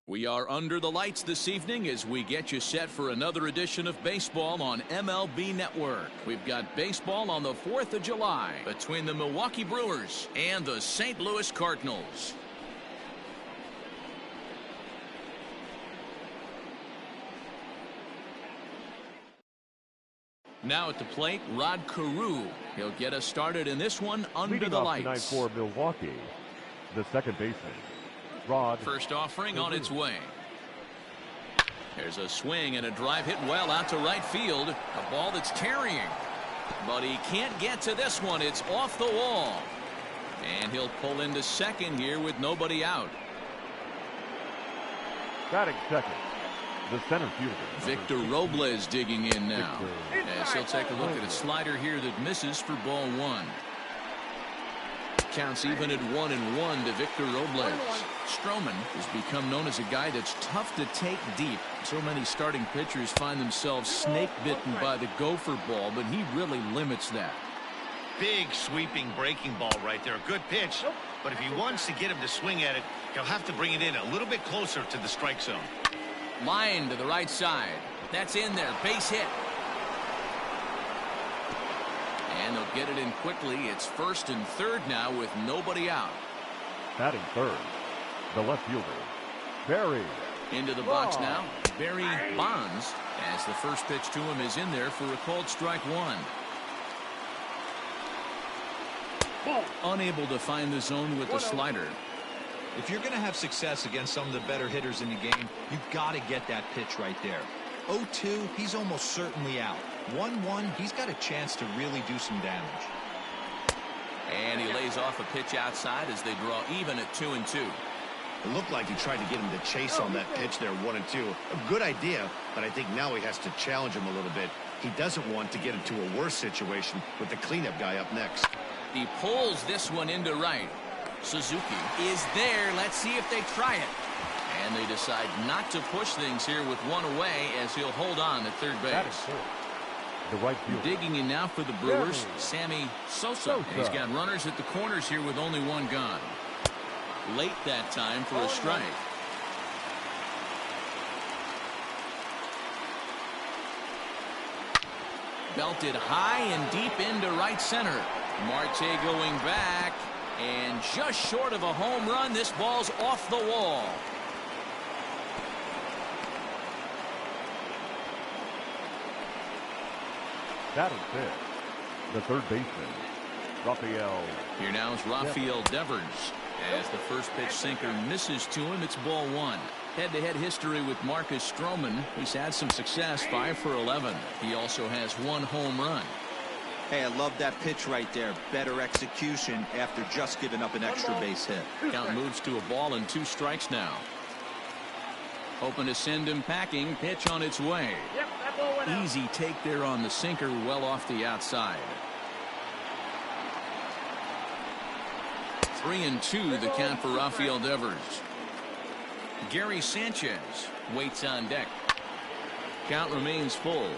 We are under the lights this evening as we get you set for another edition of baseball on MLB Network. We've got baseball on the 4th of July between the Milwaukee Brewers and the St. Louis Cardinals. Now at the plate, Rod Carew. He'll get us started in this one under the lights. Tonight for Milwaukee, the second baseman, Rod. First offering on its way. There's a swing and a drive hit well out to right field. A ball that's carrying. But he can't get to this one. It's off the wall. And he'll pull into second here with nobody out. Batting second, the center fielder, Victor Robles digging in now. As he'll take a look at a slider here that misses for ball one. Counts even at 1-1 to Victor Robles. Stroman has become known as a guy that's tough to take deep. So many starting pitchers find themselves snake bitten by the gopher ball, but he really limits that. Big sweeping breaking ball right there. A good pitch, but if he wants to get him to swing at it, he'll have to bring it in a little bit closer to the strike zone. Line to the right side. That's in there. Base hit. And they'll get it in quickly. It's first and third now with nobody out. Batting third, the left fielder, Barry. Into the box now, Barry Bonds, as the first pitch to him is in there for a called strike one. Unable to find the zone with the slider. If you're going to have success against some of the better hitters in the game, you've got to get that pitch right there. 0-2, he's almost certainly out. 1-1, he's got a chance to really do some damage. And he lays off a pitch outside as they draw even at 2-2. It looked like he tried to get him to chase on that pitch there, 1-2. A good idea, but I think now he has to challenge him a little bit. He doesn't want to get into a worse situation with the cleanup guy up next. He pulls this one into right. Suzuki is there. Let's see if they try it. And they decide not to push things here with one away as he'll hold on at third base. The right fielder. Digging in now for the Brewers, Sammy Sosa. And he's got runners at the corners here with only one gone. Late that time for a strike. Belted high and deep into right center. Marte going back. And just short of a home run, this ball's off the wall. Batting fifth, the third baseman, Rafael. Here now is Rafael Devers. As the first pitch sinker misses to him, it's ball one. Head-to-head history with Marcus Stroman. He's had some success, 5 for 11. He also has one home run. Hey, I love that pitch right there. Better execution after just giving up an extra base hit. Count moves to a ball and 2 strikes now. Hoping to send him packing. Pitch on its way. Easy take there on the sinker, well off the outside. 3-2 the count for Rafael Devers. Gary Sanchez waits on deck. Count remains full.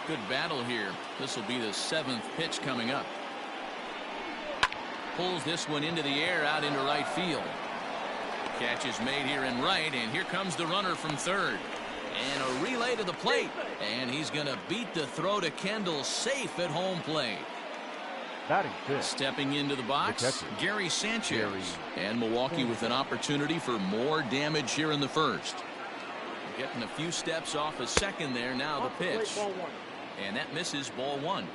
Good battle here. This will be the 7th pitch coming up. Pulls this one into the air out into right field. Catch is made here in right, and here comes the runner from third. And a relay to the plate. And he's going to beat the throw to Kendall safe at home plate. Batting fifth. Stepping into the box, Gary Sanchez. And Milwaukee with an opportunity for more damage here in the first. Getting a few steps off a second there. Now the pitch. And that misses, ball one.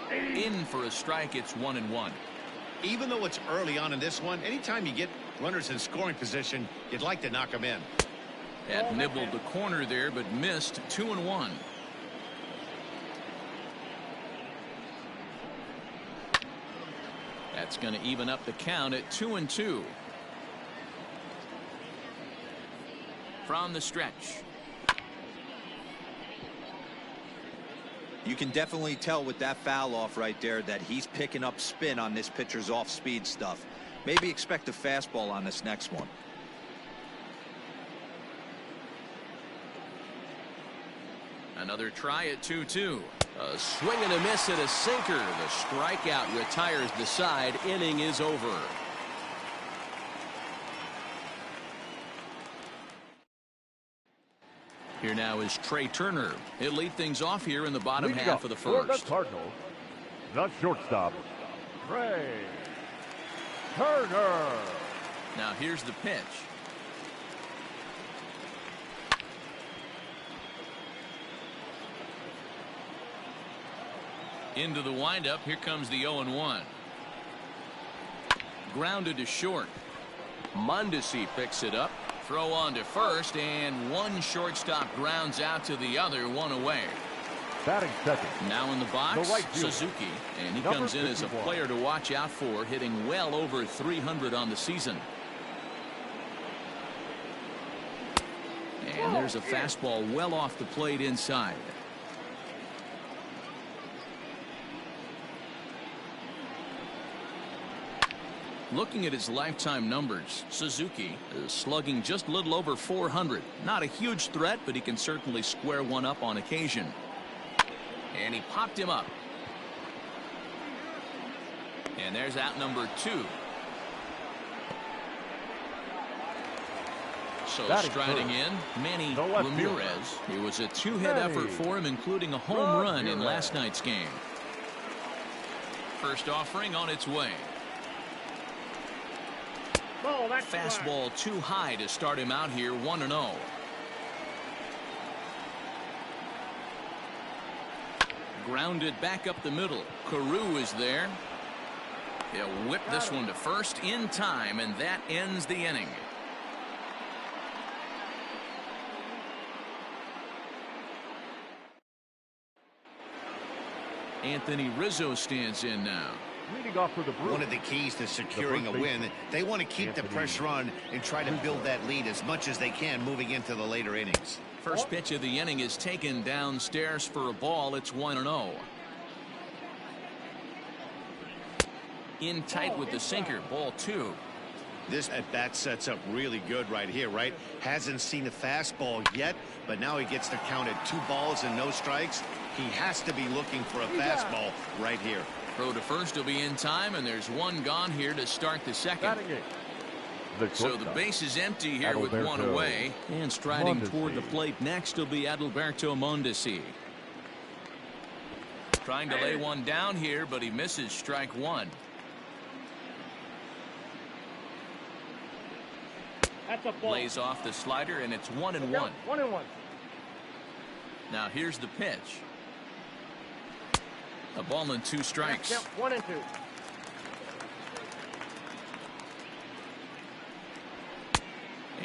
In for a strike, it's 1-1. Even though it's early on in this one, anytime you get runners in scoring position, you'd like to knock them in. That nibbled the corner there, but missed. 2-1. That's going to even up the count at 2-2. From the stretch. You can definitely tell with that foul off right there that he's picking up spin on this pitcher's off-speed stuff. Maybe expect a fastball on this next one. Another try at 2-2. A swing and a miss at a sinker. The strikeout retires the side. Inning is over. Here now is Trey Turner. He'll lead things off here in the bottom Leading half up of the for first. the Cardinals, the shortstop, Trey Turner. Now here's the pitch. Into the windup. Here comes the 0-1. Grounded to short. Mondesi picks it up. Throw on to first, and one shortstop grounds out to the other, one away. Batting second. Now in the box, The right fielder, Suzuki, and he number comes in as a 51. player to watch out for, hitting well over 300 on the season. And there's a fastball well off the plate inside. Looking at his lifetime numbers, Suzuki is slugging just a little over 400. Not a huge threat, but he can certainly square one up on occasion. And he popped him up. And there's out number 2. So Batting striding first, in, Manny the left Ramirez. It was a 2-hit Manny effort for him, including a home run in last night's game. First offering on its way. Fastball too high to start him out here, 1-0. Grounded back up the middle. Carew is there. He'll whip this one to first in time, and that ends the inning. Anthony Rizzo stands in now. Leading off for the Brewers. One of the keys to securing a first win, baseman, they want to keep the Anthony pressure on and try to build that lead as much as they can moving into the later innings. First pitch of the inning is taken downstairs for a ball. It's 1-0. In tight with the sinker, ball 2. This at bat sets up really good right here, right? Hasn't seen a fastball yet, but now he gets to count at 2 balls and no strikes. He has to be looking for a fastball right here. Throw to first will be in time, and there's one gone here to start the second. Batting eighth, So the base is empty here with one Adalberto away. And striding Mondesi. toward the plate next will be Adalberto Mondesi. Trying to lay one down here, but he misses strike 1. That's a ball. Lays off the slider, and it's 1-1. 1-1. Now here's the pitch. A ball and 2 strikes. Yep, 1 and 2.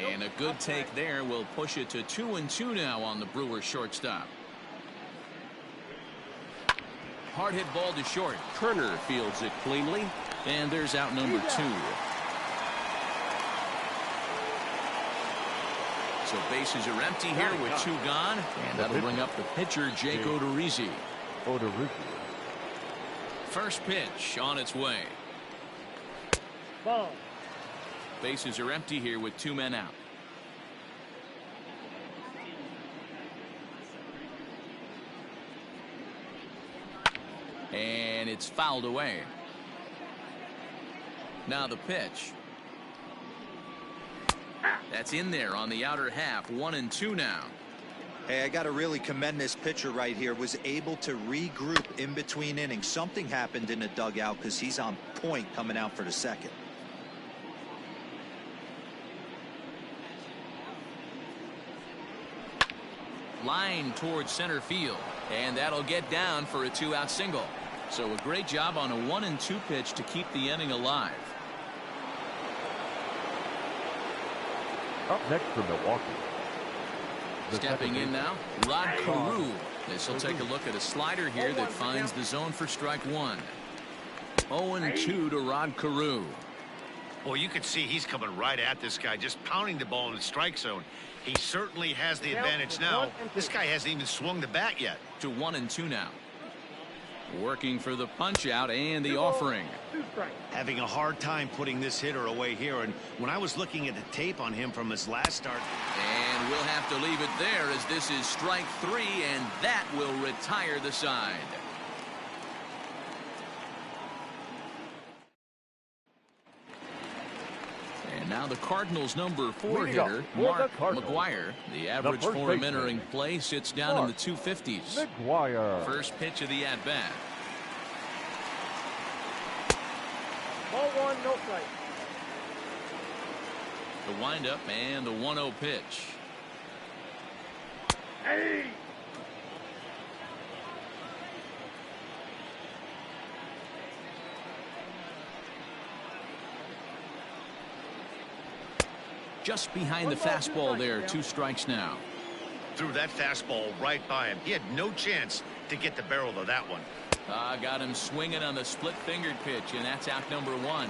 And a good take there will push it to 2-2 now on the Brewers shortstop. Hard hit ball to short. Turner fields it cleanly, and there's out number 2. So bases are empty here with 2 gone, and that'll bring up the pitcher, Jake Odorizzi. First pitch on its way. Ball. Bases are empty here with 2 men out. And it's fouled away. Now the pitch. That's in there on the outer half. 1-2 now. Hey, I got to really commend this pitcher right here. Was able to regroup in between innings. Something happened in the dugout because he's on point coming out for the second. Line towards center field, and that'll get down for a 2-out single. So a great job on a 1-2 pitch to keep the inning alive. Up next for Milwaukee. The Stepping second in baseman, now, Rod Carew. This will take a look at a slider here that finds the zone for strike 1. 0-2 to Rod Carew. Well, you can see he's coming right at this guy, just pounding the ball in the strike zone. He certainly has the advantage now. This guy hasn't even swung the bat yet. To 1-2 now. Working for the punch out and the offering. 2 strikes. Having a hard time putting this hitter away here, and when I was looking at the tape on him from his last start. And we'll have to leave it there as this is strike 3, and that will retire the side. And Now the Cardinals' number 4 Leading up hitter, for the Mark Cardinals, McGuire. The average first for him baseman, entering play sits down in the 250s. McGuire. First pitch of the at-bat. Ball 1, no strike. The windup and the 1-0 pitch. Hey! Just behind the fastball there. 2 strikes now. Threw that fastball right by him. He had no chance to get the barrel of that one. Got him swinging on the split-fingered pitch, and that's out number 1.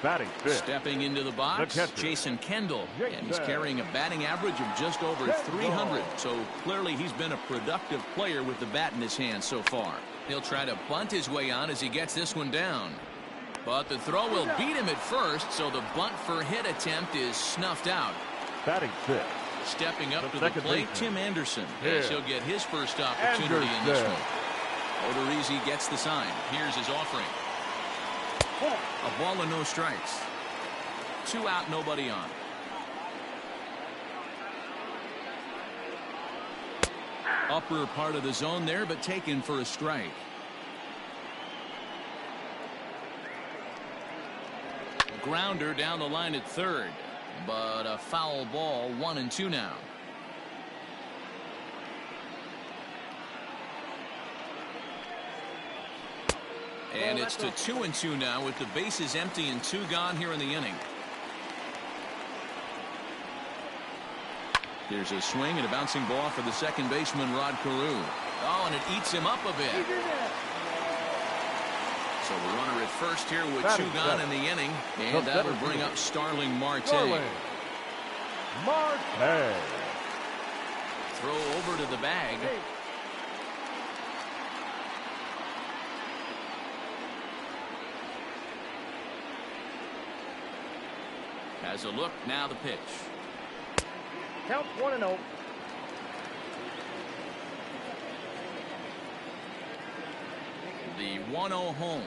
Batting fifth. Stepping into the box, The catcher, Jason Kendall, and he's Jason carrying a batting average of just over Kendall. 300. So clearly he's been a productive player with the bat in his hand so far. He'll try to bunt his way on as he gets this one down. But the throw will beat him at first, so the bunt for hit attempt is snuffed out. Batting fifth. Stepping up The to the second plate, baseman. Tim Anderson. Yeah. Yes, he'll get his first opportunity in this Anderson. one. Odorizzi gets the sign. Here's his offering. A ball and no strikes. 2 out, nobody on. Upper part of the zone there, but taken for a strike. Grounder down the line at third, but a foul ball. 1-2 now. And it's to 2-2 now with the bases empty and 2 gone here in the inning. There's a swing and a bouncing ball for the second baseman, Rod Carew. Oh, and it eats him up a bit. So the runner at first here with 2 gone in the inning, and that will bring up Starling Marte. Marte. Throw over to the bag. Has a look, now the pitch. Count 1-0. The 1-0 home.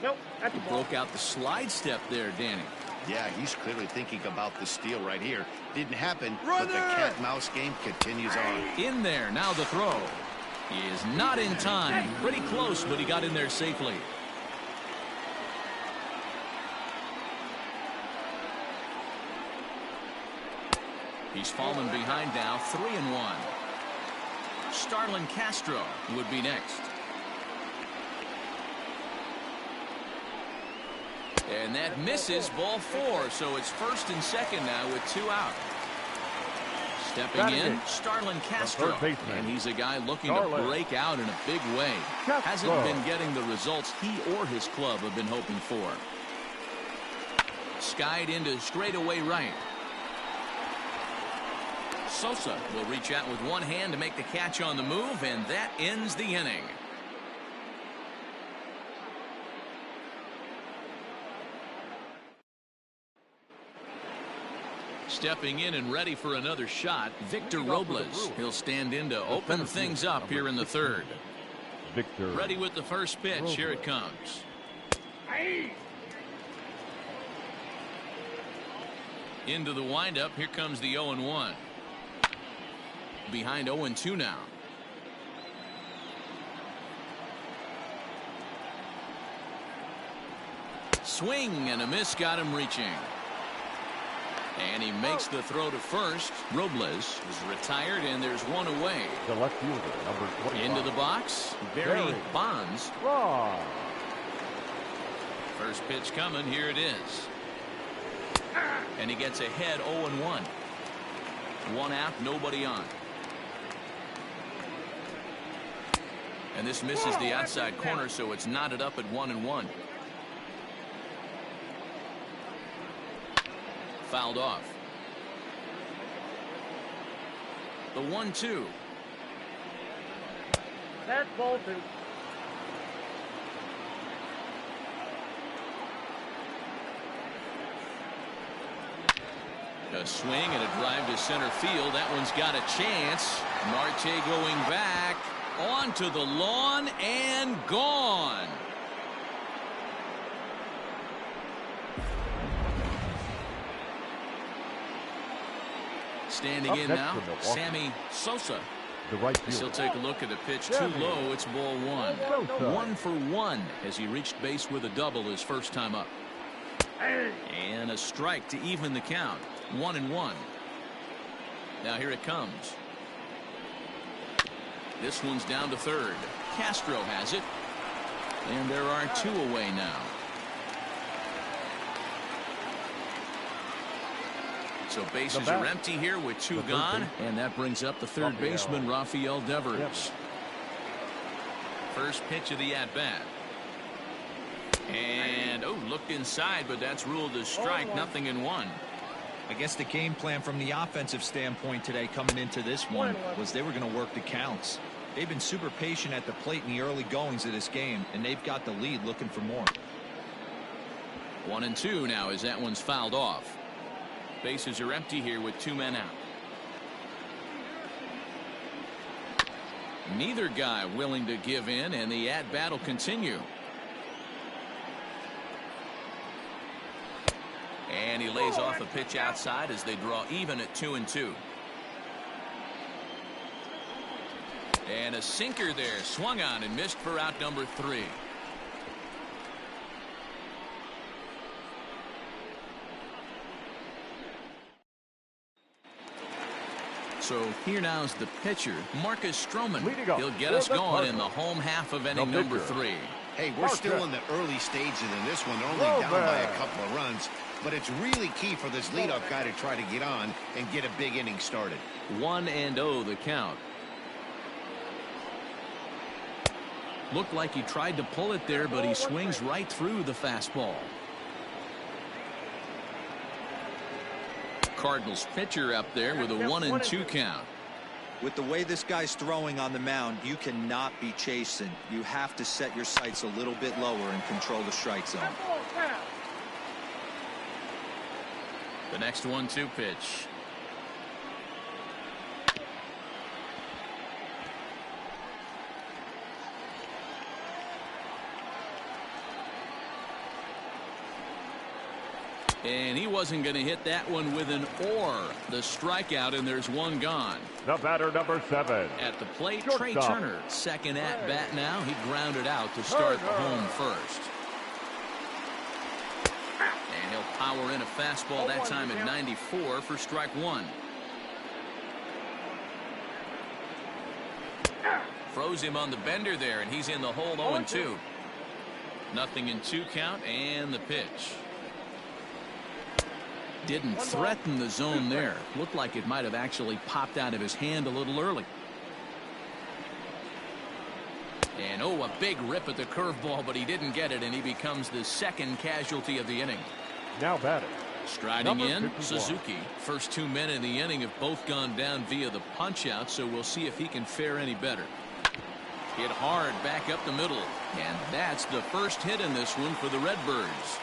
Nope, that's He a ball. broke out the slide step there, Danny. Yeah, he's clearly thinking about the steal right here. Didn't happen, but the cat-mouse game continues on. In there, now the throw. He is not in time. Pretty close, but he got in there safely. He's fallen behind now, 3-1. Starlin Castro would be next. And that misses, ball 4, so it's first and second now with 2 out. Stepping in, Starlin Castro, and he's a guy looking to break out in a big way. Hasn't been getting the results he or his club have been hoping for. Skied into straightaway right. Sosa will reach out with one hand to make the catch on the move, and that ends the inning. Stepping in and ready for another shot, Victor Robles. He'll stand in to open things up here in the third. Victor. Ready with the first pitch. Here it comes. Into the windup. Here comes the 0-1. Behind 0-2 now. Swing and a miss, got him reaching. And he makes the throw to first. Robles is retired, and there's one away. The left fielder, number 25. Into the box, Barry Bonds. Raw. First pitch coming, here it is. And he gets ahead 0-1. 1 out, nobody on. And this misses the outside corner, so it's knotted up at 1-1. Fouled off. The 1-2. That's ball 2. A swing and a drive to center field. That one's got a chance. Marte going back onto the lawn and gone. Standing Up in next now, for Milwaukee. Sammy Sosa. The right As he'll fielder. take a look at the pitch too Sammy low. It's ball one. Sosa. 1 for 1 as he reached base with a double his first time up. And a strike to even the count. 1-1. Now here it comes. This one's down to third. Castro has it. And there are 2 away now. So bases are empty here with 2 gone. And that brings up the third baseman, Rafael Devers. First pitch of the at-bat. And, looked inside, but that's ruled a strike. 0-1. I guess the game plan from the offensive standpoint today coming into this one was they were going to work the counts. They've been super patient at the plate in the early goings of this game, and they've got the lead looking for more. 1-2 now as that one's fouled off. Bases are empty here with 2 men out. Neither guy willing to give in, and the at-bat will continue. And he lays off a pitch outside as they draw even at 2-2. And a sinker there, swung on and missed for out number 3. So here now is the pitcher, Marcus Stroman. He'll get us going in the home half of inning number 3. Hey, we're still in the early stages in this one. They're only down by a couple of runs. But it's really key for this leadoff guy to try to get on and get a big inning started. 1-0 the count. Looked like he tried to pull it there, but he swings right through the fastball. Cardinals pitcher up there with a 1-2 count. With the way this guy's throwing on the mound, you cannot be chasing. You have to set your sights a little bit lower and control the strike zone. The next 1-2 pitch. And he wasn't going to hit that one with an or. The strikeout, and there's 1 gone. The batter, number 7. At the plate, Shortstop. Trey Turner. Second at bat now. He grounded out to start the home first. And he'll power in a fastball that time at 94 for strike 1. Froze him on the bender there, and he's in the hole 0-2. 0-2 count, and the pitch. Didn't threaten the zone there. Looked like it might have actually popped out of his hand a little early. And a big rip at the curveball, but he didn't get it, and he becomes the second casualty of the inning. Now batting. Striding in, Suzuki. First 2 men in the inning have both gone down via the punch-out, so we'll see if he can fare any better. Hit hard back up the middle, and that's the first hit in this one for the Redbirds.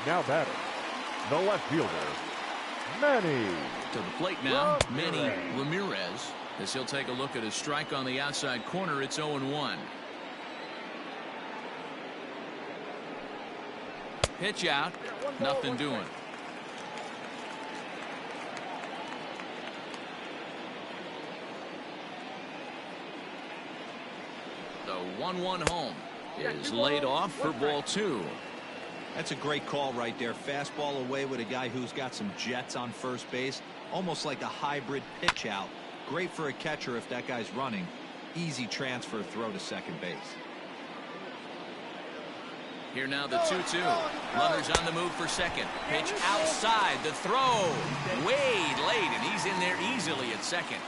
Now batting. The left fielder, Manny. To the plate now, Manny Ramirez. As he'll take a look at a strike on the outside corner, it's 0-1. Pitch out, nothing doing. The 1-1 home is laid off for ball 2. That's a great call right there. Fastball away with a guy who's got some jets on first base. Almost like a hybrid pitch out. Great for a catcher if that guy's running. Easy transfer throw to second base. Here now the 2-2. Runners on the move for second. Pitch outside. The throw. Way late, and he's in there easily at second.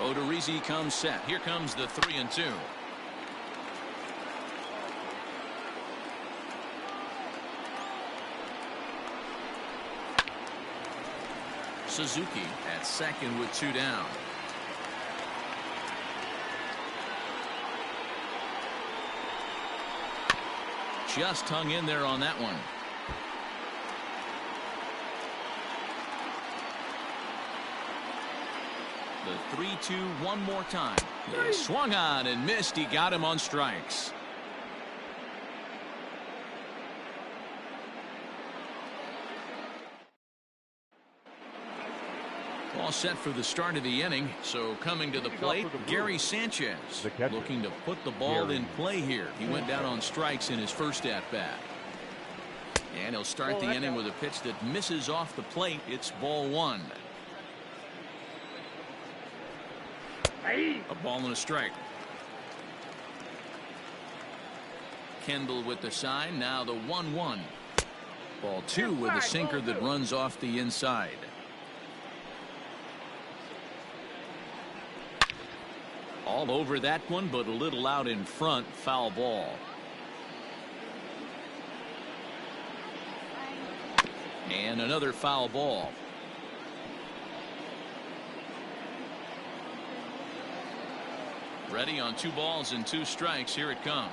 Odorizzi comes set. Here comes the 3-2. Suzuki at second with 2 down. Just hung in there on that one. The 3-2 one more time. He swung on and missed. He got him on strikes. All set for the start of the inning. So coming to the plate, Gary Sanchez looking to put the ball in play here. He went down on strikes in his first at-bat. And he'll start the inning with a pitch that misses off the plate. It's ball one. A ball and a strike. Kendall with the sign. Now the 1-1. Ball two with a sinker that runs off the inside. All over that one, but a little out in front. Foul ball. And another foul ball. Ready on 2 balls and 2 strikes. Here it comes.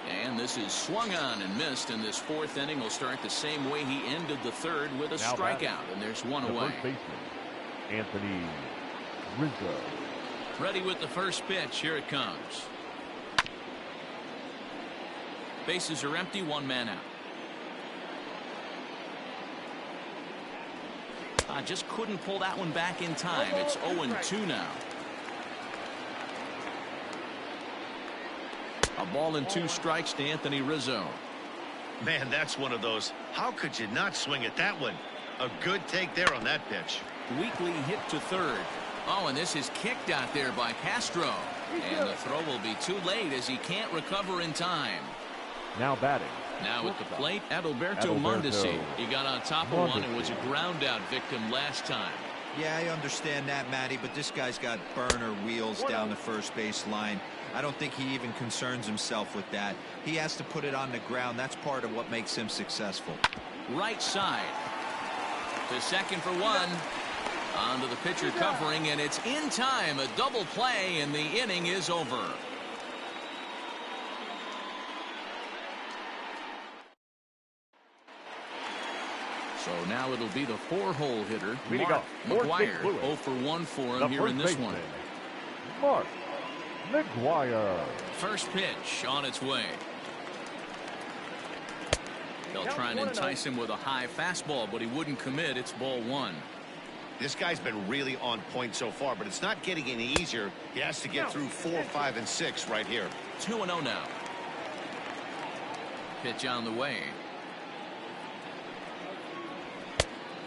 And this is swung on and missed, and this 4th inning will start the same way he ended the 3rd with a strikeout, and there's 1 away. First baseman, Anthony Rizzo. Ready with the first pitch. Here it comes. Bases are empty, 1 man out. Just couldn't pull that one back in time. It's 0-2 now. A ball and 2 strikes to Anthony Rizzo. Man, that's one of those. How could you not swing at that one? A good take there on that pitch. Weekly hit to 3rd. Oh, and this is kicked out there by Castro. And the throw will be too late as he can't recover in time. Now batting. Now at the plate, Adalberto Mondesi. He got on top of one and was a ground out victim last time. Yeah, I understand that, Matty, but this guy's got burner wheels down the first base line. I don't think he even concerns himself with that. He has to put it on the ground. That's part of what makes him successful. Right side. To second for 1. On to the pitcher covering, and it's in time. A double play, and the inning is over. So now it'll be the 4-hole hitter, Mark McGuire. 0 for 1 for him here in this one. Mark McGuire. First pitch on its way. They'll try and entice him with a high fastball, but he wouldn't commit. It's ball 1. This guy's been really on point so far, but it's not getting any easier. He has to get through 4, 5, and 6 right here. 2-0 now. Pitch on the way.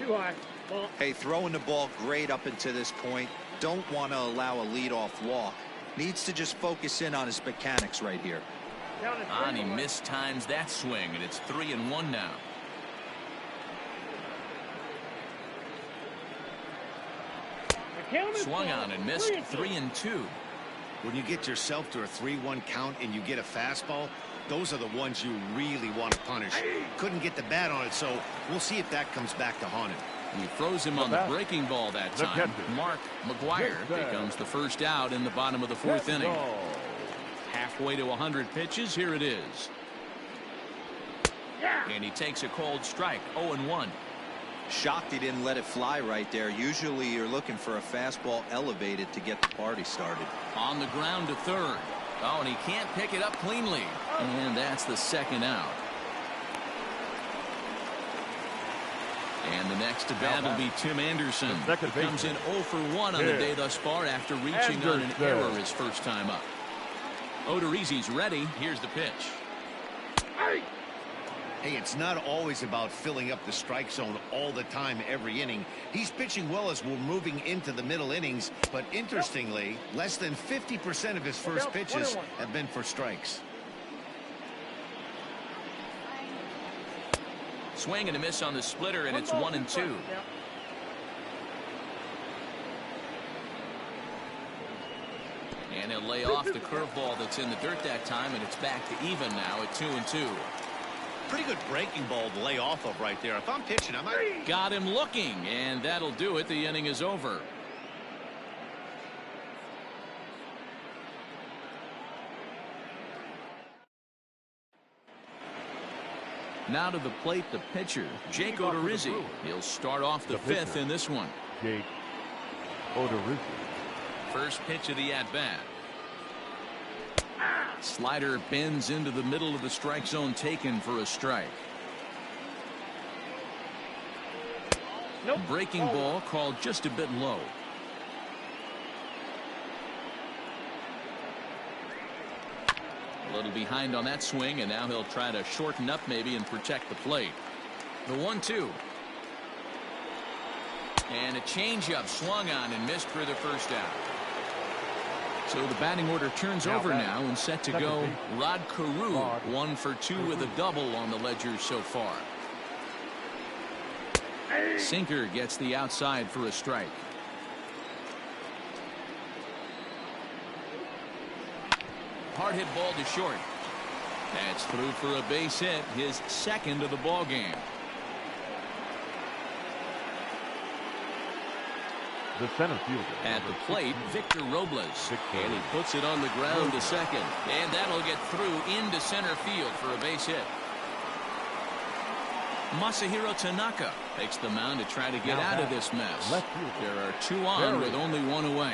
Too high. Ball. Hey, throwing the ball great up until this point. Don't want to allow a leadoff walk. Needs to just focus in on his mechanics right here. And he mistimes that swing, and it's 3-1 now. Swung on and missed. 3-2. When you get yourself to a 3-1 count and you get a fastball, those are the ones you really want to punish. Couldn't get the bat on it, so we'll see if that comes back to haunt him. He throws him on the breaking ball that time. Mark McGuire becomes the first out in the bottom of the 4th inning. Halfway to 100 pitches. Here it is. And he takes a cold strike. 0-1. Shocked he didn't let it fly right there. Usually you're looking for a fastball elevated to get the party started. On the ground to 3rd. Oh, and he can't pick it up cleanly. And that's the 2nd out. And the next to bat will be Tim Anderson. He comes in 0 for 1 on the day thus far after reaching on an error his first time up. Odorizzi's ready. Here's the pitch. Hey, it's not always about filling up the strike zone all the time every inning. He's pitching well as we're moving into the middle innings, but interestingly, less than 50% of his first pitches have been for strikes. Swing and a miss on the splitter, and it's 1-2. And he'll lay off the curveball that's in the dirt that time, and it's back to even now at 2-2. Pretty good breaking ball to lay off of right there. If I'm pitching, I might. Got him looking, and that'll do it. The inning is over. Now to the plate, the pitcher, Jake Odorizzi. He'll start off the fifth in this one. Jake Odorizzi. First pitch of the at-bat. Slider bends into the middle of the strike zone, taken for a strike. Nope. Breaking ball called just a bit low. A little behind on that swing, and now he'll try to shorten up maybe and protect the plate. The 1-2. And a changeup swung on and missed for the first out. So the batting order turns over now and set to go. Rod Carew, 1 for 2 with a double on the ledger so far. Sinker gets the outside for a strike. Hard hit ball to short. That's through for a base hit, his second of the ball game. The center fielder. At the plate, Victor Robles. And he puts it on the ground to second. And that'll get through into center field for a base hit. Masahiro Tanaka takes the mound to try to get out of this mess. There are 2 on with only 1 away.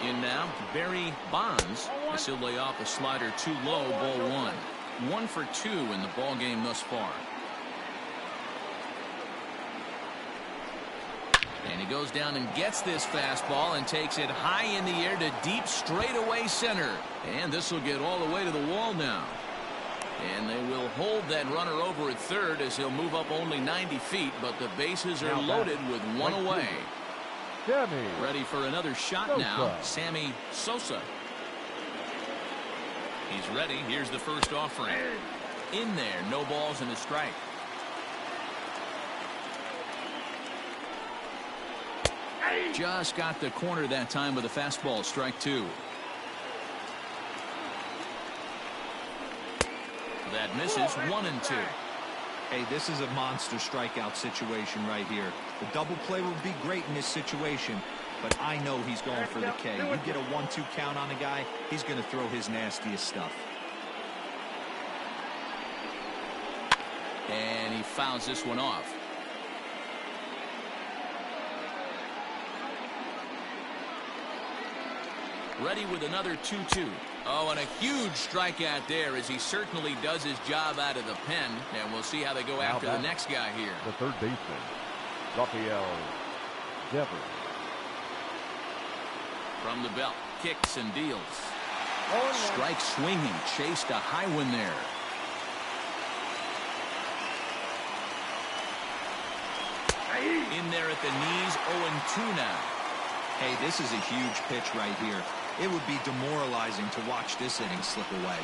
In now, Barry Bonds. As he'll lay off a slider too low, ball 1. 1 for 2 in the ball game thus far. And he goes down and gets this fastball and takes it high in the air to deep straightaway center. And this will get all the way to the wall now. And they will hold that runner over at third as he'll move up only 90 feet, but the bases are loaded with 1 away. Ready for another shot now, Sammy Sosa. He's ready. Here's the first offering. In there, no balls and a strike. Just got the corner that time with a fastball, strike 2. That misses, 1 and 2. Hey, this is a monster strikeout situation right here. The double play would be great in this situation, but I know he's going for the K. You get a 1-2 count on a guy, he's going to throw his nastiest stuff. And he fouls this one off. Ready with another 2-2. Oh, and a huge strikeout there as he certainly does his job out of the pen. And we'll see how they go after the next guy here. The third baseman, Rafael Devers. From the belt, kicks and deals. Strike swinging, chased a high one there. In there at the knees, 0-2 now. Hey, this is a huge pitch right here. It would be demoralizing to watch this inning slip away.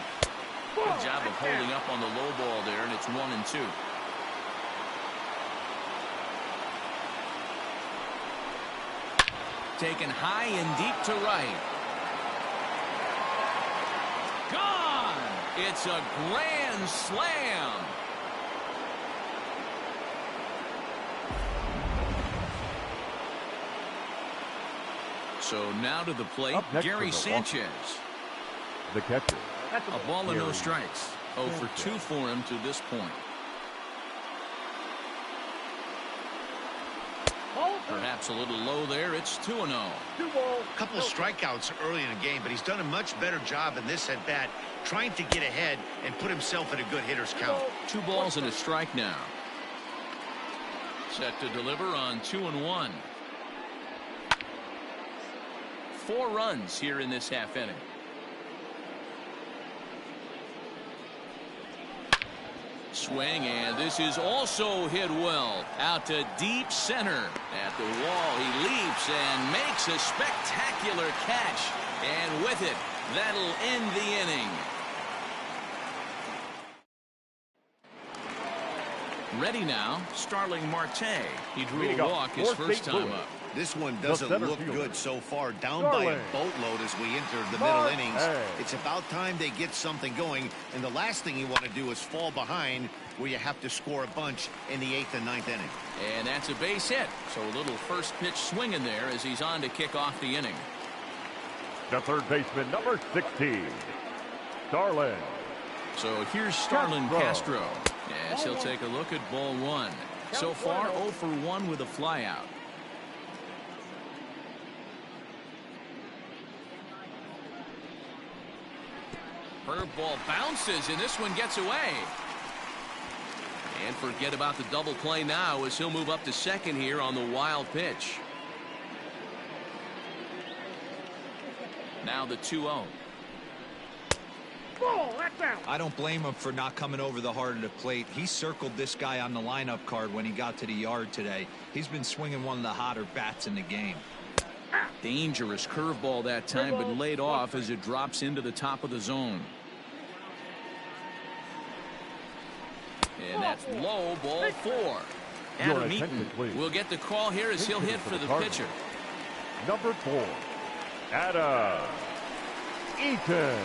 Good job of holding up on the low ball there, and it's 1-2. Taken high and deep to right. Gone! It's a grand slam. So now to the plate, Gary Sanchez. The catcher. A ball and no strikes. 0 for 2 for him to this point. Perhaps a little low there. It's 2-0. A couple of strikeouts early in the game, but he's done a much better job in this at bat, trying to get ahead and put himself in a good hitter's count. 2 balls and a strike now. Set to deliver on 2-1. 4 runs here in this half inning. Swing, and this is also hit well. Out to deep center. At the wall, he leaps and makes a spectacular catch. And with it, that'll end the inning. Ready now, Starling Marte. He drew a walk his first time up. This one doesn't look good so far. Down by a boatload as we enter the middle innings. It's about time they get something going. And the last thing you want to do is fall behind where you have to score a bunch in the 8th and 9th inning. And that's a base hit. So a little first pitch swing in there as he's on to kick off the inning. The third baseman, number 16, Starlin. So here's Starlin Castro. Yes, he'll take a look at ball one. So far, 0 for 1 with a flyout. Curveball bounces, and this one gets away. And forget about the double play now as he'll move up to second here on the wild pitch. Now the 2-0. I don't blame him for not coming over the heart of the plate. He circled this guy on the lineup card when he got to the yard today. He's been swinging one of the hotter bats in the game. Dangerous curveball that time, but laid off as it drops into the top of the zone. And that's low, ball 4. Adam Eaton will get the call here as he'll hit for the pitcher. Number 4, Adam Eaton.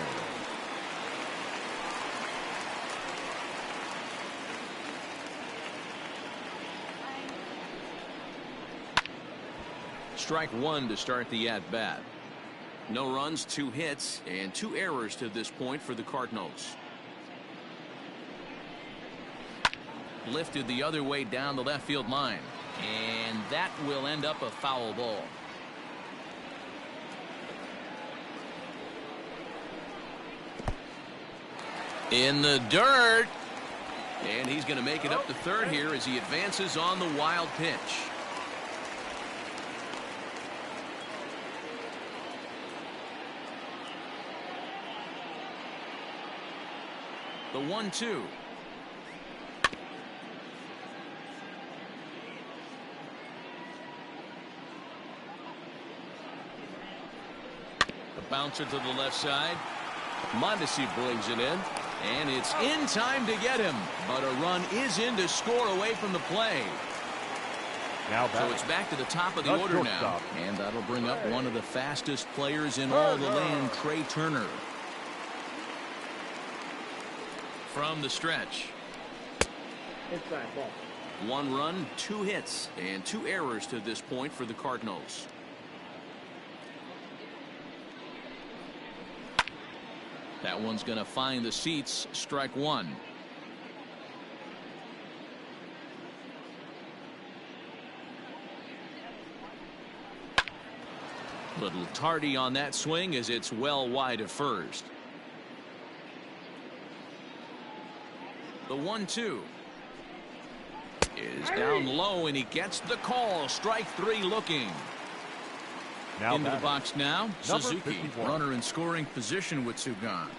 Strike one to start the at-bat. No runs, 2 hits, and 2 errors to this point for the Cardinals. Lifted the other way down the left field line. And that will end up a foul ball. In the dirt. And he's going to make it up to third here as he advances on the wild pitch. The 1-2. The bouncer to the left side. Mondesi brings it in. And it's in time to get him. But a run is in to score away from the play. Now so it's back to the top of the order now. And that'll bring up one of the fastest players in all the land, Trey Turner. From the stretch. Inside ball. 1 run, 2 hits, and 2 errors to this point for the Cardinals. That one's going to find the seats. Strike one. Little tardy on that swing as it's well wide of first. The 1-2 is down low, and he gets the call. Strike 3 looking. Now into the box now. Suzuki, 51. runner in scoring position with 2 gone.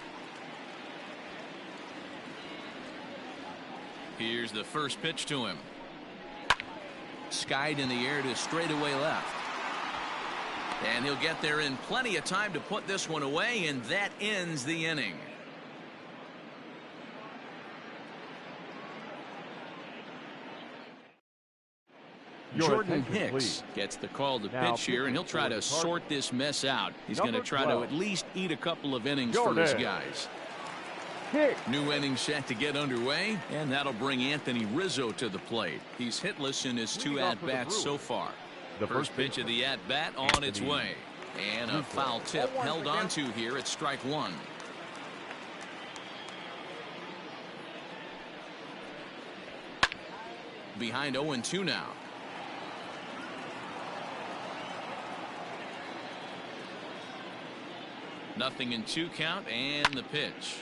Here's the first pitch to him. Skied in the air to straightaway left. And he'll get there in plenty of time to put this one away, and that ends the inning. Jordan Hicks gets the call to pitch here, and he'll try to sort this mess out. He's going to try to at least eat a couple of innings for his guys. New inning set to get underway, and that'll bring Anthony Rizzo to the plate. He's hitless in his 2 at-bats so far. The first pitch of the at-bat on its way. And a foul tip held on to here at strike 1. Behind 0-2 now. Nothing in 2 count, and the pitch.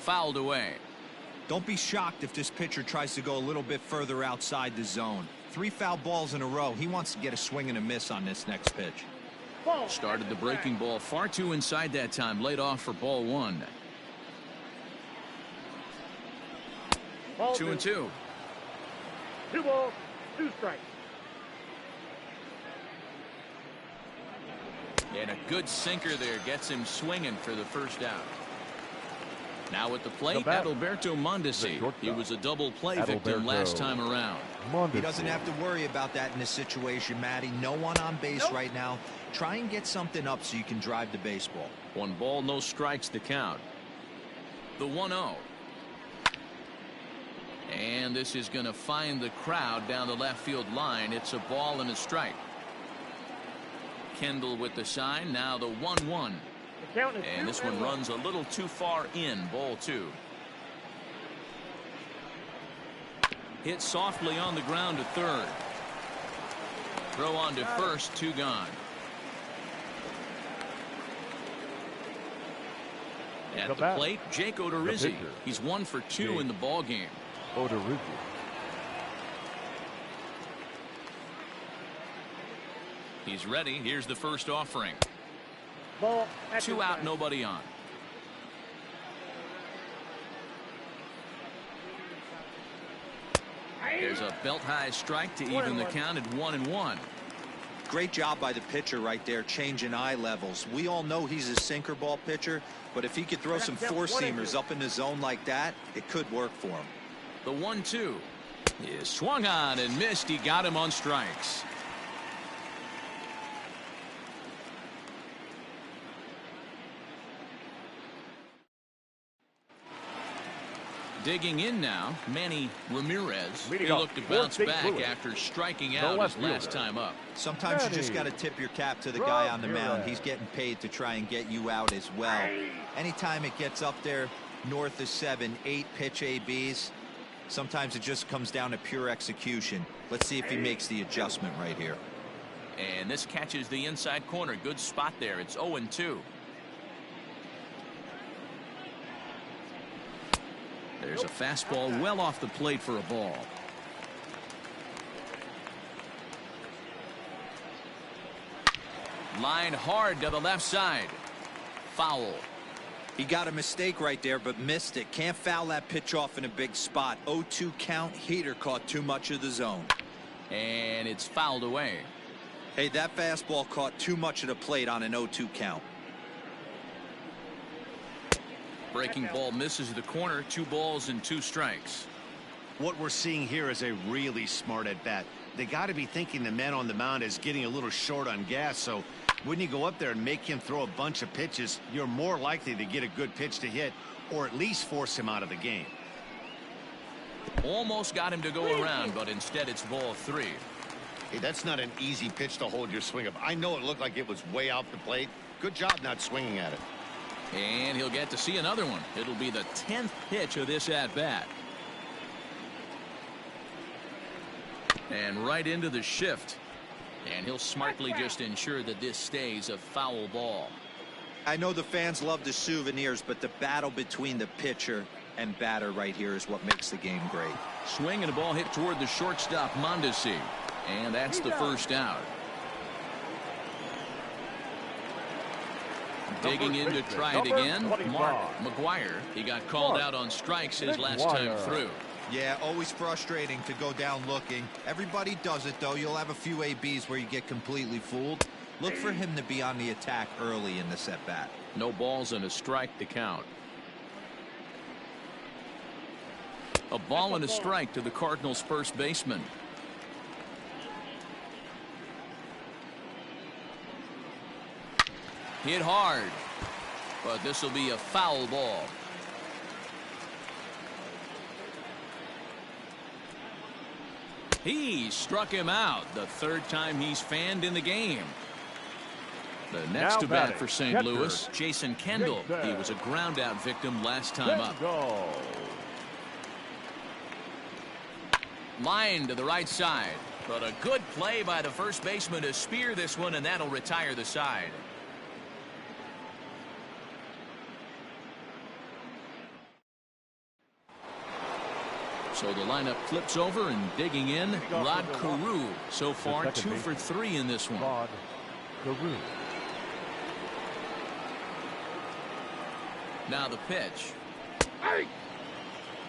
Fouled away. Don't be shocked if this pitcher tries to go a little bit further outside the zone. 3 foul balls in a row. He wants to get a swing and a miss on this next pitch. Started the breaking ball far too inside that time. Laid off for ball 1. 2-2. 2 balls, 2 strikes. And a good sinker there gets him swinging for the first out. Now at the plate, Adalberto Mondesi. He was a double play victim last time around. He doesn't have to worry about that in this situation, Matty. No one on base right now. Try and get something up so you can drive the baseball. 1 ball, no strikes to count. The 1-0. And this is going to find the crowd down the left field line. It's a ball and a strike. Kendall with the sign. Now the 1-1. And this one runs a little too far in. Ball 2. Hit softly on the ground to third. Throw on to first. 2 gone. At the plate, Jake Odorizzi. He's 1 for 2 in the ball game. Odorizzi. He's ready. Here's the first offering. Ball. 2 out, nobody on. There's a belt-high strike to even the count at 1-1. Great job by the pitcher right there, changing eye levels. We all know he's a sinker ball pitcher, but if he could throw some four-seamers up in the zone like that, it could work for him. The 1-2 is swung on and missed. He got him on strikes. Digging in now, Manny Ramirez. He looked to bounce back after striking out his last time up. Sometimes you just got to tip your cap to the guy on the mound. He's getting paid to try and get you out as well. Anytime it gets up there north of 7, 8 pitch ABs, sometimes it just comes down to pure execution. Let's see if he makes the adjustment right here. And this catches the inside corner. Good spot there. It's 0-2. There's a fastball well off the plate for a ball. Line hard to the left side. Foul. He got a mistake right there, but missed it. Can't foul that pitch off in a big spot. 0-2 count. Heater caught too much of the zone. And it's fouled away. Hey, that fastball caught too much of the plate on an 0-2 count. Breaking ball misses the corner. 2 balls and 2 strikes. What we're seeing here is a really smart at bat. They got to be thinking the man on the mound is getting a little short on gas, so when you go up there and make him throw a bunch of pitches, you're more likely to get a good pitch to hit or at least force him out of the game. Almost got him to go around, but instead it's ball 3. Hey, that's not an easy pitch to hold your swing of. I know it looked like it was way off the plate. Good job not swinging at it. And he'll get to see another one. It'll be the 10th pitch of this at-bat. And right into the shift. And he'll smartly just ensure that this stays a foul ball. I know the fans love the souvenirs, but the battle between the pitcher and batter right here is what makes the game great. Swing and a ball hit toward the shortstop, Mondesi. And that's the first out. Digging in to try it again. Mark McGuire. He got called out on strikes his last time through. Yeah, always frustrating to go down looking. Everybody does it, though. You'll have a few ABs where you get completely fooled. Look for him to be on the attack early in this at-bat. No balls and a strike to count. A ball and a strike to the Cardinals' first baseman. Hit hard, but this will be a foul ball. He struck him out the 3rd time he's fanned in the game. The next to bat for St. Louis, Jason Kendall. He was a ground out victim last time up. Line to the right side, but a good play by the first baseman to spear this one, and that'll retire the side. So the lineup flips over, and digging in, Rod Carew. So far 2 for 3 in this one. Rod Carew. Now the pitch.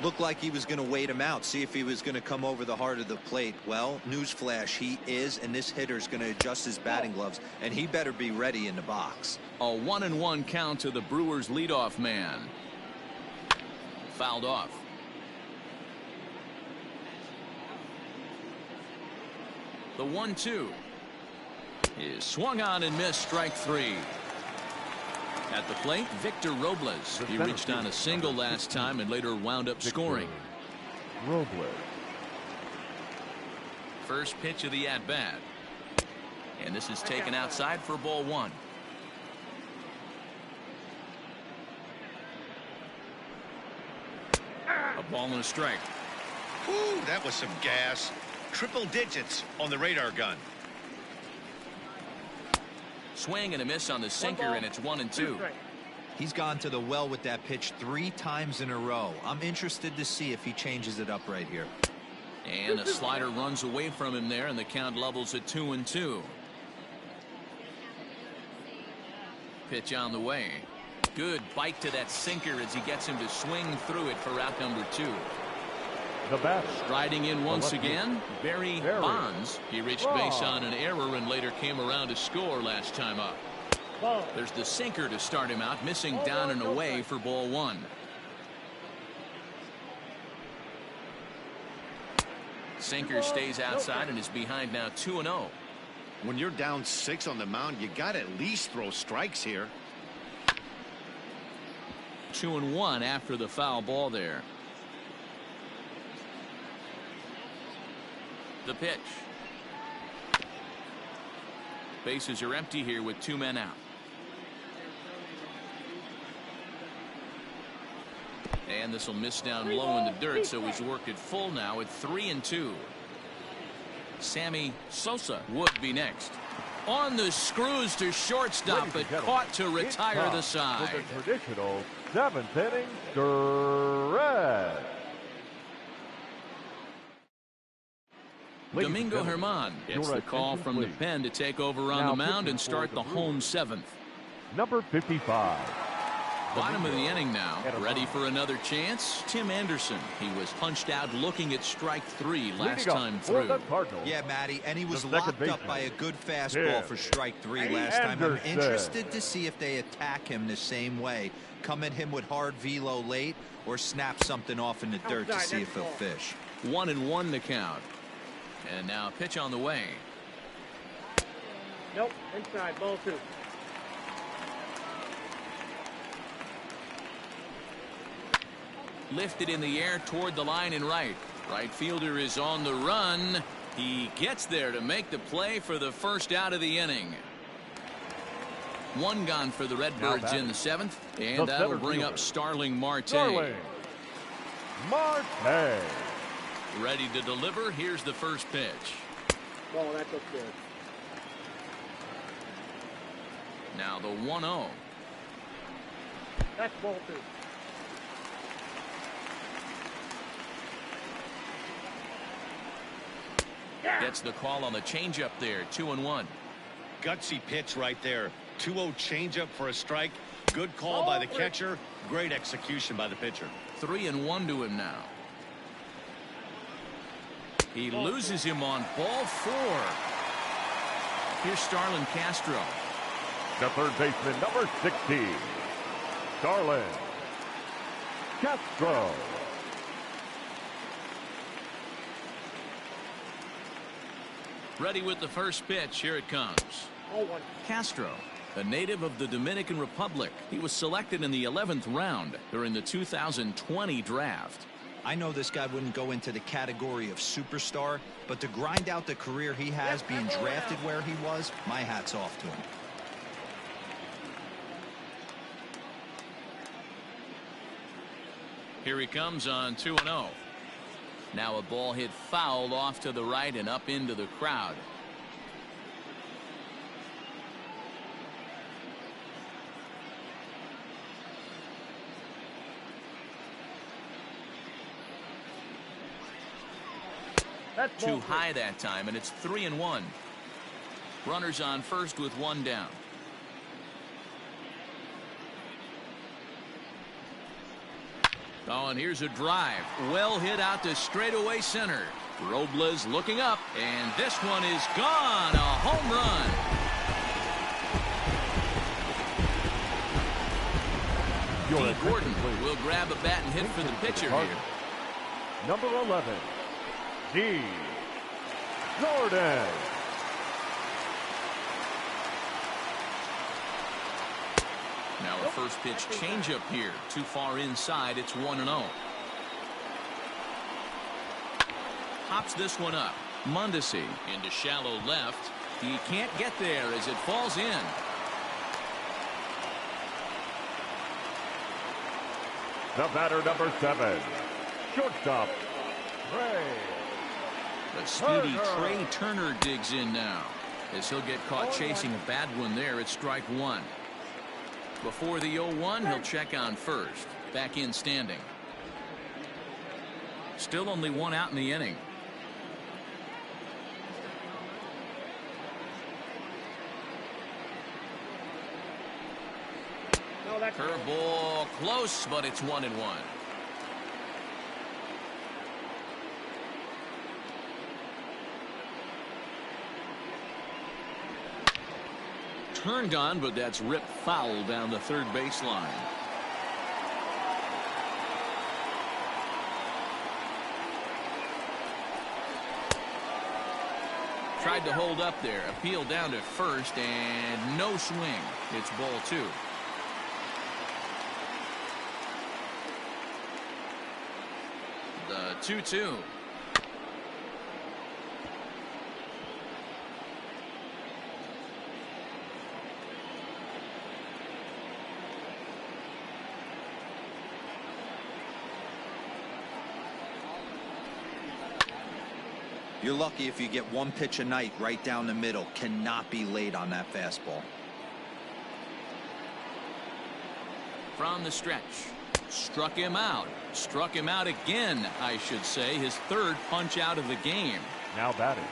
Looked like he was going to wait him out, see if he was going to come over the heart of the plate. Well, newsflash, he is, and this hitter's going to adjust his batting gloves, and he better be ready in the box. A 1-1 count to the Brewers' leadoff man. Fouled off. The 1-2 is swung on and missed. Strike 3. At the plate, Victor Robles. He reached on a single last time and later wound up scoring. Robles. First pitch of the at-bat. And this is taken outside for ball one. A ball and a strike. Whew, that was some gas. Triple digits on the radar gun. Swing and a miss on the sinker, and it's 1-2. He's gone to the well with that pitch 3 times in a row. I'm interested to see if he changes it up right here. And a slider runs away from him there, and the count levels at 2-2. Pitch on the way. Good bite to that sinker as he gets him to swing through it for out number 2. The bat. Striding in once again, Barry Bonds. He reached base on an error and later came around to score last time up. There's the sinker to start him out, missing down and away for ball one. Sinker stays outside and is behind now 2-0. When you're down 6 on the mound, you got to at least throw strikes here. 2-1 after the foul ball there. The pitch. Bases are empty here with 2 men out. And this will miss down low in the dirt, so he's worked it full now at 3-2. Sammy Sosa would be next. On the screws to shortstop, but caught to retire the side. For the traditional 7th inning stretch. Domingo Germán gets the call from the pen to take over on the mound and start the home 7th. Number 55. Bottom of the inning now, ready for another chance. Tim Anderson. He was punched out looking at strike 3 last time through. Yeah, Matty, and he was locked up by a good fastball for strike 3 last time. I'm interested to see if they attack him the same way. Come at him with hard velo late or snap something off in the dirt to see if he'll fish. 1-1 the count. And now pitch on the way. Nope, inside, ball 2. Lifted in the air toward the line and right. Right fielder is on the run. He gets there to make the play for the first out of the inning. 1 gone for the Redbirds in the 7th, and that'll bring up Starling Marte. Ready to deliver. Here's the first pitch. Oh, that looks good. Now the 1-0. That's ball 2. Gets the call on the changeup there. 2-1. Gutsy pitch right there. 2-0 changeup for a strike. Good call by the catcher. Great execution by the pitcher. 3-1 to him now. He loses him on ball 4. Here's Starlin Castro. The third baseman, number 16. Starlin Castro. Ready with the first pitch. Here it comes. Castro, a native of the Dominican Republic. He was selected in the 11th round during the 2020 draft. I know this guy wouldn't go into the category of superstar, but to grind out the career he has being drafted where he was, my hat's off to him. Here he comes on 2-0. Now a ball hit foul off to the right and up into the crowd. That's too high that time, and it's 3-1. Runners on first with 1 down. Oh, and here's a drive. Well hit out to straightaway center. Robles looking up, and this one is gone. A home run. D. Gordon will grab a bat and hit for the pitcher here. Number 11, D. Gordon. Now a first pitch changeup here. Too far inside. It's 1-0. pops this one up. Mondesi into shallow left. He can't get there as it falls in. The batter, number 7, shortstop, Trey. The speedy Trey Turner digs in now, as he'll get caught chasing a bad one there at strike 1. Before the 0-1, he'll check on first. Back in standing. Still only one out in the inning. No, that's Curveball close, but it's 1-1. Turned on, but that's ripped foul down the third baseline. Tried to hold up there. Appeal down to first, and no swing. It's ball 2. The 2-2. You're lucky if you get one pitch a night right down the middle. Cannot be late on that fastball. From the stretch. Struck him out. Struck him out again, I should say. His third punch out of the game. Now batting,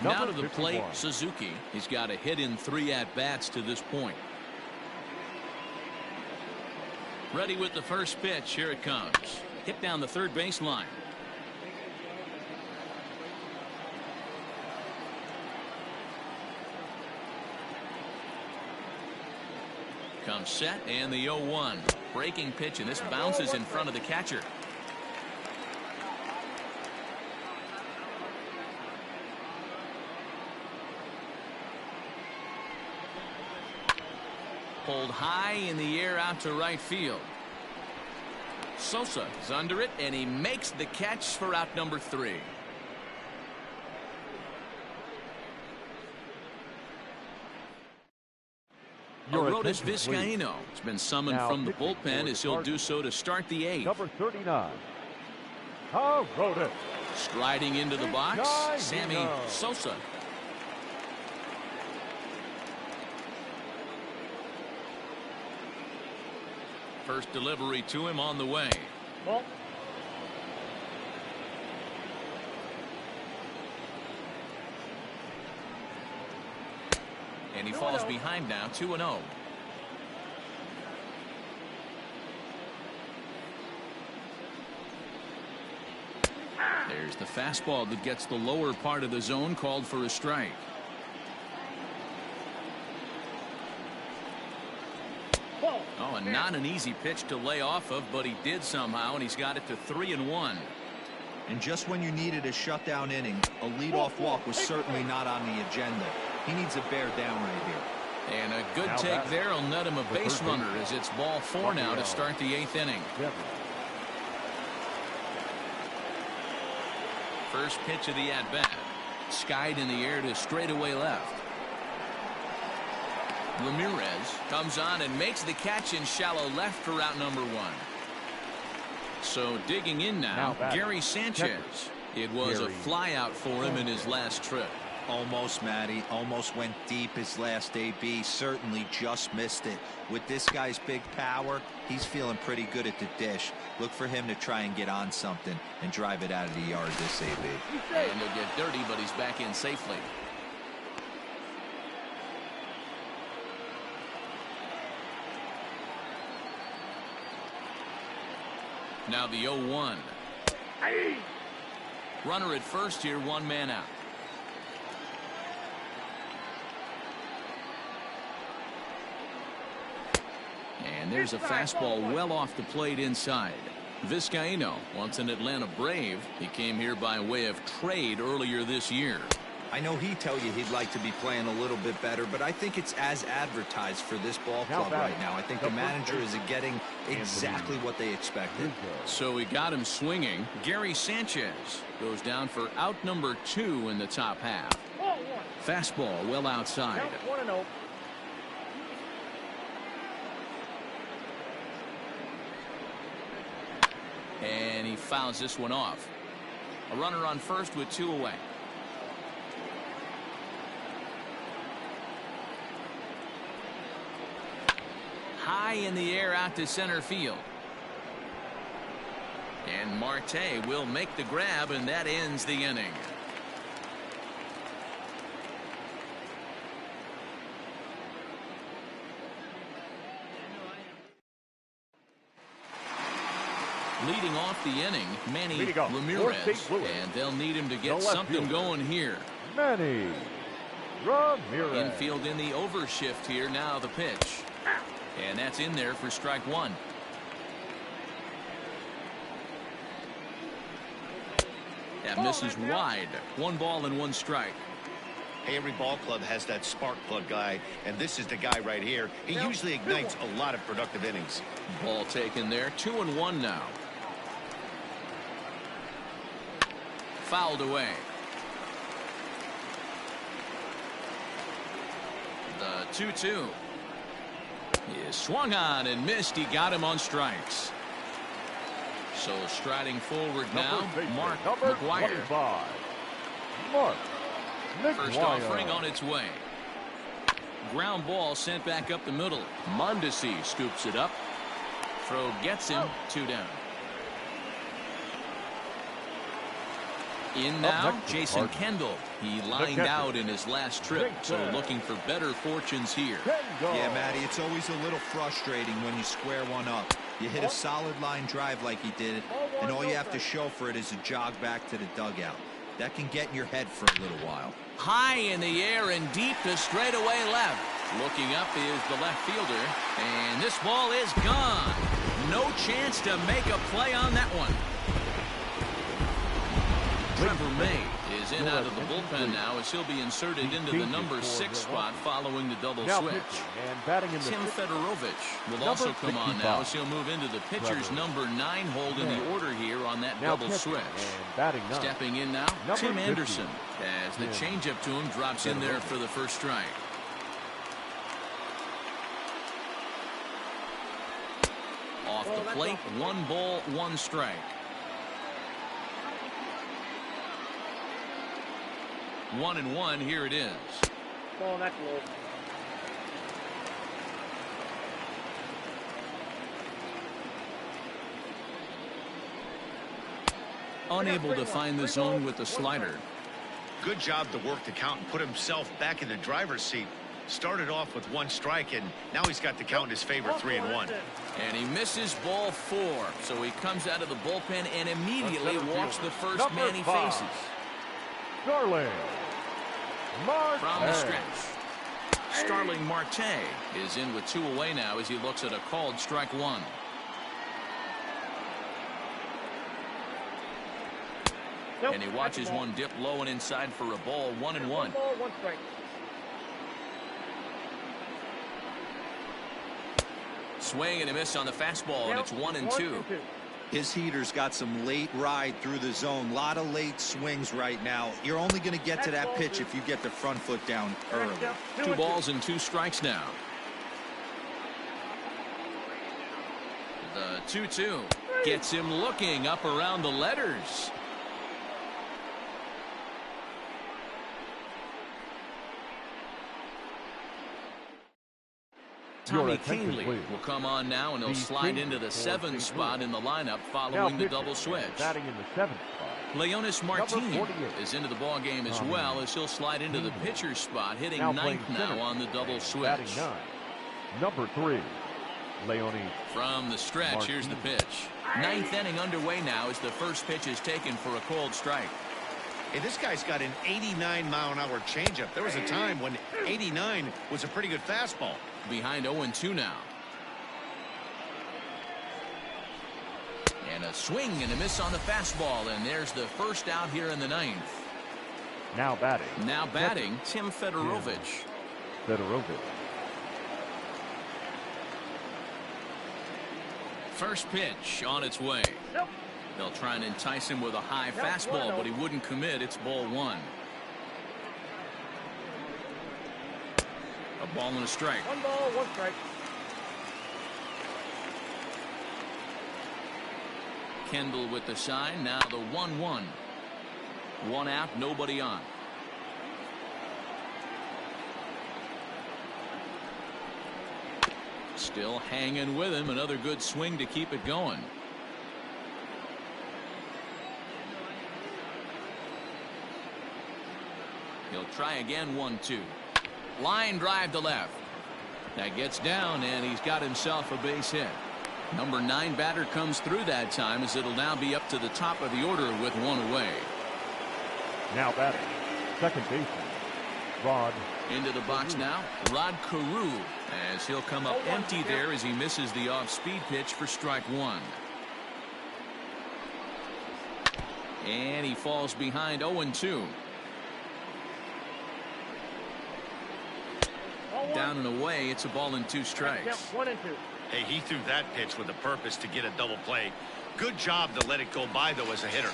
Now number to the plate, 51. Suzuki. He's got a hit in 3 at-bats to this point. Ready with the first pitch. Here it comes. Hit down the third baseline. Comes set, and the 0-1. Breaking pitch, and this bounces in front of the catcher. Pulled high in the air out to right field. Sosa is under it, and he makes the catch for out number 3. Arodys Vizcaíno has been summoned Now from the pitching for bullpen the as he'll do so to start the 8th. Number 39, Arodys. Striding into the box, Sammy Sosa. First delivery to him on the way. ball. And he falls behind now, 2-0. There's the fastball that gets the lower part of the zone, called for a strike. Oh, and not an easy pitch to lay off of, but he did somehow, and he's got it to 3-1. And just when you needed a shutdown inning, a leadoff walk was certainly not on the agenda. He needs a bear down right here. And a good Now take batting, there will net him a the base third runner baseman, as it's ball 4 now to start the 8th inning. First pitch of the at-bat. Skied in the air to straightaway left. Ramirez comes on and makes the catch in shallow left for out number 1. So digging in now, Gary Sanchez. It was a fly out for him in his last trip. Almost, Matty. Almost went deep his last AB. Certainly just missed it. With this guy's big power, he's feeling pretty good at the dish. Look for him to try and get on something and drive it out of the yard this AB. And he'll get dirty, but he's back in safely. Now the 0-1. Runner at first here, 1 man out. And there's a fastball well off the plate inside. Vizcaíno, once an Atlanta Brave, he came here by way of trade earlier this year. I know he'd tell you he'd like to be playing a little bit better, but I think it's as advertised for this ball club right now. I think the manager is getting exactly what they expected. So he got him swinging. Gary Sanchez goes down for out number 2 in the top half. Fastball well outside. 1-0. And he fouls this one off. A runner on first with 2 away. High in the air out to center field. And Marte will make the grab, and that ends the inning. Leading off the inning, Manny Ramirez, and they'll need him to get something going here. Manny Ramirez. Infield in the overshift here. Now the pitch. And that's in there for strike 1. That misses wide. 1 ball and 1 strike. Hey, every ball club has that spark plug guy, and this is the guy right here. He usually ignites a lot of productive innings. Ball taken there. 2-1 now. Fouled away. The 2-2 is swung on and missed. He got him on strikes. So striding forward now, Mark McGuire. Mark First offering on its way. Ground ball sent back up the middle. Mondesi scoops it up. Throw gets him. 2 down. In now, Jason Kendall. He lined out in his last trip, so looking for better fortunes here. Yeah, Matty, it's always a little frustrating when you square one up. You hit a solid line drive like he did, and all you have to show for it is a jog back to the dugout. That can get in your head for a little while. High in the air and deep to straightaway left. Looking up is the left fielder, and this ball is gone. No chance to make a play on that one. Trevor May is in out of the bullpen now as he'll be inserted into the number 6 spot following the double switch. Tim Fedorovich will also come on now as he'll move into the pitcher's number 9 hold in the order here on that double switch. Stepping in now, Tim Anderson, as the changeup to him drops in there for the first strike. Off the plate, 1 ball, 1 strike. 1-1, here it is. Oh, that's low. Unable to find the zone with the slider. Good job to work the count and put himself back in the driver's seat. Started off with 1 strike, and now he's got the count in his favor, 3-1. And he misses ball 4, so he comes out of the bullpen and immediately walks the first man he faces. Starling Marte. From the stretch, Starling Marte is in with 2 away now as he looks at a called strike 1. And he watches one dip low and inside for a ball. 1-1. 1 ball, 1 strike. Swing and a miss on the fastball, and it's 1-2. His heater's got some late ride through the zone. A lot of late swings right now. You're only going to get to that pitch if you get the front foot down early. 2 balls and 2 strikes now. The 2-2 gets him looking up around the letters. Tommy Kahnle will come on now, and he'll slide into the 7th spot in the lineup following the double switch. Batting in the 7th spot. Leonis Martin is into the ball game as well as he'll slide into the pitcher's spot, hitting 9th now on the double switch. Batting 9. Number 3, Leonis. From the stretch, here's the pitch. 9th inning underway now as the first pitch is taken for a cold strike. Hey, this guy's got an 89-mile-an-hour changeup. There was a time when 89 was a pretty good fastball. Behind 0-2 now. And a swing and a miss on the fastball, and there's the first out here in the 9th. Now batting. Now batting, Tim Fedorovich. Fedorovich. First pitch on its way. Nope. They'll try and entice him with a high fastball, but he wouldn't commit. It's ball one. A ball and a strike. 1 ball, 1 strike. Kendall with the sign. Now the 1-1. 1 out, nobody on. Still hanging with him. Another good swing to keep it going. He'll try again. 1-2. Line drive to left. That gets down, and he's got himself a base hit. Number 9 batter comes through that time, as it'll now be up to the top of the order with 1 away. Now batting. Second baseman. Rod. Into the box now, Rod Carew, as he'll come up empty there as he misses the off-speed pitch for strike 1. And he falls behind 0-2. Down and away, it's a ball and 2 strikes. 1 and 2. Hey, he threw that pitch with a purpose to get a double play. Good job to let it go by, though, as a hitter.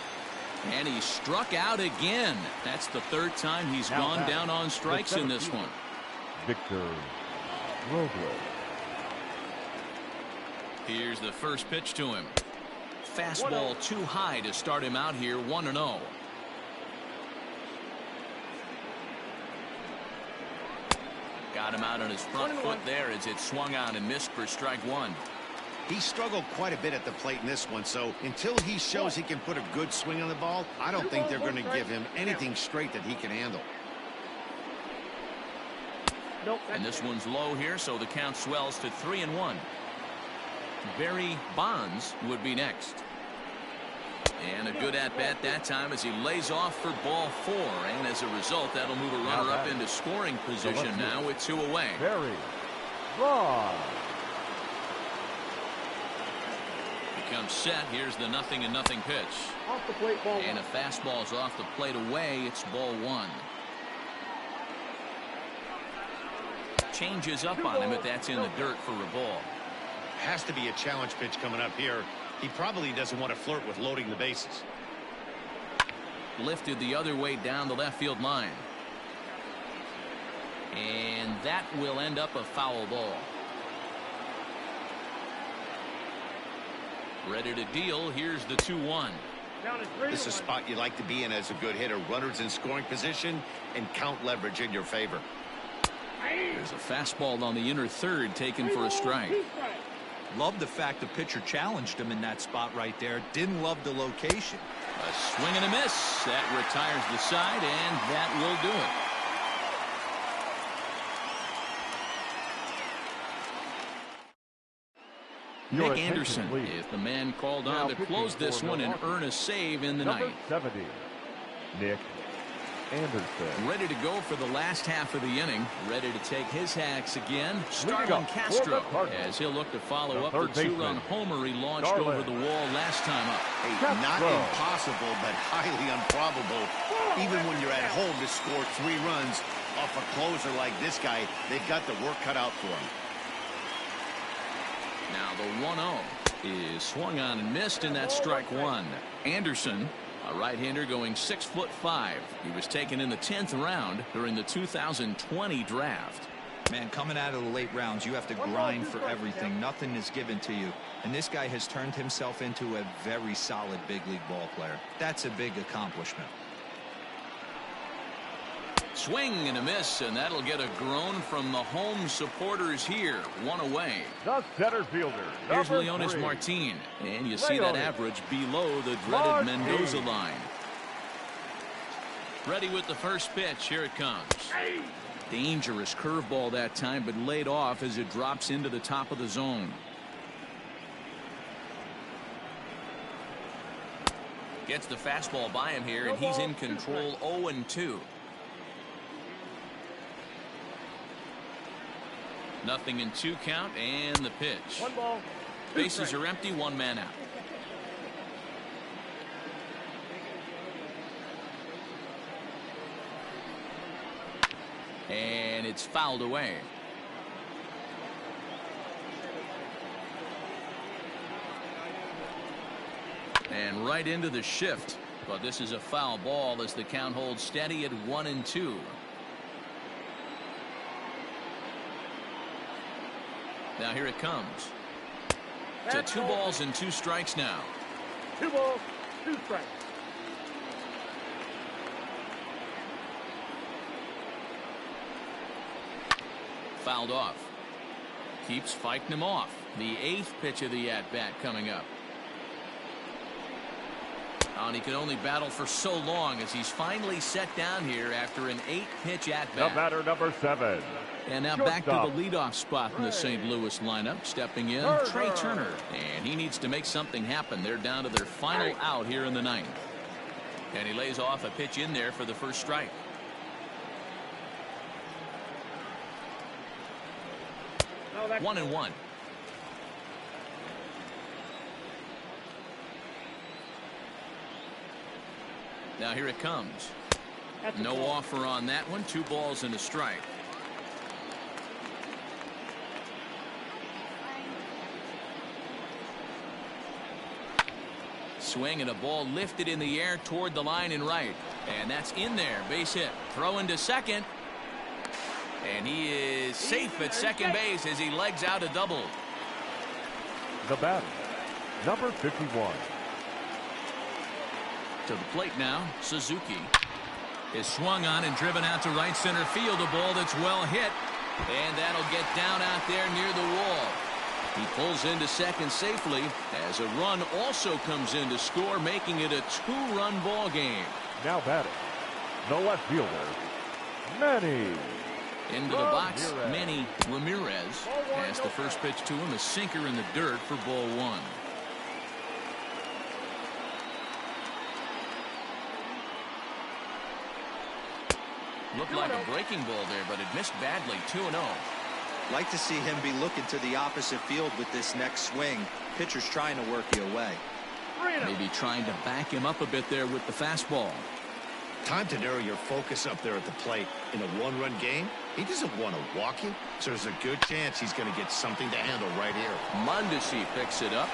And he struck out again. That's the 3rd time he's gone down on strikes in this one. Victor Robles. Here's the first pitch to him. Fastball too high to start him out here. 1-0. Got him out on his front foot there as it swung out and missed for strike 1. He struggled quite a bit at the plate in this one, so until he shows he can put a good swing on the ball, I don't think they're going to give him anything straight that he can handle. Nope. And this one's low here, so the count swells to 3-1. Barry Bonds would be next. And a good at-bat that time as he lays off for ball 4. And as a result, that'll move a runner up into scoring position now with 2 away. Barry Rod. Becomes set. Here's the 0-0 pitch. Off the plate, ball 1. And a fastball's off the plate away. It's ball 1. Changes up on him, but that's in the dirt for a ball. Has to be a challenge pitch coming up here. He probably doesn't want to flirt with loading the bases. Lifted the other way down the left field line. And that will end up a foul ball. Ready to deal. Here's the 2-1. This is a spot you like to be in as a good hitter. Runners in scoring position and count leverage in your favor. There's a fastball on the inner third taken for a strike. Love the fact the pitcher challenged him in that spot right there. Didn't love the location. A swing and a miss. That retires the side, and that will do it. Nick Anderson is the man called on to close this one and earn a save in the ninth. 70. Nick Anderson. Ready to go for the last half of the inning. Ready to take his hacks again. Starlin Castro, as he'll look to follow up the 2-run homer he launched over the wall last time up. Hey, not impossible, but highly improbable. Even when you're at home to score 3 runs off a closer like this guy, they've got the work cut out for him. Now the 1-0 is swung on and missed, and that's strike 1. Anderson, a right-hander going 6'5". He was taken in the 10th round during the 2020 draft. Man, coming out of the late rounds, you have to grind for everything. Nothing is given to you. And this guy has turned himself into a very solid big league ball player. That's a big accomplishment. Swing and a miss, and that'll get a groan from the home supporters here. 1 away. The center fielder. Here's Leonis Martin, and you see that average below the dreaded Mendoza line. Ready with the first pitch. Here it comes. Dangerous curveball that time, but laid off as it drops into the top of the zone. Gets the fastball by him here, and he's in control. 0-2. 0-2 count, and the pitch. 1 ball. Bases are empty. 1 man out. And it's fouled away. And right into the shift. But this is a foul ball as the count holds steady at 1-2. Now here it comes. To 2 balls and 2 strikes now. 2 balls, 2 strikes. Fouled off. Keeps fighting him off. The 8th pitch of the at-bat coming up. And he can only battle for so long as he's finally set down here after an 8-pitch at-bat. The batter, number 7. And now back to the leadoff spot in the St. Louis lineup. Stepping in, Trey Turner. And he needs to make something happen. They're down to their final out here in the 9th. And he lays off a pitch in there for the first strike. No, 1-1. Now here it comes. No offer on that one. 2 balls and a strike. Swing and a ball lifted in the air toward the line and right. And that's in there. Base hit. Throw into second. And he is safe at second base as he legs out a double. The batter, number 51. To the plate now, Suzuki is swung on and driven out to right center field. A ball that's well hit. And that'll get down out there near the wall. He pulls into second safely as a run also comes in to score, making it a 2-run ball game. Now batting, the left fielder, Manny. Into the box, Manny Ramirez has the first pitch to him, a sinker in the dirt for ball 1. Looked like a breaking ball there, but it missed badly. 2-0. Like to see him be looking to the opposite field with this next swing. Pitcher's trying to work you away. Maybe trying to back him up a bit there with the fastball. Time to narrow your focus up there at the plate. In a 1-run game, he doesn't want to walk you, so there's a good chance he's going to get something to handle right here. Mondesi picks it up.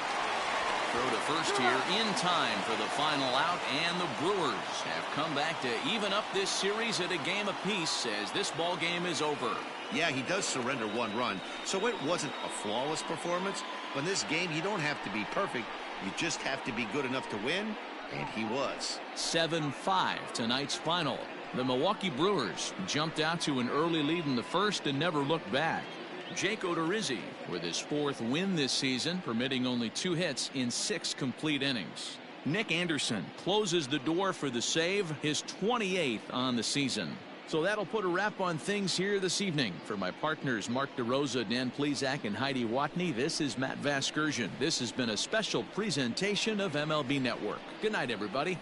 Throw to first here in time for the final out, and the Brewers have come back to even up this series at a game apiece as this ball game is over. Yeah, he does surrender 1 run, so it wasn't a flawless performance. But in this game, you don't have to be perfect. You just have to be good enough to win, and he was. 7-5 tonight's final. The Milwaukee Brewers jumped out to an early lead in the first and never looked back. Jake Odorizzi with his 4th win this season, permitting only 2 hits in 6 complete innings. Nick Anderson closes the door for the save, his 28th on the season. So that'll put a wrap on things here this evening. For my partners Mark DeRosa, Dan Plesac, and Heidi Watney, this is Matt Vasgersian. This has been a special presentation of MLB Network. Good night, everybody.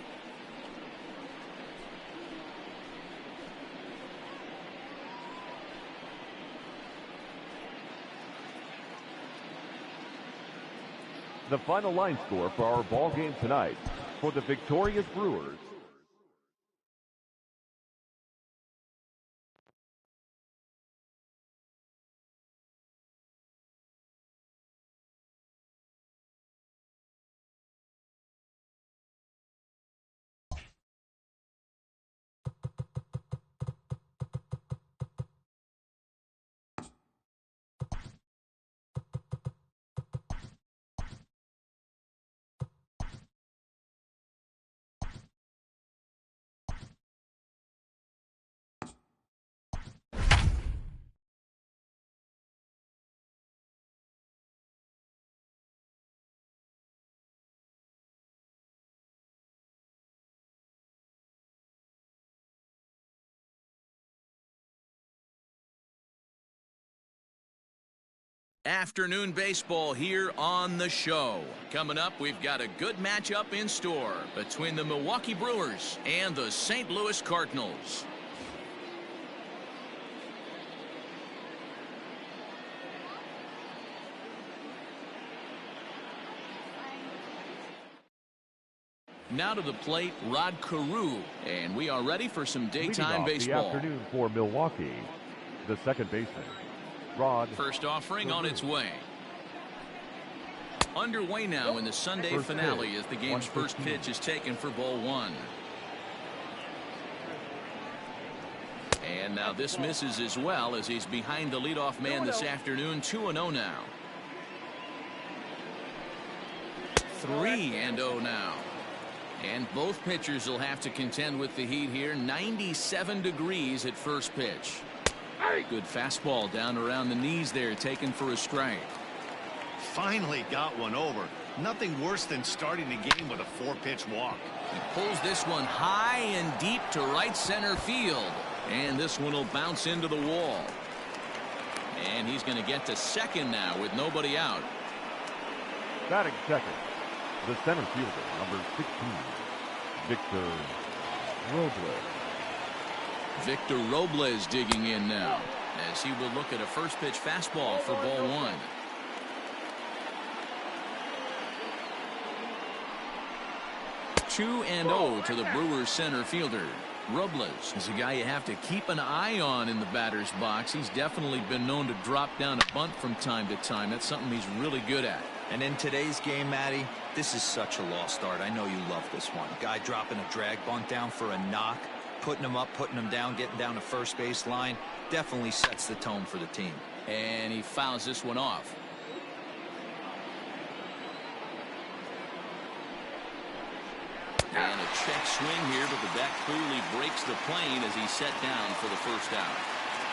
The final line score for our ball game tonight for the victorious Brewers. Afternoon baseball here on the show. Coming up, we've got a good matchup in store between the Milwaukee Brewers and the St. Louis Cardinals. Now to the plate, Rod Carew, and we are ready for some daytime baseball. The afternoon for Milwaukee, the second baseman, Rod. First offering on its way. Underway now in the Sunday finale as the game's first pitch is taken for ball one. And now this misses as well as he's behind the leadoff man this afternoon. 2-0 now. 3-0 now. And both pitchers will have to contend with the heat here. 97 degrees at first pitch. Good fastball down around the knees there, taken for a strike. Finally got one over. Nothing worse than starting the game with a 4-pitch walk. He pulls this one high and deep to right center field. And this one will bounce into the wall. And he's going to get to second now with nobody out. Batting second, the center fielder, number 16, Victor Robles. Victor Robles digging in now as he will look at a first pitch fastball for ball one. Two and 0 to the Brewers center fielder. Robles is a guy you have to keep an eye on in the batter's box. He's definitely been known to drop down a bunt from time to time. That's something he's really good at. And in today's game, Matty, this is such a lost art. I know you love this one. Guy dropping a drag bunt down for a knock, putting him up, putting him down, getting down to first base line. Definitely sets the tone for the team. And he fouls this one off. And a check swing here, but the bat clearly breaks the plane as he's set down for the first out.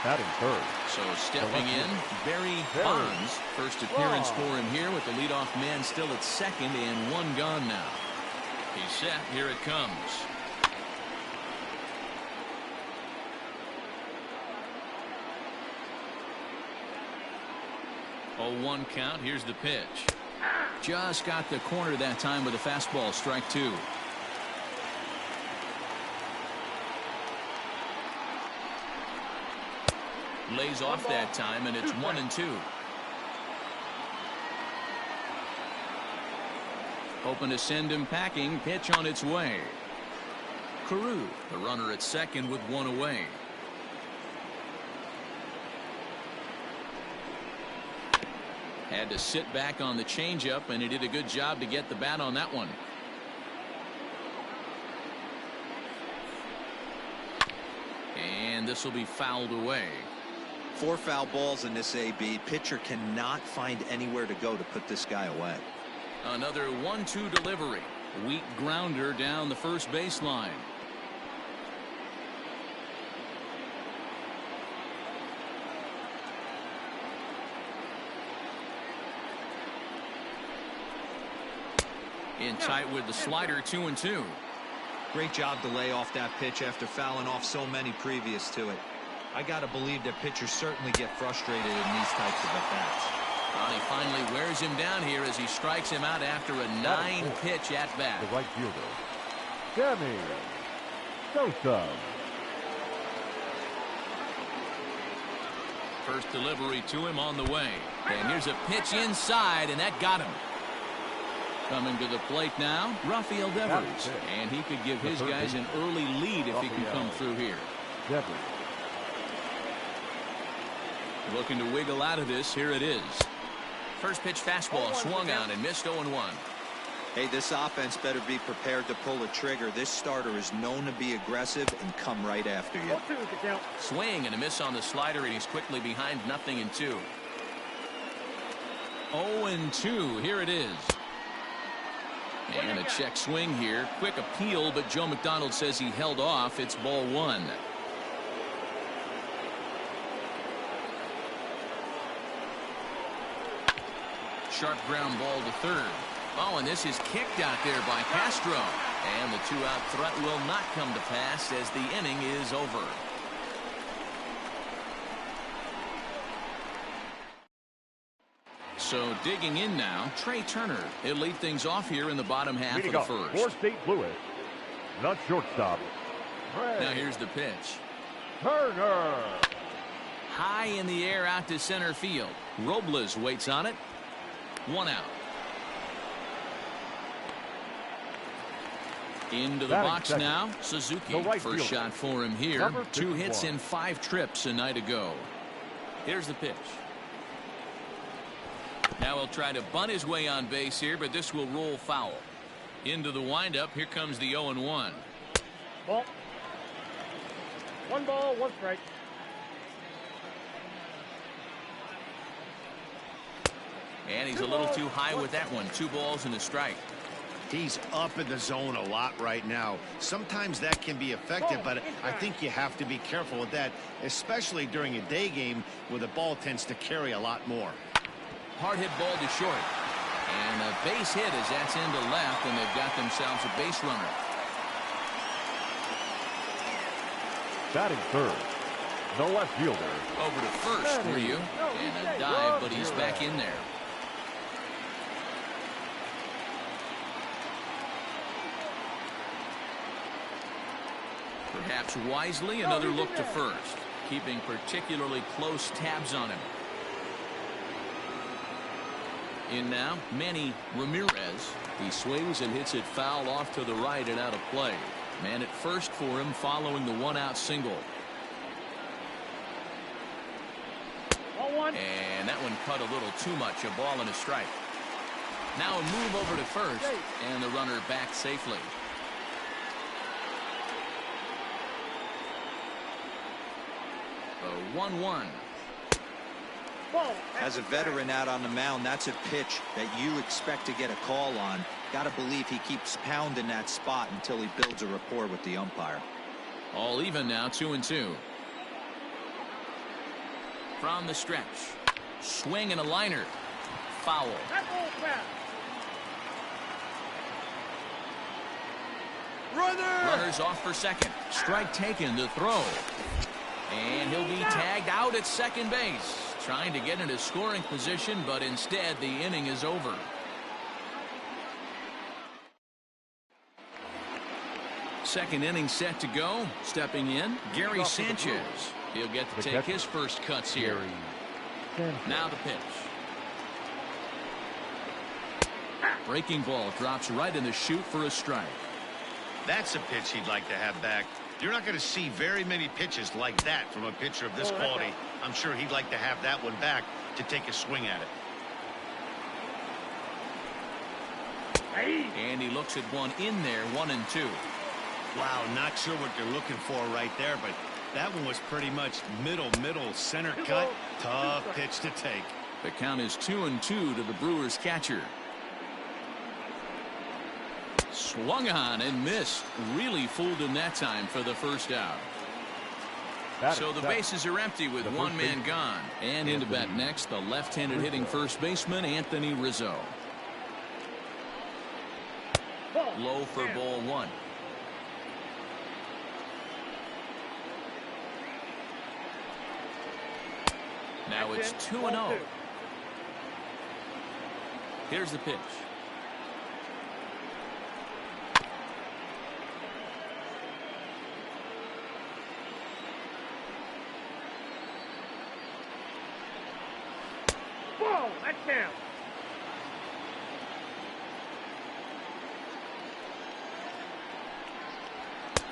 Batting third. So stepping in, Barry Bonds. First appearance for him here with the leadoff man still at second and one gone now. He's set. Here it comes. Oh, 1 count. Here's the pitch. Just got the corner that time with a fastball. Strike two. Lays off that time, and it's 1-2. Hoping to send him packing. Pitch on its way. Carew, the runner at second with one away. Had to sit back on the changeup, and he did a good job to get the bat on that one. And this will be fouled away. 4 foul balls in this AB. Pitcher cannot find anywhere to go to put this guy away. Another 1-2 delivery. Weak grounder down the first baseline. In tight with the slider. 2-2. Great job to lay off that pitch after fouling off so many previous to it. I got to believe that pitchers certainly get frustrated in these types of at-bats. Well, he finally wears him down here as he strikes him out after a 9-pitch at-bat. The right fielder, Sammy Sosa. First delivery to him on the way. And here's a pitch inside, and that got him. Coming to the plate now, Rafael Devers. And he could give his guys an early lead if he can come through here. Devers. Looking to wiggle out of this. Here it is. First pitch fastball swung on and missed. 0-1. Hey, this offense better be prepared to pull a trigger. This starter is known to be aggressive and come right after you. Swing and a miss on the slider, and he's quickly behind 0-2. 0-2. Here it is. And a check swing here. Quick appeal, but Joe McDonald says he held off. It's ball one. Sharp ground ball to third. Oh, and this is kicked out there by Castro. And the 2-out threat will not come to pass as the inning is over. So digging in now, Trey Turner. He'll lead things off here in the bottom half of the first. For St. Louis, the shortstop. Now here's the pitch. Turner. High in the air out to center field. Robles waits on it. 1 out. Into the box now. Suzuki. First shot for him here. 2 hits in 5 trips a night ago. Here's the pitch. Now he'll try to bunt his way on base here, but this will roll foul. Into the windup. Here comes the 0-1. Ball. 1 ball, 1 strike. And he's a little too high with that one. 2 balls and a strike. He's up in the zone a lot right now. Sometimes that can be effective, but I think you have to be careful with that, especially during a day game where the ball tends to carry a lot more. Hard hit ball to short. And a base hit as that's into left, and they've got themselves a base runner. Batting third, the left fielder. Over to first, Ryu. And a dive, but he's back in there. Perhaps wisely, another look to first, keeping particularly close tabs on him. In now, Manny Ramirez. He swings and hits it foul off to the right and out of play. Man at first for him following the 1-out single. And that one cut a little too much. A ball and a strike. Now a move over to first, and the runner back safely. A 1-1. As a veteran out on the mound, that's a pitch that you expect to get a call on. Got to believe he keeps pounding that spot until he builds a rapport with the umpire. All even now, 2-2. From the stretch. Swing and a liner. Foul. Runners off for second. Strike taken to throw. And he'll be tagged out at second base. Trying to get into scoring position, but instead the inning is over. Second inning set to go. Stepping in, Gary Sanchez. He'll get to take his first cuts here. Now the pitch. Breaking ball drops right in the chute for a strike. That's a pitch he'd like to have back. You're not going to see very many pitches like that from a pitcher of this quality. I'm sure he'd like to have that one back to take a swing at it. And he looks at one in there, 1-2. Wow, not sure what they're looking for right there, but that one was pretty much middle center cut. Tough pitch to take. The count is 2-2 to the Brewers catcher. Swung on and missed. Really fooled him that time for the first out. So the bases are empty with one man gone. And into bat next, the left-handed hitting first baseman, Anthony Rizzo. Low for ball 1. Now it's 2-0. Here's the pitch. Ball, that's down.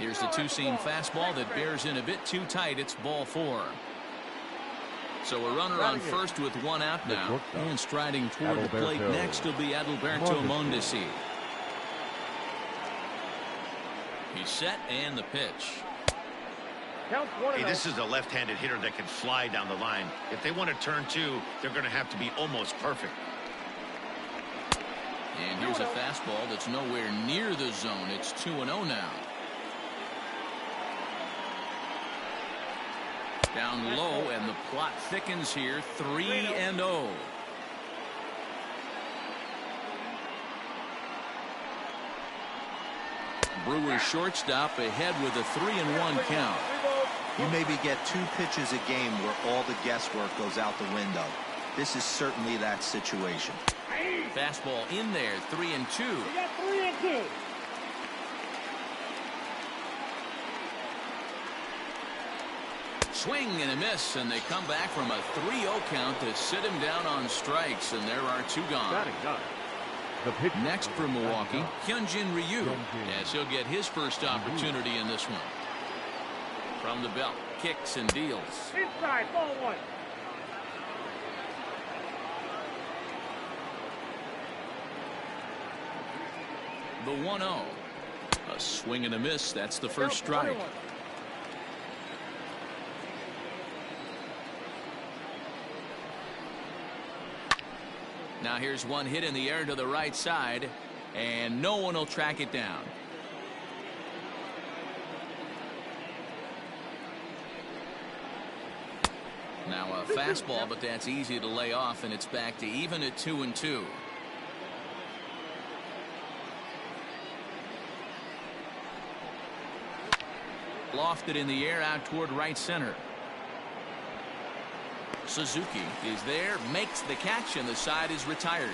Here's the two-seam fastball that bears in a bit too tight. It's ball 4. So a runner on first with 1 out now. And striding toward the plate next will be Adalberto Mondesi. He's set and the pitch. Hey, this is a left-handed hitter that can fly down the line. If they want to turn 2, they're going to have to be almost perfect. And here's a fastball that's nowhere near the zone. It's 2-0 now. Down low, and the plot thickens here. 3-0. Brewers shortstop ahead with a 3-1 count. You maybe get 2 pitches a game where all the guesswork goes out the window. This is certainly that situation. Fastball in there, 3-2. We got 3-2. Swing and a miss, and they come back from a 3-0 count to sit him down on strikes, and there are 2 gone. Next for Milwaukee, Hyunjin Ryu, as he'll get his first opportunity in this one. From the belt, kicks and deals. Inside, ball 1. The 1-0. A swing and a miss. That's the first strike. Now here's one hit in the air to the right side, and no one will track it down. Now a fastball, but that's easy to lay off, and it's back to even at 2-2. Lofted in the air out toward right center. Suzuki is there, makes the catch, and the side is retired.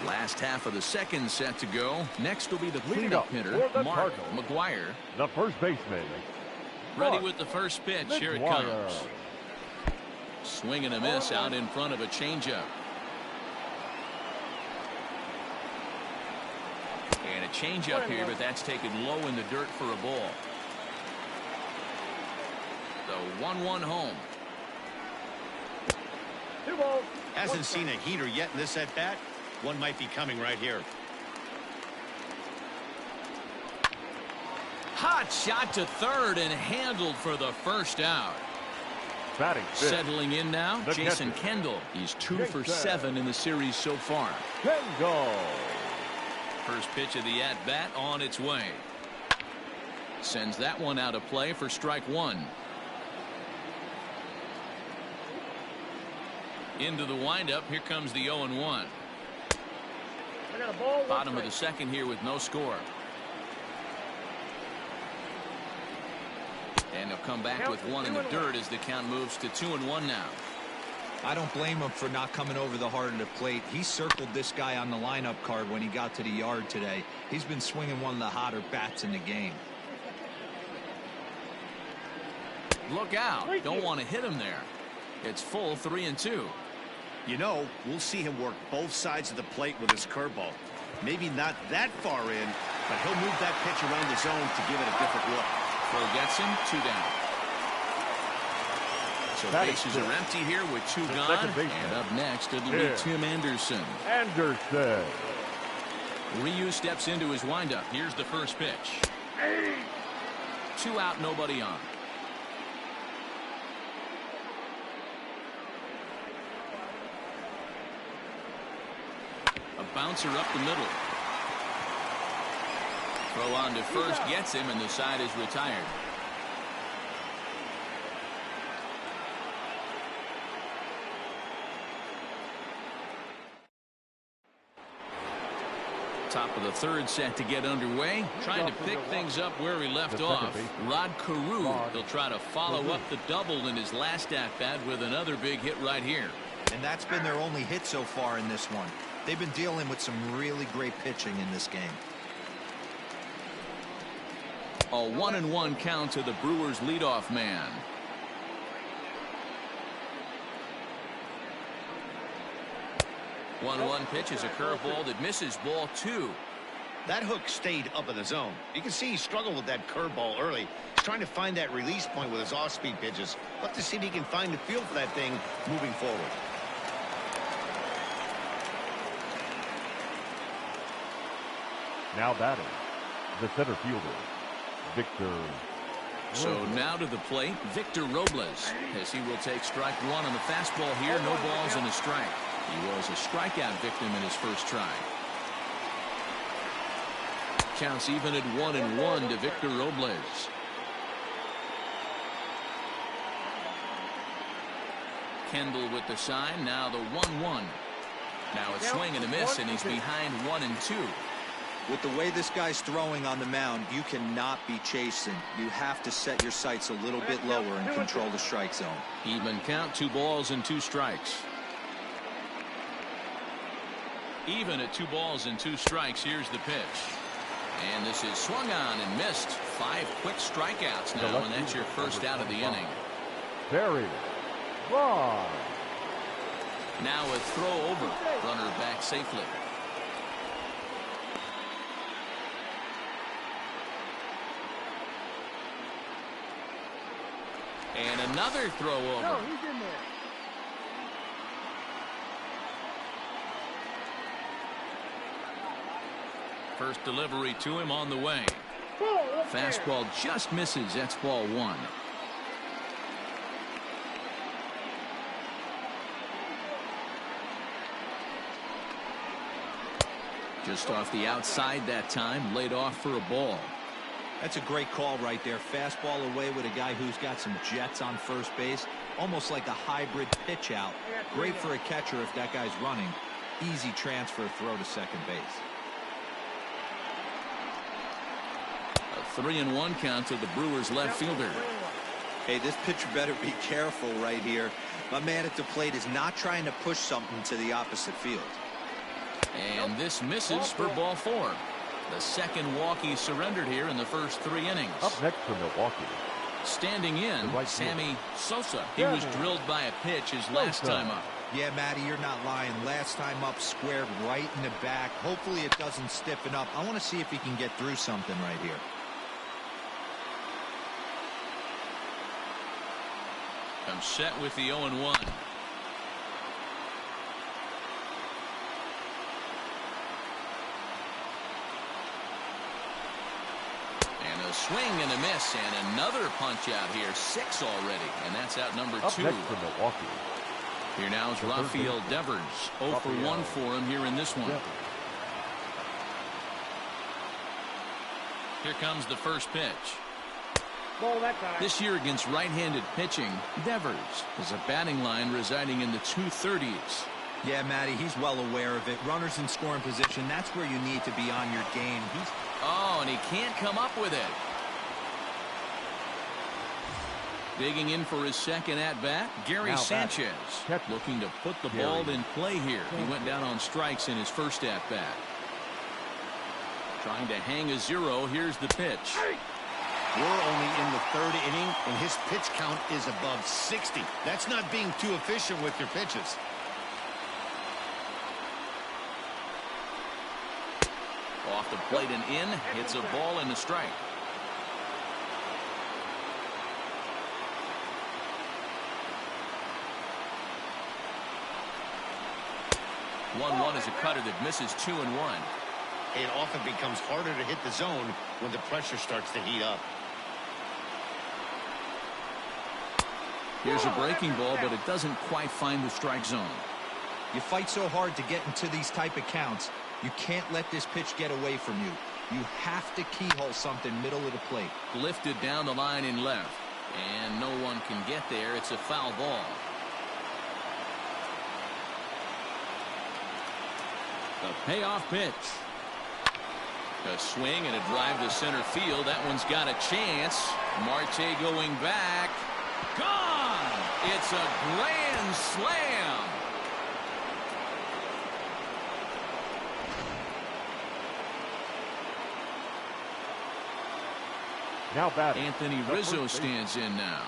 Last half of the second set to go. Next will be the cleanup hitter, Mark McGuire. The first baseman. Ready with the first pitch. Here it comes. Swing and a miss out in front of a changeup. And a changeup here, but that's taken low in the dirt for a ball. The 1-1 home. 2 balls. Hasn't seen a heater yet in this at bat. One might be coming right here. Hot shot to third and handled for the first out. Batting fifth. Settling in now, Jason catcher. Kendall. He's 2 for 7 in the series so far. Kendall. First pitch of the at-bat on its way. Sends that one out of play for strike one. Into the windup. Here comes the 0-1. I got a ball. Bottom of the second here with no score. And they'll come back with one in the dirt as the count moves to 2-1 now. I don't blame him for not coming over the heart of the plate. He circled this guy on the lineup card when he got to the yard today. He's been swinging one of the hotter bats in the game. Look out. Don't want to hit him there. It's full 3-2. You know, we'll see him work both sides of the plate with his curveball. Maybe not that far in, but he'll move that pitch around the zone to give it a different look. Throw gets him, 2 down. So bases are empty here with 2 gone. And up next, it'll be Tim Anderson. Anderson. Ryu steps into his windup. Here's the first pitch. 2 out, nobody on. A bouncer up the middle. Throw on to first gets him, and the side is retired. Top of the third set to get underway. Trying to pick things up where he left off. Rod Carew. He'll try to follow up the double in his last at-bat with another big hit right here. And that's been their only hit so far in this one. They've been dealing with some really great pitching in this game. A 1-1 count to the Brewers leadoff man. One pitch is a curveball that misses, ball 2. That hook stayed up in the zone. You can see he struggled with that curveball early. He's trying to find that release point with his off-speed pitches. Let's see if he can find the feel for that thing moving forward. Now batting, the center fielder, Victor. So now to the plate, Victor Robles, as he will take strike one on the fastball here. No balls and a strike. He was a strikeout victim in his first try. Counts even at 1-1 to Victor Robles. Kendall with the sign. Now the 1-1. Now a swing and a miss, and he's behind 1-2. With the way this guy's throwing on the mound, you cannot be chasing. You have to set your sights a little bit lower and control the strike zone. Even count, 2 balls and 2 strikes. Even at 2 balls and 2 strikes. Here's the pitch. And this is swung on and missed. 5 quick strikeouts now, and that's your first out of the inning. Very wrong. Now a throw over. Runner back safely. And another throw over. No, he's in there. First delivery to him on the way. Ball up there. Fastball just misses. That's ball one. Just off the outside that time, laid off for a ball. That's a great call right there. Fastball away with a guy who's got some jets on first base. Almost like a hybrid pitch out. Great for a catcher if that guy's running. Easy transfer throw to second base. A 3-1 count to the Brewers left fielder. Hey, this pitcher better be careful right here. My man at the plate is not trying to push something to the opposite field. And this misses for ball four. The second walk he surrendered here in the first 3 innings. Up next for Milwaukee. Standing in, right Sammy Sosa. He was drilled by a pitch his last time up. Yeah, Matty, you're not lying. Last time up, squared right in the back. Hopefully it doesn't stiffen up. I want to see if he can get through something right here. I'm set with the 0-1. A swing and a miss, and another punch out here. 6 already, and that's out number 2. Up next for Milwaukee. Here now is Rafael Devers. 0 for 1 for him here in this one. Here comes the first pitch. Ball that time. This year against right-handed pitching, Devers is a batting line residing in the 230s. Yeah, Matty, he's well aware of it. Runners in scoring position, that's where you need to be on your game. Oh, and he can't come up with it. Digging in for his second at-bat, Gary Sanchez. Looking to put the ball in play here. He went down on strikes in his first at-bat. Trying to hang a 0. Here's the pitch. We're only in the 3rd inning, and his pitch count is above 60. That's not being too efficient with your pitches. Off the plate and in. Hits a ball and a strike. One is a cutter that misses 2-1. It often becomes harder to hit the zone when the pressure starts to heat up. Here's a breaking ball, but it doesn't quite find the strike zone. You fight so hard to get into these type of counts. You can't let this pitch get away from you. You have to keyhole something middle of the plate. Lifted down the line in left. And no one can get there. It's a foul ball. The payoff pitch. A swing and a drive to center field. That one's got a chance. Marte going back. Gone! It's a grand slam. Now batting. Anthony Rizzo stands in now.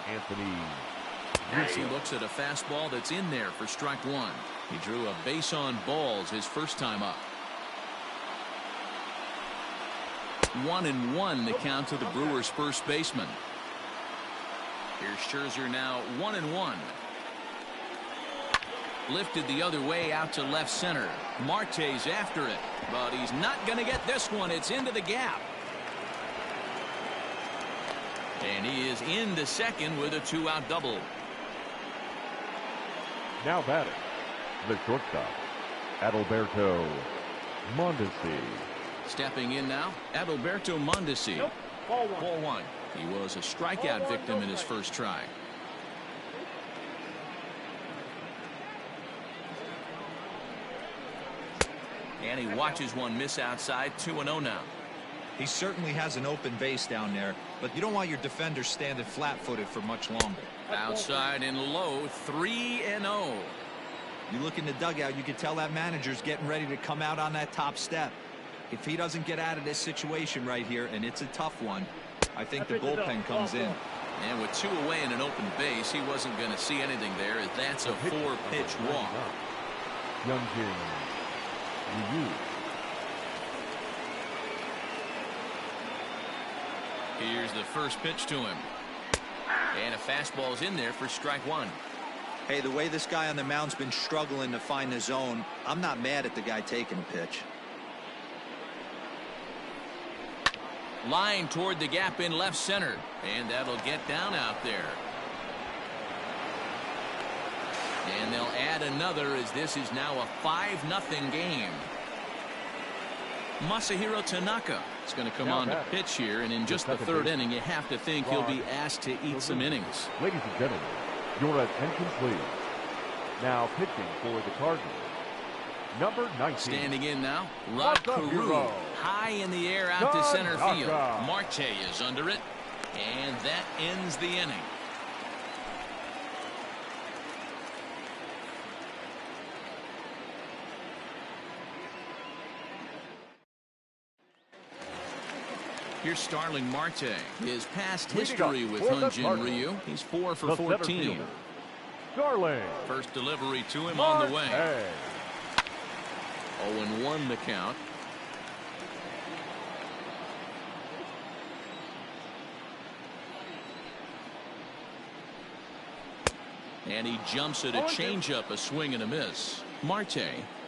He looks at a fastball that's in there for strike 1. He drew a base on balls his first time up. 1-1 the count to the Brewers' first baseman. Here's Scherzer now 1-1. Lifted the other way out to left center. Marte's after it, but he's not going to get this one. It's into the gap. And he is into second with a 2-out double. Now batting, the shortstop, Adalberto Mondesi. Stepping in now, Adalberto Mondesi. Nope. Ball one. Ball 1. He was a strikeout victim in his first try. And he watches one miss outside. 2-0 now. He certainly has an open base down there, but you don't want your defenders standing flat-footed for much longer. Outside and low, 3-0. You look in the dugout, you can tell that manager's getting ready to come out on that top step. If he doesn't get out of this situation right here, and it's a tough one, I think the bullpen comes in. And with 2 away and an open base, he wasn't going to see anything there. That's a 4-pitch walk. Youngjin Ryu. Here's the first pitch to him. And a fastball's in there for strike one. Hey, the way this guy on the mound's been struggling to find the zone, I'm not mad at the guy taking a pitch. Line toward the gap in left center. And that'll get down out there. And they'll add another as this is now a 5-0 game. Masahiro Tanaka is going to come on to pitch here, and in just the third inning, you have to think he'll be asked to eat some innings. Ladies and gentlemen, your attention please. Now pitching for the Cardinals, number 19. Standing in now, Rod Carew, high in the air out to center field. Marte is under it, and that ends the inning. Here's Starling Marte. His past history with Hyunjin Ryu. He's 4 for 14. Starling. First delivery to him on the way. 0-1 the count. And he jumps at a changeup, a swing and a miss. Marte,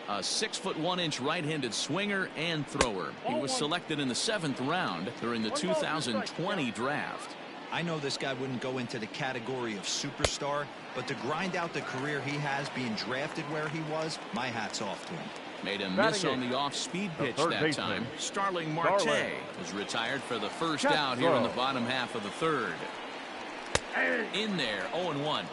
a 6'1" right-handed swinger and thrower. He was selected in the 7th round during the 2020 draft. I know this guy wouldn't go into the category of superstar, but to grind out the career he has being drafted where he was, my hat's off to him. Made a miss on the off-speed pitch that time. Starling Marte was retired for the first out here in the bottom half of the third. In there, 0-1.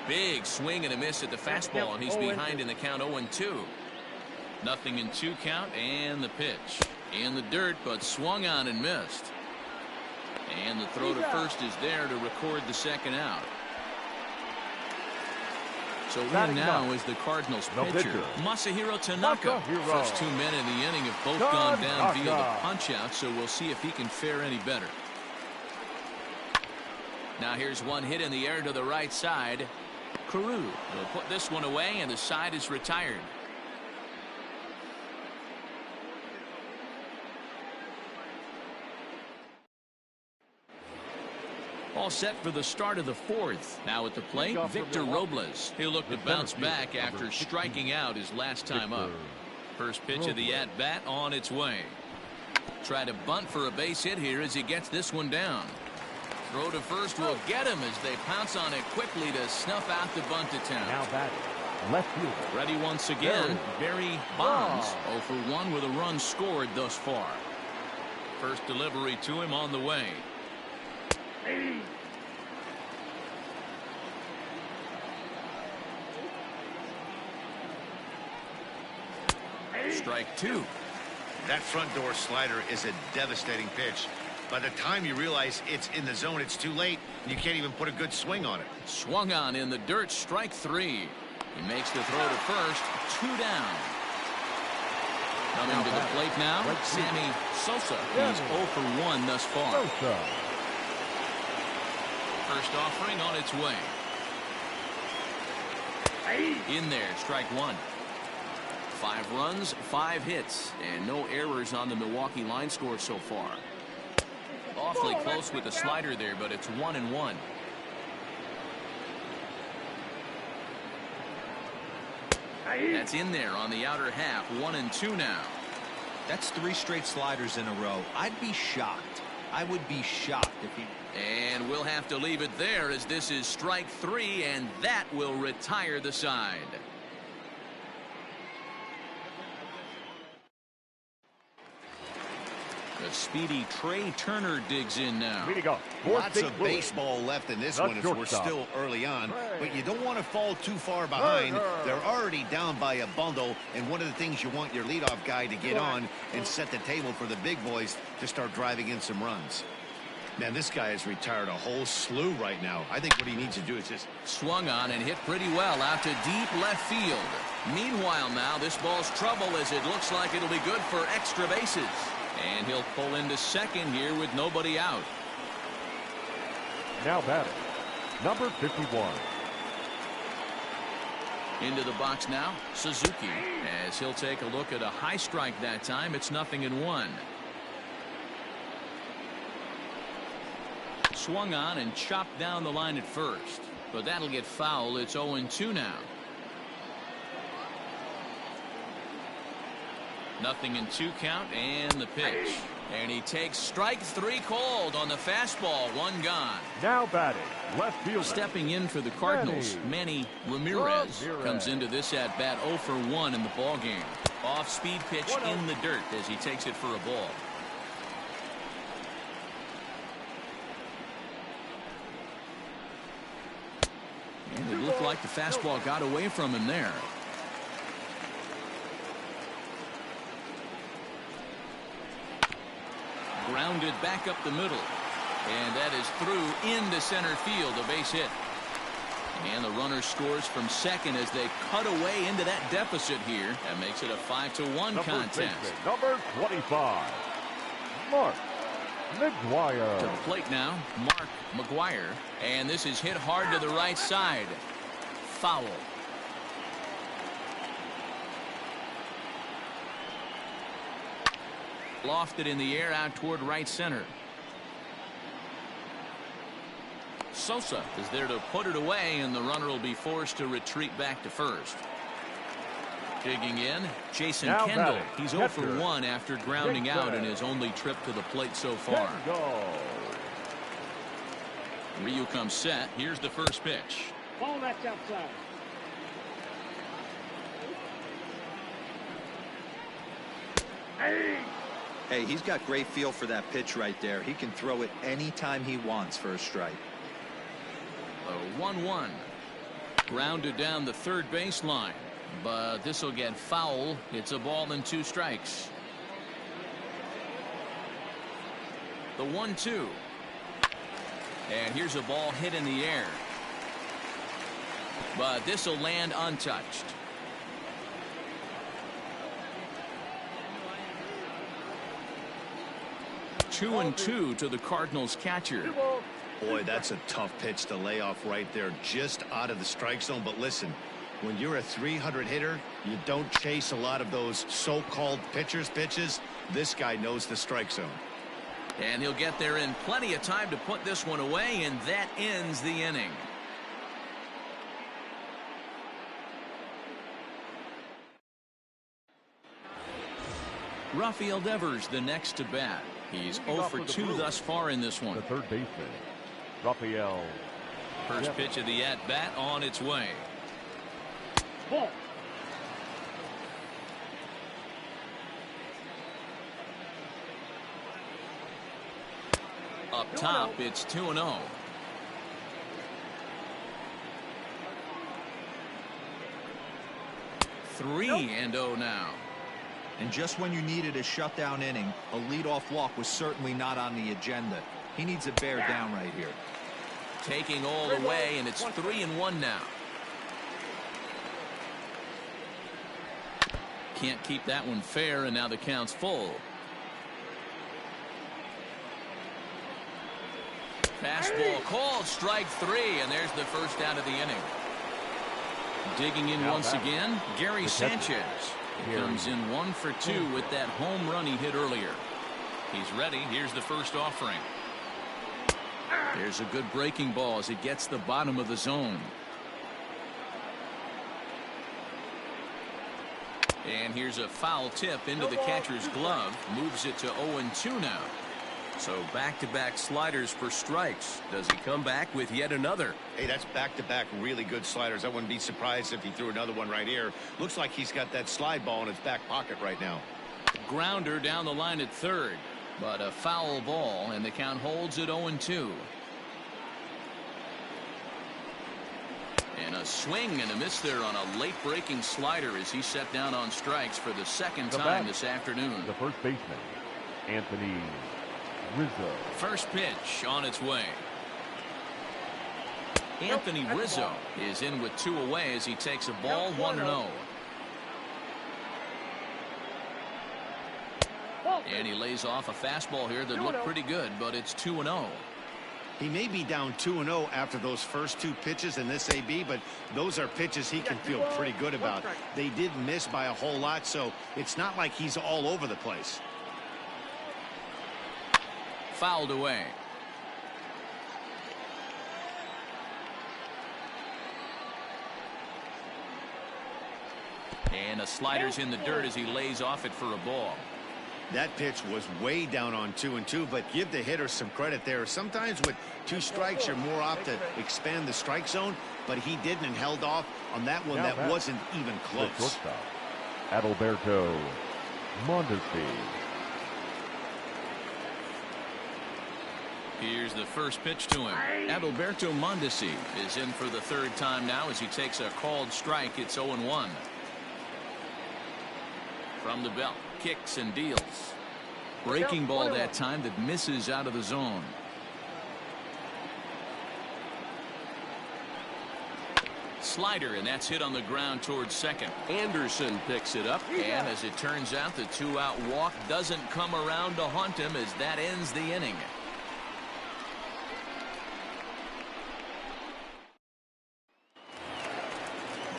Big swing and a miss at the fastball, and he's behind in the count 0-2. Nothing in 2 count, and the pitch. In the dirt, but swung on and missed. And the throw to first is there to record the second out. So in now is the Cardinals pitcher, Masahiro Tanaka. First 2 men in the inning have both gone down via the punch-out, so we'll see if he can fare any better. Now here's one hit in the air to the right side. Carew will put this one away, and the side is retired. All set for the start of the 4th. Now at the plate, Victor Robles. He'll look to bounce back after striking out his last time up. First pitch of the at-bat on its way. Try to bunt for a base hit here as he gets this one down. Throw to first will get him as they pounce on it quickly to snuff out the bunt attempt. Now batting, left field. Ready once again, Barry Bonds. 0 for 1 with a run scored thus far. First delivery to him on the way. Strike 2. That front door slider is a devastating pitch. By the time you realize it's in the zone, it's too late, and you can't even put a good swing on it. Swung on in the dirt, strike 3. He makes the throw to first, 2 down. Coming to the plate now, Sammy Sosa. He's 0 for 1 thus far. First offering on its way. In there, strike 1. 5 runs, 5 hits, and no errors on the Milwaukee line score so far. Awfully close with the slider there, but it's 1-1. That's in there on the outer half. 1-2 now. That's 3 straight sliders in a row. I'd be shocked. I would be shocked if he... And we'll have to leave it there as this is strike 3, and that will retire the side. The speedy Trey Turner digs in now. Lots of baseball left in this one as we're still early on, but you don't want to fall too far behind. They're already down by a bundle, and one of the things you want your leadoff guy to get on and set the table for the big boys to start driving in some runs. Man, this guy has retired a whole slew right now. I think what he needs to do is just... Swung on and hit pretty well out to deep left field. Meanwhile now, this ball's trouble as it looks like it'll be good for extra bases. And he'll pull into second here with nobody out. Now batting, number 51. Into the box now, Suzuki. As he'll take a look at a high strike that time, it's 0-1. swung on and chopped down the line at first, but that'll get foul. It's 0-2 now. 0-2 count and the pitch. And he takes strike 3 called on the fastball. 1 gone. Now batting, left fielder. Stepping in for the Cardinals, Manny Ramirez comes into this at bat 0 for 1 in the ball game. Off speed pitch in the dirt as he takes it for a ball. And it looked like the fastball got away from him there. Grounded back up the middle. And that is through into center field, a base hit. And the runner scores from second as they cut away into that deficit here. That makes it a 5-1 contest. Number 25, Mark McGuire. To the plate now, Mark McGuire. And this is hit hard to the right side. Foul. Lofted in the air out toward right center. Sosa is there to put it away, and the runner will be forced to retreat back to first. Digging in, Jason Now Kendall. batting, He's 0 for 1 after grounding out in his only trip to the plate so far. Ryu comes set. Here's the first pitch. Ball that's outside. Hey, he's got great feel for that pitch right there. He can throw it anytime he wants for a strike. A 1-1. Grounded down the third baseline, but this will get foul. It's a ball and 2 strikes. The 1-2. And here's a ball hit in the air, but this will land untouched. Two and 2 to the Cardinals catcher. Boy, that's a tough pitch to lay off right there, just out of the strike zone. But listen, when you're a 300 hitter, you don't chase a lot of those so-called pitchers' pitches. This guy knows the strike zone. And he'll get there in plenty of time to put this one away, and that ends the inning. Rafael Devers the next to bat. He's 0 for 2 thus far in this one. The third baseman, Rafael. First pitch of the at-bat on its way. Ball. Up top, it's 2-0. Three and 0 now. And just when you needed a shutdown inning, a leadoff walk was certainly not on the agenda. He needs to bear down right here. Taking all the way, and it's 3-1 now. Can't keep that one fair, and now the count's full. Fastball called, strike 3, and there's the first out of the inning. Digging in once again, Gary Sanchez. He comes in 1 for 2 with that home run he hit earlier. He's ready. Here's the first offering. There's a good breaking ball as it gets the bottom of the zone. And here's a foul tip into the catcher's glove. Moves it to 0-2 now. So back-to-back sliders for strikes. Does he come back with yet another? Hey, that's back-to-back really good sliders. I wouldn't be surprised if he threw another one right here. Looks like he's got that slide ball in his back pocket right now. Grounder down the line at third, but a foul ball, and the count holds at 0-2. And a swing and a miss there on a late breaking slider as he set down on strikes for the second time this afternoon. The first baseman, Anthony Rizzo. First pitch on its way. Anthony Rizzo is in with 2 away as he takes a ball 1-0. And he lays off a fastball here that looked pretty good, but it's 2-0. He may be down 2-0 after those first 2 pitches in this AB, but those are pitches he can feel pretty good about. They did miss by a whole lot, so it's not like he's all over the place. Fouled away. And a slider's in the dirt as he lays off it for a ball. That pitch was way down on 2-2, but give the hitter some credit there. Sometimes with 2 strikes, you're more apt to expand the strike zone, but he didn't and held off on that one that wasn't even close. The shortstop, Adalberto Mondesi. Here's the first pitch to him. Adalberto Mondesi is in for the 3rd time now as he takes a called strike. It's 0-1. From the belt, kicks and deals. Breaking ball that time that misses out of the zone. Slider, and that's hit on the ground towards second. Anderson picks it up, and as it turns out, the 2-out walk doesn't come around to haunt him as that ends the inning.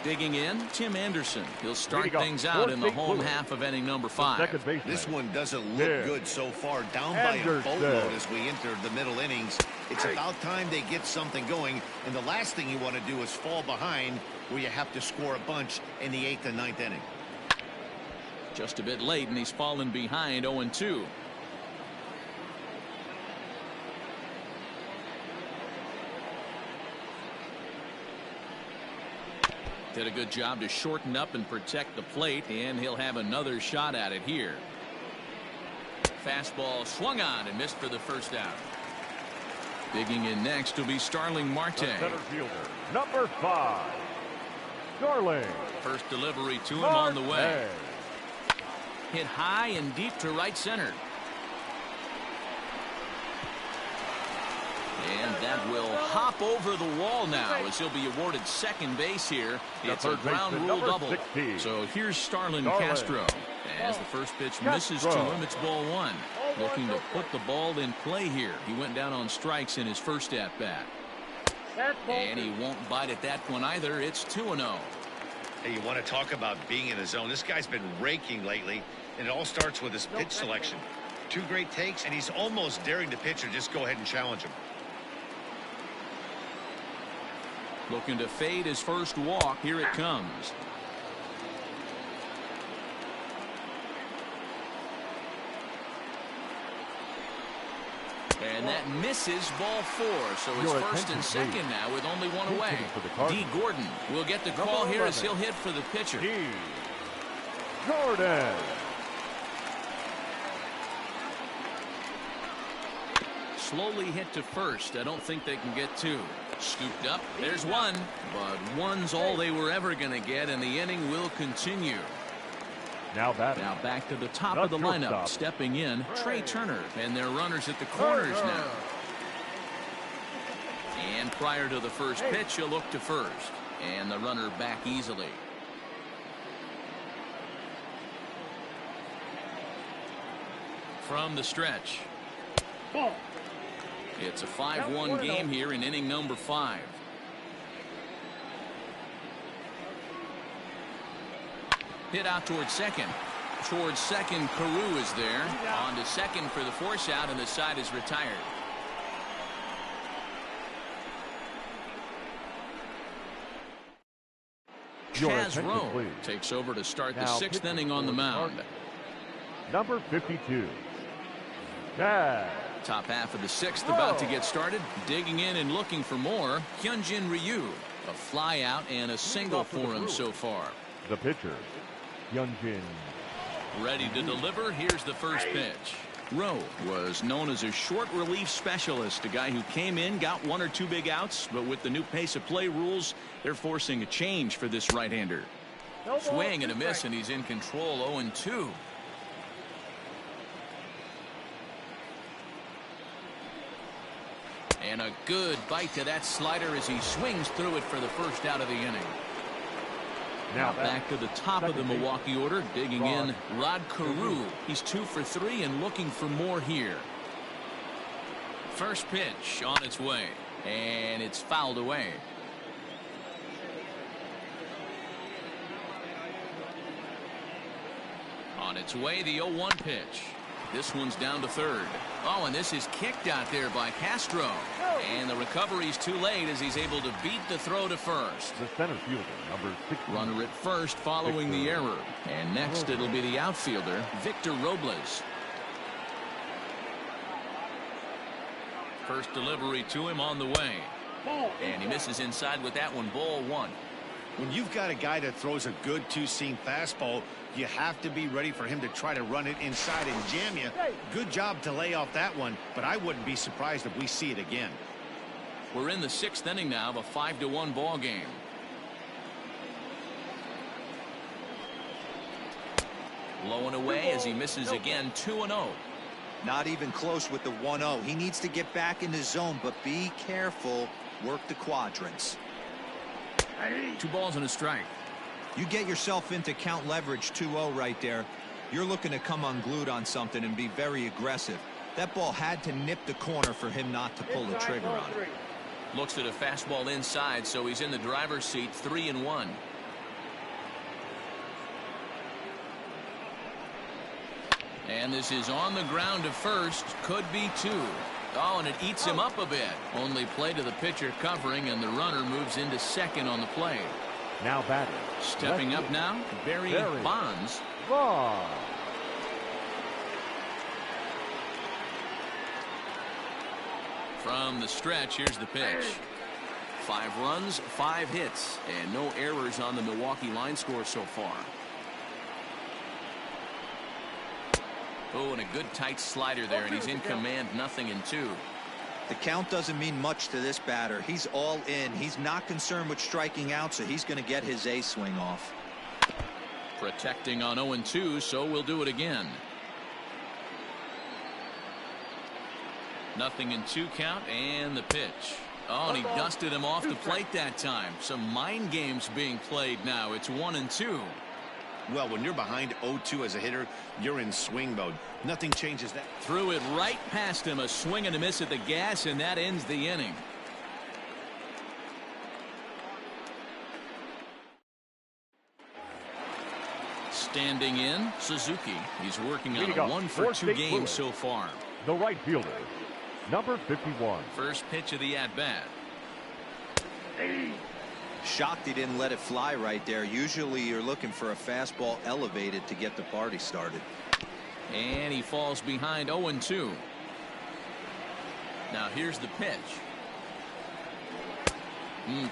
Digging in, Tim Anderson. He'll start things out in the home half of inning number 5. This one doesn't look good so far. Down by a boatload as we enter the middle innings. It's about time they get something going. And the last thing you want to do is fall behind where you have to score a bunch in the 8th and 9th inning. Just a bit late, and he's fallen behind 0-2. Did a good job to shorten up and protect the plate, and he'll have another shot at it here. Fastball swung on and missed for the 1st out. Digging in next will be Starling Marte. The center fielder, number 5, Starling. First delivery to him on the way. Hit high and deep to right center. And that will hop over the wall now as he'll be awarded second base here. It's a ground rule double. 16. So here's Starlin Castro. As the first pitch misses to him, it's ball 1. Looking to put the ball in play here. He went down on strikes in his first at-bat. And he won't bite at that one either. It's 2-0. Hey, you want to talk about being in the zone. This guy's been raking lately, and it all starts with his pitch selection. 2 great takes, and he's almost daring the pitcher just go ahead and challenge him. Looking to fade his first walk. Here it comes. And that misses ball 4. So it's first and second now with only one away. D. Gordon will get the call here as he'll hit for the pitcher. D. Gordon. Slowly hit to first. I don't think they can get 2. Scooped up. There's 1. But 1's all they were ever going to get, and the inning will continue. Now back to the top of the lineup. Stepping in, Trey Turner. And their runners at the corners now. And prior to the first pitch, he'll look to first. And the runner back easily. From the stretch. It's a 5-1 game here in inning number 5. Hit out towards second. Towards second, Carew is there. On to second for the force out, and the side is retired. Chaz Rowe takes over to start the 6th inning on the mound. Number 52, Chaz. Top half of the 6th about to get started. Digging in and looking for more. Hyunjin Ryu. A fly out and a single for him so far. The pitcher, Hyunjin. Ready to deliver. Here's the first pitch. Rowe was known as a short relief specialist, a guy who came in, got 1 or 2 big outs, but with the new pace of play rules, they're forcing a change for this right-hander. Swing and a miss, and he's in control. 0-2. And a good bite to that slider as he swings through it for the first out of the inning. Now back to the top of the Milwaukee order. Digging in, Rod Carew. He's 2 for 3 and looking for more here. First pitch on its way. And it's fouled away. On its way, the 0-1 pitch. This one's down to third. Oh, and this is kicked out there by Castro. And the recovery's too late as he's able to beat the throw to first. The center fielder, number 16. Runner at first following the error. And next it'll be the outfielder, Victor Robles. First delivery to him on the way. And he misses inside with that one, ball one. When you've got a guy that throws a good two-seam fastball, you have to be ready for him to try to run it inside and jam you. Good job to lay off that one, but I wouldn't be surprised if we see it again. We're in the 6th inning now of a 5-1 ball game. Low and away as he misses again, 2-0. Not even close with the 1-0. He needs to get back in the zone, but be careful. Work the quadrants. 2 balls and a strike. You get yourself into count leverage 2-0 right there. You're looking to come unglued on something and be very aggressive. That ball had to nip the corner for him not to pull the trigger on it. Looks at a fastball inside, so he's in the driver's seat, 3-1. And this is on the ground to first. Could be 2. Oh, and it eats him up a bit. Only play to the pitcher covering, and the runner moves into second on the play. Now batting. Stepping up now, Barry Bonds. Bonds. From the stretch, here's the pitch. 5 runs, 5 hits, and no errors on the Milwaukee line score so far. Oh, and a good tight slider there, and he's in command, 0-2. The count doesn't mean much to this batter. He's all in. He's not concerned with striking out, so he's going to get his A swing off. Protecting on 0-2, so we'll do it again. 0-2 count, and the pitch. Oh, and he dusted him off the plate that time. Some mind games being played now. It's 1-2. Well, when you're behind 0-2 as a hitter, you're in swing mode. Nothing changes that. Threw it right past him, a swing and a miss at the gas, and that ends the inning. Standing in, Suzuki. He's working on a 1-for-2 game so far. The right fielder, number 51. First pitch of the at-bat. Shocked he didn't let it fly right there. Usually you're looking for a fastball elevated to get the party started. And he falls behind 0-2. Now here's the pitch.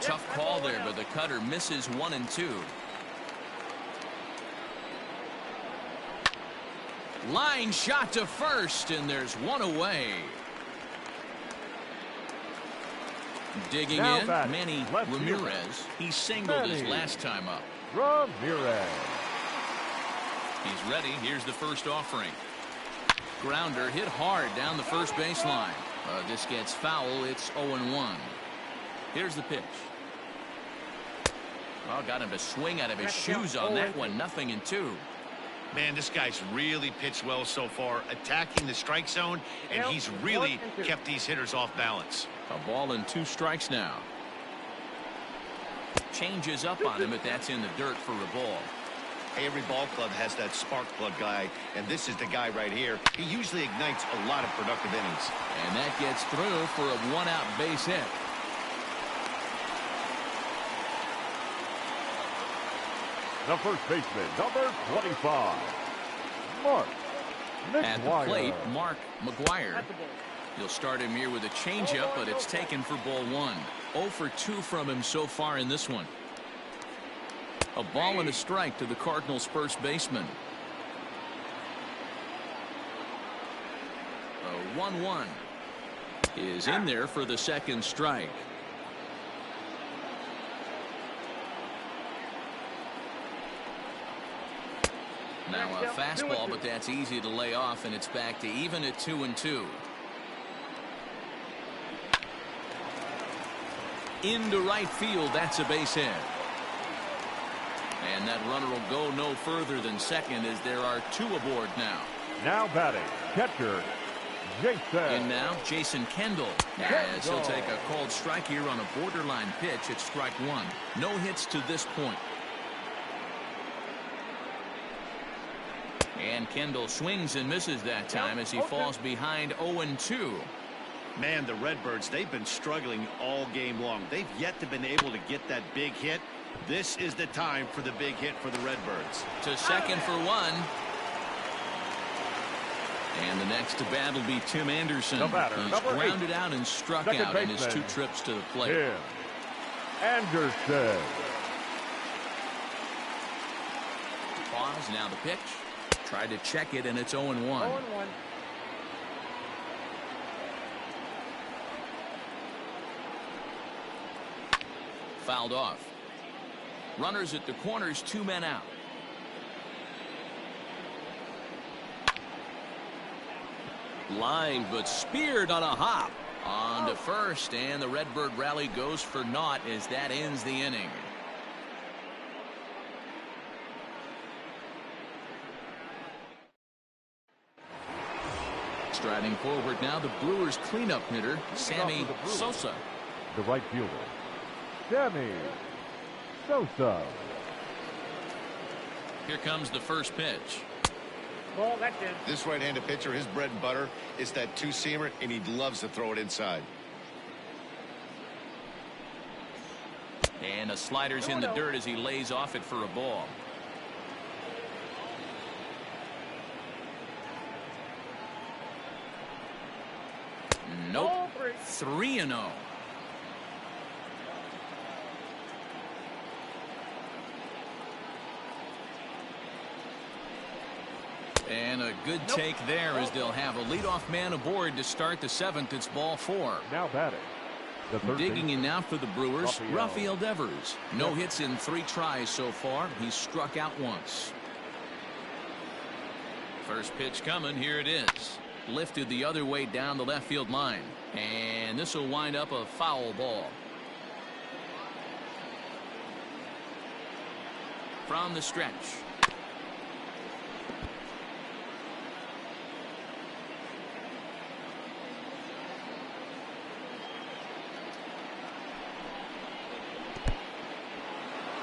Tough call there, but the cutter misses 1-2. Line shot to first, and there's one away. Digging now in, Manny Ramirez. Fielder. He singled his last time up. Ramirez. He's ready. Here's the first offering. Grounder hit hard down the first baseline. This gets foul. It's 0-1. Here's the pitch. Oh, got him to swing out of his shoes on that one. 0-2. Man, this guy's really pitched well so far, attacking the strike zone, and he's really kept these hitters off balance. A ball and 2 strikes now. Changes up on him, but that's in the dirt for a ball. Hey, every ball club has that spark plug guy, and this is the guy right here. He usually ignites a lot of productive innings. And that gets through for a 1-out base hit. The first baseman, number 25, Mark McGwire. At the plate, Mark McGwire. He'll start him here with a changeup, but it's taken for ball 1. 0-for-2 from him so far in this one. A ball and a strike to the Cardinals' first baseman. A 1-1 is in there for the second strike. Now a fastball, but that's easy to lay off, and it's back to even at 2-2. Into right field, that's a base hit. And that runner will go no further than second as there are 2 aboard now. Now batting, catcher, Jason. In now, Jason Kendall. As he'll take a called strike here on a borderline pitch at strike 1. No hits to this point. And Kendall swings and misses that time as he falls behind 0-2. Man, the Redbirds, they've been struggling all game long. They've yet to been able to get that big hit. This is the time for the big hit for the Redbirds. To second for one. And the next to bat will be Tim Anderson. The batter, He's number 8. grounded out and struck Second out in his baseman, 2 trips to the plate. Tim Anderson. Pause, now the pitch. Tried to check it, and it's 0-1. 0-1. Fouled off. Runners at the corners, 2 men out. Line, but speared on a hop. On to first, and the Redbird rally goes for naught as that ends the inning. Striding forward now, the Brewers cleanup hitter, Sammy Sosa. The right fielder, Sammy Sosa. Here comes the first pitch. Ball, that's in. This right-handed pitcher, his bread and butter is that two-seamer, and he loves to throw it inside. And a slider's in the dirt as he lays off it for a ball. Nope. 3-0. And a good take there as they'll have a leadoff man aboard to start the 7th. It's ball 4. Now batting. The third Digging in baseman, now for the Brewers, Rafael Devers. No hits in 3 tries so far. He's struck out once. First pitch coming. Here it is. Lifted the other way down the left field line. And this will wind up a foul ball. From the stretch.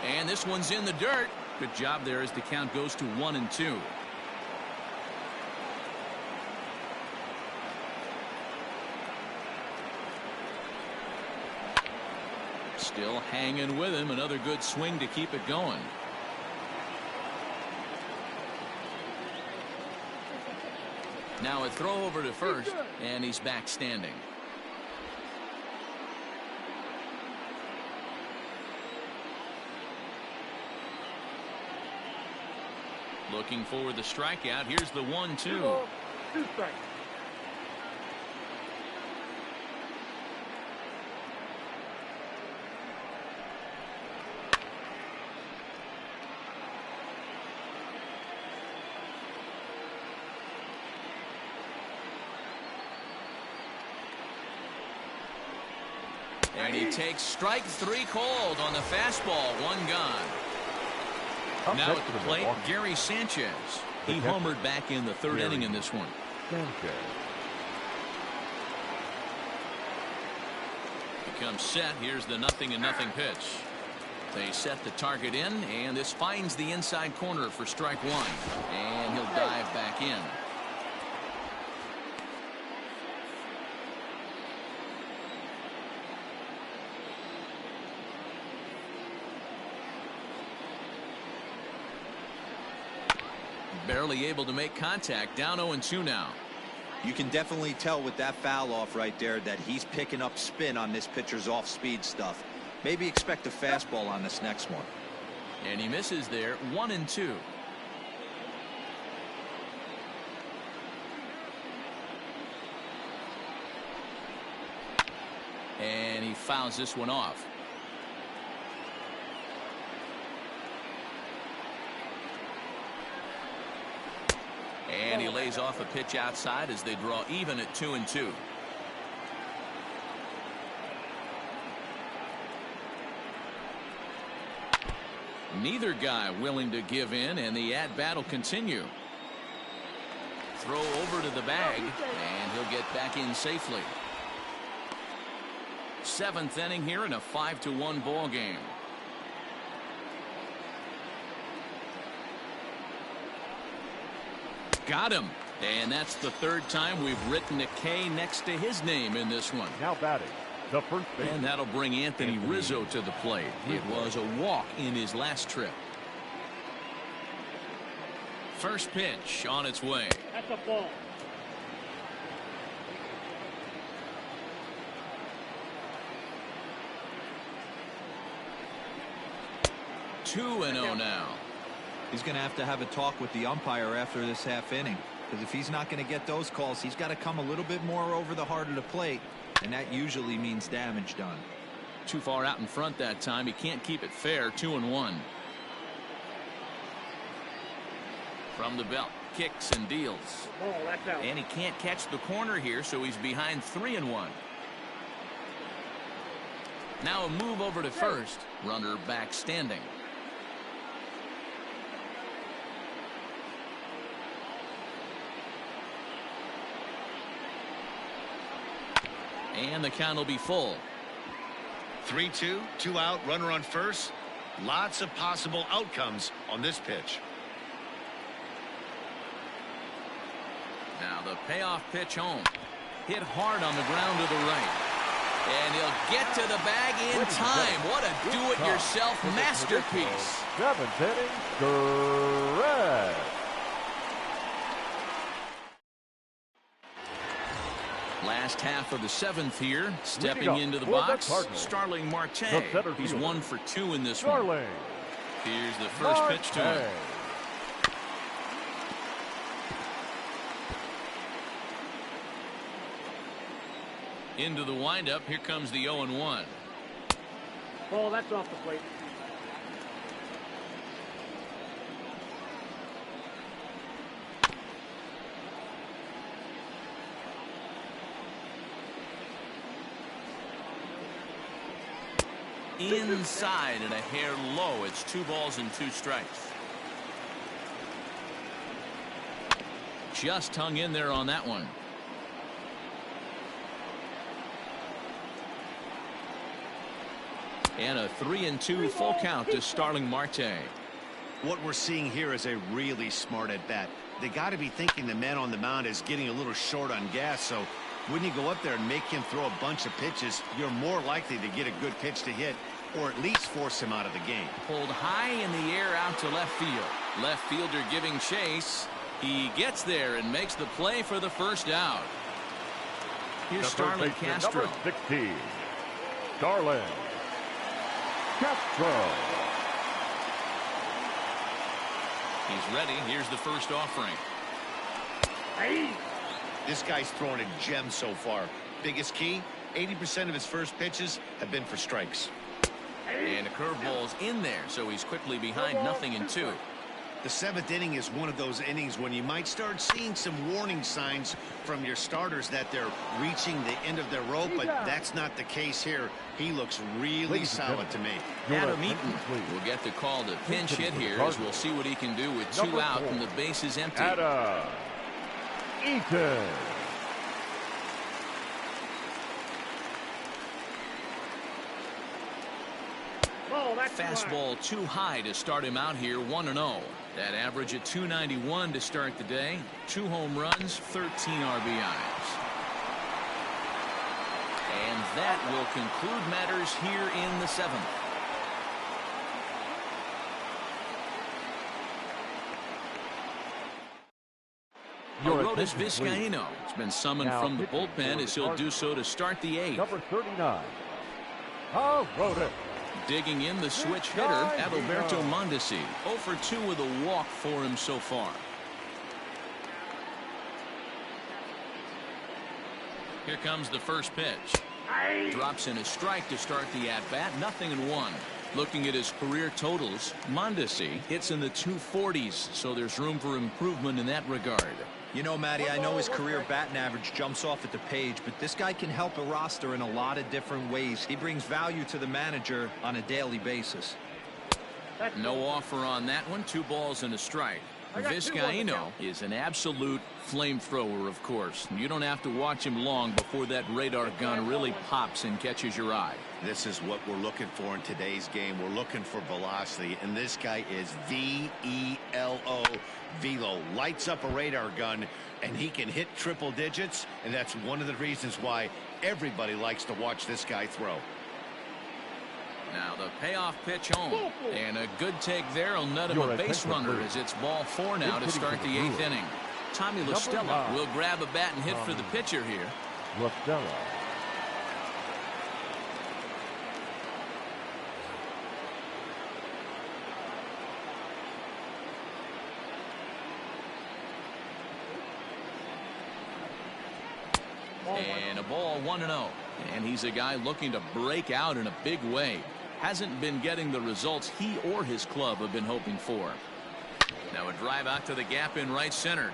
And this one's in the dirt. Good job there as the count goes to 1-2. Still hanging with him. Another good swing to keep it going. Now a throw over to first, and he's back standing. Looking for the strikeout. Here's the 1-2. 2 strikes. And he takes strike 3 called on the fastball. 1 gone. Up Now next at to the the plate, Milwaukee. Gary Sanchez. He The catcher, homered back in the 3rd inning in this one. Sanchez. Becomes set. Here's the 0-0 pitch. They set the target in, and this finds the inside corner for strike 1. And he'll dive back in. Barely able to make contact. Down 0-2 now. You can definitely tell with that foul off right there that he's picking up spin on this pitcher's off-speed stuff. Maybe expect a fastball on this next one. And he misses there. 1-2. And he fouls this one off. And he lays off a pitch outside as they draw even at 2-2. Neither guy willing to give in, and the at-bat will continue. Throw over to the bag, and he'll get back in safely. 7th inning here in a 5-1 ball game. Got him. And that's the third time we've written a K next to his name in this one. Now batting, the first baseman. And that'll bring Anthony Rizzo to the plate. It was a walk in his last trip. First pitch on its way. That's a ball. Two and 0 now. He's going to have a talk with the umpire after this half inning, because if he's not going to get those calls, he's got to come a little bit more over the heart of the plate, and that usually means damage done. Too far out in front that time. He can't keep it fair. 2-1. From the belt, kicks and deals. Ball, that's out. And he can't catch the corner here, so he's behind 3-1. Now a move over to first. Runner back standing. And the count will be full. 3-2, 2 out, runner on first. Lots of possible outcomes on this pitch. Now the payoff pitch home. Hit hard on the ground to the right. And he'll get to the bag in time. What a do-it-yourself masterpiece. 7th inning, correct. Last half of the 7th here. Stepping into the box, Starling Marte. He's 1 for 2 in this one. Here's the first pitch to him. Into the windup. Here comes the 0-1. Ball, that's off the plate. Inside and a hair low. It's 2 balls and 2 strikes. Just hung in there on that one. And a 3-2 full count to Starling Marte. What we're seeing here is a really smart at bat. They got to be thinking the man on the mound is getting a little short on gas, so when you go up there and make him throw a bunch of pitches, you're more likely to get a good pitch to hit, or at least force him out of the game. Pulled high in the air out to left field. Left fielder giving chase. He gets there and makes the play for the first out. Here's Starling Castro. Number 16, Starling Castro. He's ready. Here's the first offering. Hey. This guy's throwing a gem so far. Biggest key, 80% of his first pitches have been for strikes. And a curveball's in there, so he's quickly behind 0-2. The 7th inning is one of those innings when you might start seeeing some warning signs from your starters that they're reaching the end of their rope, but that's not the case here. He looks really solid to me. Adam Eaton will get the call to pinch hit here, as we'll see what he can do with 2 out and the base is empty. Adam Eaton. Ball, that's Fastball too high to start him out here. 1-0. That average at 291 to start the day. 2 home runs, 13 RBIs. And that will conclude matters here in the 7th. Arodys Vizcaíno has been summoned from the bullpen as he'll do so to start the 8th. Number 39, Arodys. Digging in the switch hitter, Adalberto Mondesi. 0 for 2 with a walk for him so far. Here comes the first pitch. Drops in a strike to start the at-bat. 0-1. Looking at his career totals, Mondesi hits in the 240s, so there's room for improvement in that regard. You know, Matty, I know his career batting average jumps off at the page, but this guy can help a roster in a lot of different ways. He brings value to the manager on a daily basis. No offer on that one. 2 balls and a strike. Vizcaino is an absolute flamethrower, of course. You don't have to watch him long before that radar gun really pops and catches your eye. This is what we're looking for in today's game. We're looking for velocity, and this guy is V-E-L-O, velo. Lights up a radar gun, and he can hit triple digits, and that's one of the reasons why everybody likes to watch this guy throw. Now the payoff pitch home, and a good take there will net him a base runner as it's ball 4 now to start the 8th inning. Tommy La Stella will grab a bat and hit for the pitcher here. La Stella. And a ball 1-0. And he's a guy looking to break out in a big way. Hasn't been getting the results he or his club have been hoping for. Now a drive out to the gap in right center.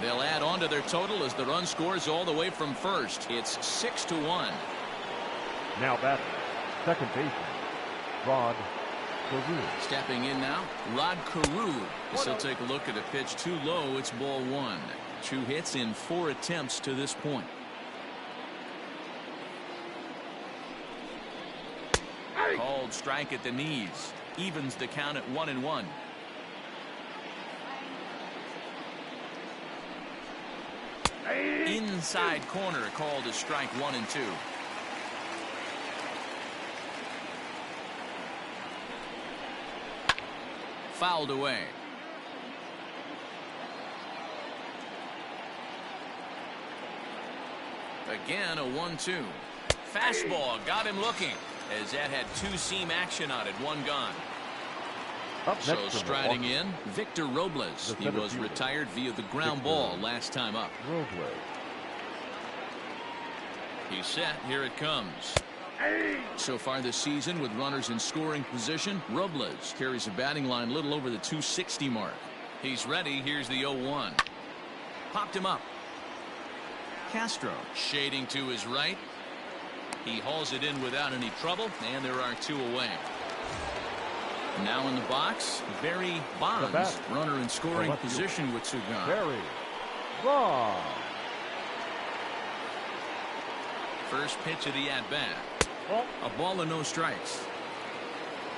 They'll add on to their total as the run scores all the way from first. It's 6-1. Now batting, second baseman, Rod Carew. Stepping in now, Rod Carew. As he'll take a look at a pitch too low. It's ball 1. 2 hits in 4 attempts to this point. Called strike at the knees. Evens the count at 1-1. Inside corner, called a strike 1-2. Fouled away. Again, a 1-2. Fastball got him looking, as that had 2-seam action on it. 1 gone. So striding in, Victor Robles. He was retired via the ground ball last time up. He's set. Here it comes. So far this season, with runners in scoring position, Robles carries a batting line a little over the 260 mark. He's ready. Here's the 0-1. Popped him up. Castro shading to his right. He hauls it in without any trouble, and there are 2 away. Now in the box, Barry Bonds, runner in scoring position with 2 gone. Barry Bonds. First pitch of the at-bat. A ball and no strikes.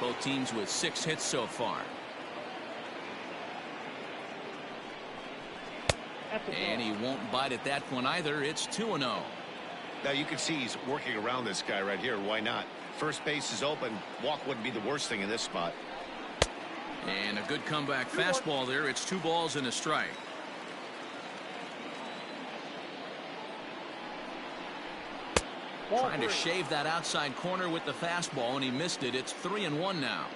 Both teams with 6 hits so far. And he won't bite at that one either. It's 2-0. Now you can see he's working around this guy right here. Why not? First base is open. Walk wouldn't be the worst thing in this spot. And a good comeback fastball there. It's 2 balls and a strike. Trying to shave that outside corner with the fastball, and he missed it. It's 3-1 now.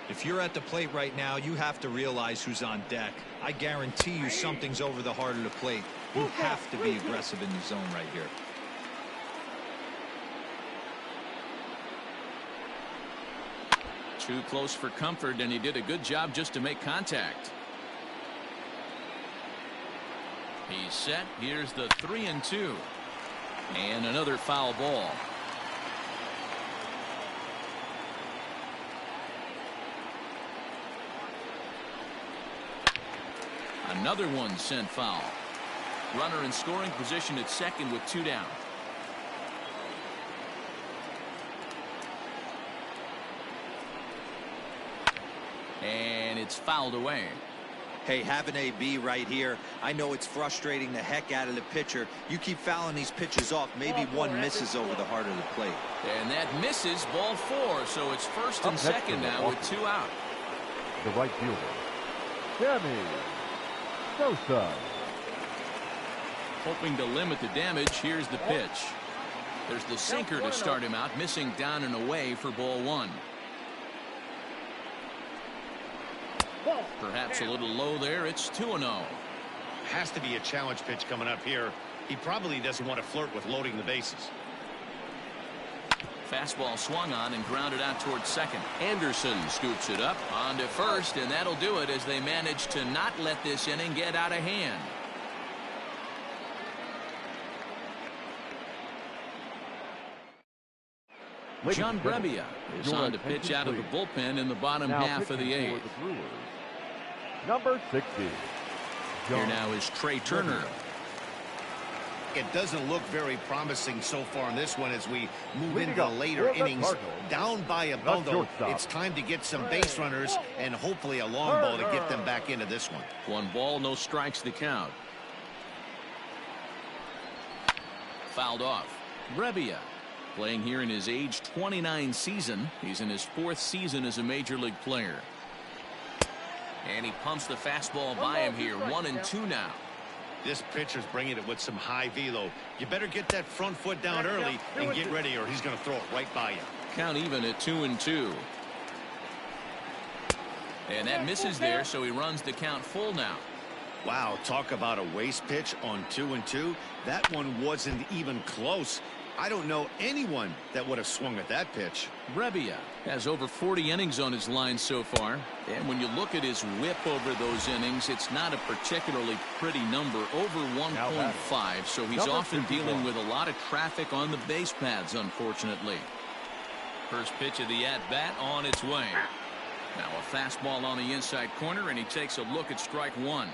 If you're at the plate right now, you have to realize who's on deck. I guarantee you something's over the heart of the plate. You have to be aggressive in the zone right here. Too close for comfort, and he did a good job just to make contact. He's set. Here's the 3-2. And another foul ball. Another one sent foul. Runner in scoring position at second with 2 down. And it's fouled away. Hey, have an AB right here. I know it's frustrating the heck out of the pitcher. You keep fouling these pitches off. Maybe one misses over the heart of the plate. And that misses, ball 4. So it's first and second now with 2 out. The right fielder, Sammy Sosa. Hoping to limit the damage. Here's the pitch. There's the sinker to start him out, missing down and away for ball 1. Perhaps a little low there. It's 2-0. Has to be a challenge pitch coming up here. He probably doesn't want to flirt with loading the bases. Fastball swung on and grounded out towards second. Anderson scoops it up onto first, and that'll do it as they manage to not let this inning get out of hand. John Brebbia is on to pitch out of the bullpen in the bottom half of the eighth. Number 60. Here now is Trey Turner. It doesn't look very promising so far in this one as we move into the later innings. Down by a bundle, it's time to get some base runners and hopefully a long ball to get them back into this one. 1 ball, no strikes the count. Fouled off. Brebbia playing here in his age 29 season. He's in his 4th season as a major league player. And he pumps the fastball by him here. 1-2 now. This pitcher's bringing it with some high velo. You better get that front foot down early and get ready or he's going to throw it right by you. Count even at 2-2. And that misses there, so he runs the count full now. Wow, talk about a waste pitch on 2-2. That one wasn't even close. I don't know anyone that would have swung at that pitch. Brebbia has over 40 innings on his line so far. And when you look at his whip over those innings, it's not a particularly pretty number, over 1.5. So he's often dealing with a lot of traffic on the base paths, unfortunately. First pitch of the at-bat on its way. Now a fastball on the inside corner, and he takes a look at strike 1.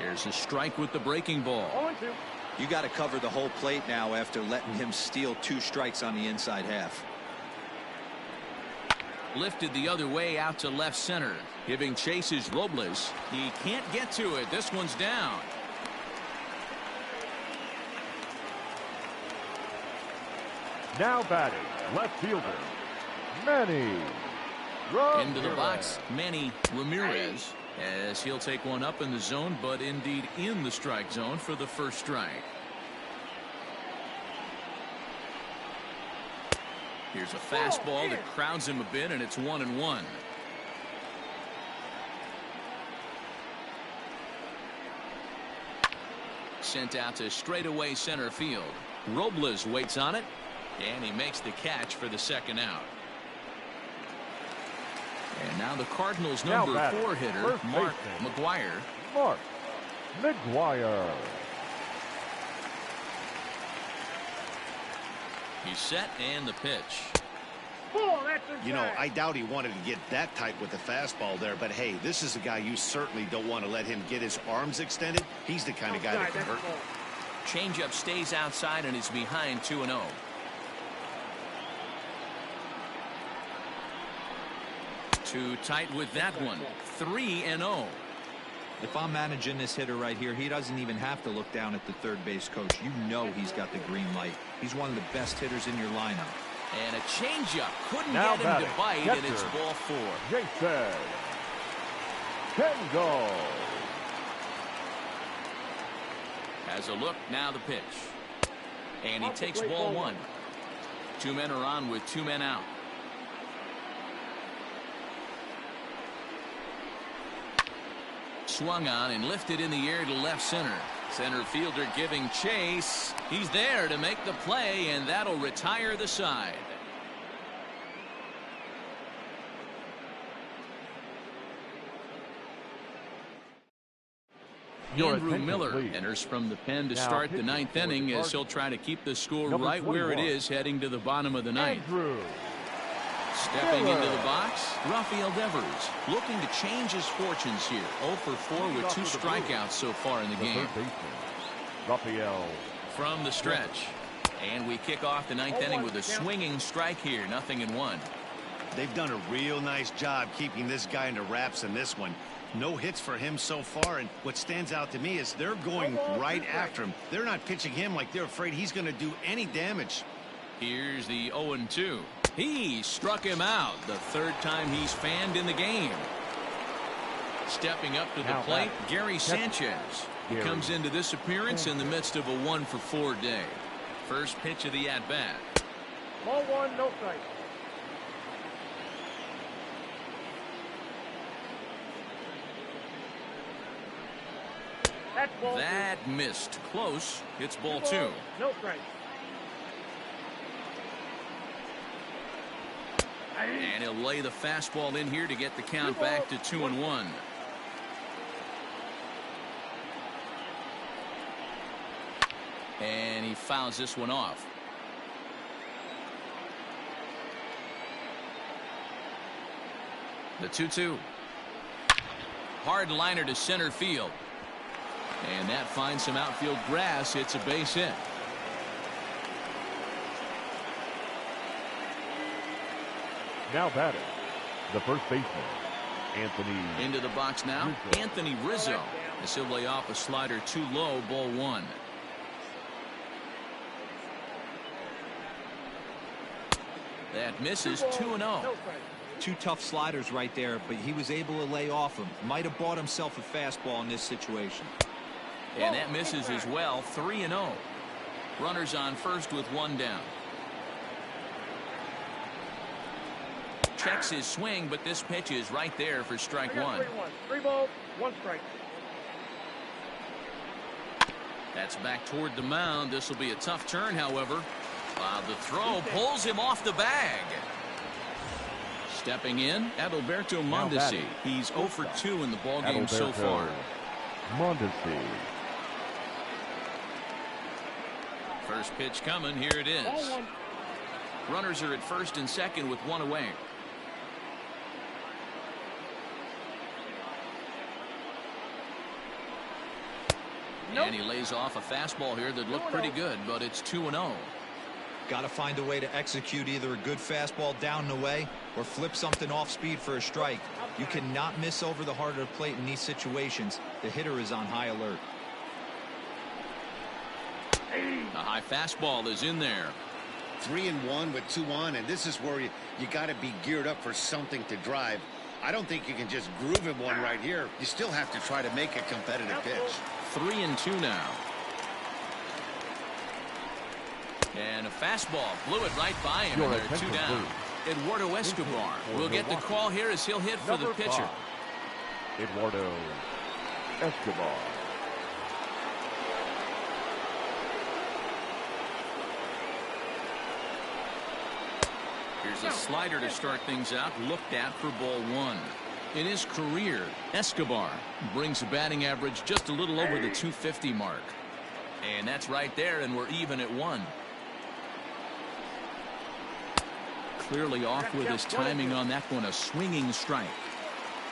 Here's a strike with the breaking ball. You got to cover the whole plate now after letting him steal 2 strikes on the inside half. Lifted the other way out to left center. Giving chase is Robles. He can't get to it. This one's down. Now batting, left fielder, Manny Ramirez. Into the box, Manny Ramirez, as he'll take one up in the zone, but indeed in the strike zone for the first strike. Here's a fastball that crowds him a bit, and it's 1-1. Sent out to straightaway center field. Robles waits on it, and he makes the catch for the second out. And now the Cardinals' number 4 hitter, Mark McGwire. Mark McGwire. He's set, and the pitch. You know, I doubt he wanted to get that tight with the fastball there, but hey, this is a guy you certainly don't want to let him get his arms extended. He's the kind of guy that can hurt you. Changeup stays outside, and is behind 2-0. Too tight with that one. 3-0. If I'm managing this hitter right here, he doesn't even have to look down at the third base coach. You know he's got the green light. He's one of the best hitters in your lineup. And a changeup couldn't get him to bite, and it's ball 4. Jason Kengo. Has a look, now the pitch. And he takes ball 1. 2 men are on with 2 men out. Swung on and lifted in the air to left center. Center fielder giving chase. He's there to make the play, and that'll retire the side. Andrew Miller enters from the pen to start the 9th inning, as he'll try to keep the score right where it is heading to the bottom of the 9th. Stepping into the box, Rafael Devers looking to change his fortunes here. 0 for 4 with 2 strikeouts so far in the game. Rafael from the stretch. And we kick off the 9th inning with a swinging strike here. 0-1. They've done a real nice job keeping this guy into wraps in this one. No hits for him so far, and what stands out to me is they're going right after him. They're not pitching him like they're afraid he's going to do any damage. Here's the 0-2. He struck him out, the 3rd time he's fanned in the game. Stepping up to the plate, Gary Sanchez. He comes into this appearance in the midst of a 1 for 4 day. First pitch of the at-bat. Ball 1, no strike. That missed. Close. It's ball 2. No strike. And he'll lay the fastball in here to get the count back to 2-1. And he fouls this one off. The 2-2. Hard liner to center field. And that finds some outfield grass. It's a base hit. Now batting, the first baseman, Anthony. Into the box now, Rizzo. Anthony Rizzo. As he'll lay off a slider too low, ball 1. That misses 2-0. Two tough sliders right there, but he was able to lay off them. Might have bought himself a fastball in this situation. And that misses as well. 3-0. Runners on first with 1 down. Checks his swing, but this pitch is right there for strike 1. 3 balls, 1 strike. That's back toward the mound. This will be a tough turn, however. The throw pulls him off the bag. Stepping in, Adalberto Mondesi. He's 0 for 2 in the ballgame so far. Mondesi. First pitch coming. Here it is. Runners are at first and second with 1 away. And he lays off a fastball here that looked pretty good, but it's 2-0. Got to find a way to execute either a good fastball down and away or flip something off speed for a strike. You cannot miss over the heart of the plate in these situations. The hitter is on high alert. A high fastball is in there. 3-1 with 2 on, and this is where you got to be geared up for something to drive. I don't think you can just groove him one right here. You still have to try to make a competitive pitch. 3-2 now. And a fastball blew it right by him, and they're 2 down. Eduardo Escobar will get the call here as he'll hit for the pitcher. Eduardo Escobar. Here's a slider to start things out, looked at for ball 1. In his career, Escobar brings a batting average just a little over the 250 mark. And that's right there, and we're even at 1. Clearly off with his timing on that one, a swinging strike.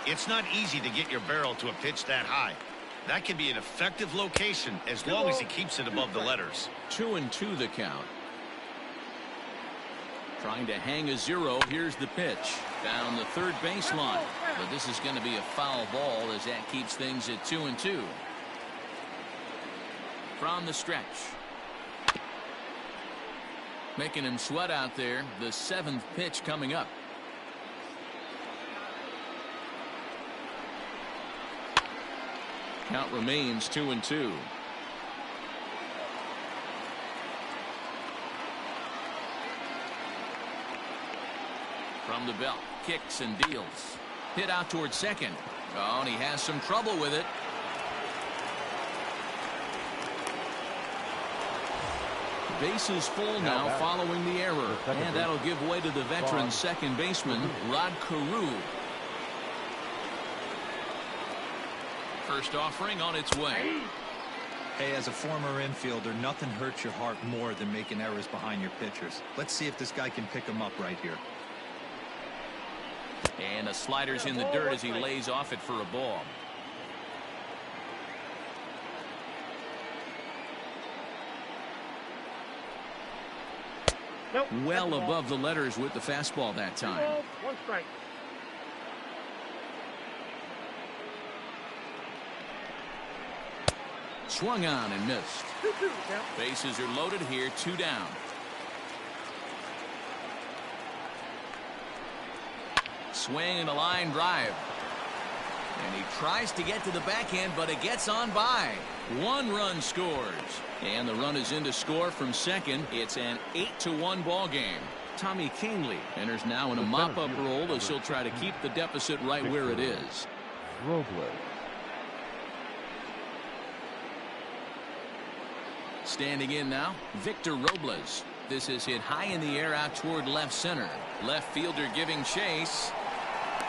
It's not easy to get your barrel to a pitch that high. That can be an effective location as long as he keeps it above the letters. 2-2 the count. Trying to hang a 0. Here's the pitch down the third baseline, but this is going to be a foul ball as that keeps things at 2-2. From the stretch, making him sweat out there. The 7th pitch coming up. Count remains 2-2. From the belt, kicks and deals. Hit out towards second. Oh, and he has some trouble with it. Bases full now following the error. And that'll give way to the veteran second baseman, Rod Carew. First offering on its way. Hey, as a former infielder, nothing hurts your heart more than making errors behind your pitchers. Let's see if this guy can pick them up right here. And a slider's in the dirt as he lays off it for a ball. Well above the letters with the fastball that time. 1 strike. Swung on and missed. 2-2. Bases are loaded here, 2 down. Swing and a line drive. And he tries to get to the backhand, but it gets on by. 1 run scores. And the run is in to score from second. It's an 8-1 ball game. Tommy Kingley enters now in a mop-up role as he'll try to keep the deficit right where it is. Robles. Standing in now, Victor Robles. This is hit high in the air out toward left center. Left fielder giving chase.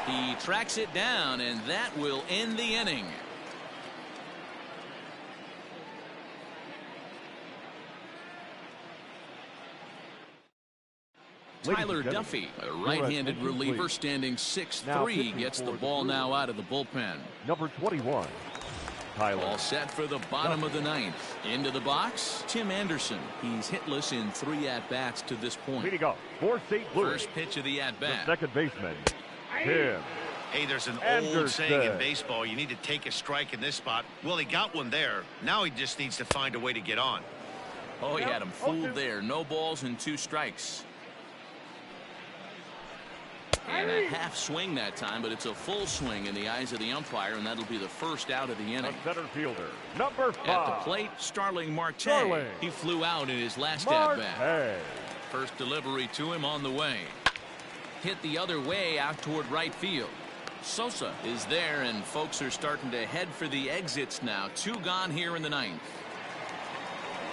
He tracks it down, and that will end the inning. Tyler Duffy, a right-handed reliever standing 6'3", gets the ball now out of the bullpen. Number 21, Tyler. All set for the bottom of the ninth. Into the box, Tim Anderson. He's hitless in 3 at-bats to this point. Leading off for St. Louis. First pitch of the at-bat. The second baseman, Tim. Hey, there's an Anderson. old saying in baseball, you need to take a strike in this spot. Well, he got one there. Now he just needs to find a way to get on. Oh, he had him fooled there. No balls and 2 strikes. And a half swing that time, but it's a full swing in the eyes of the umpire, and that'll be the first out of the inning. The center fielder, number 5. At the plate, Starling Marte. Starling. He flew out in his last Marte. at-bat. First delivery to him on the way. Hit the other way out toward right field. Sosa is there, and folks are starting to head for the exits now. 2 gone here in the ninth.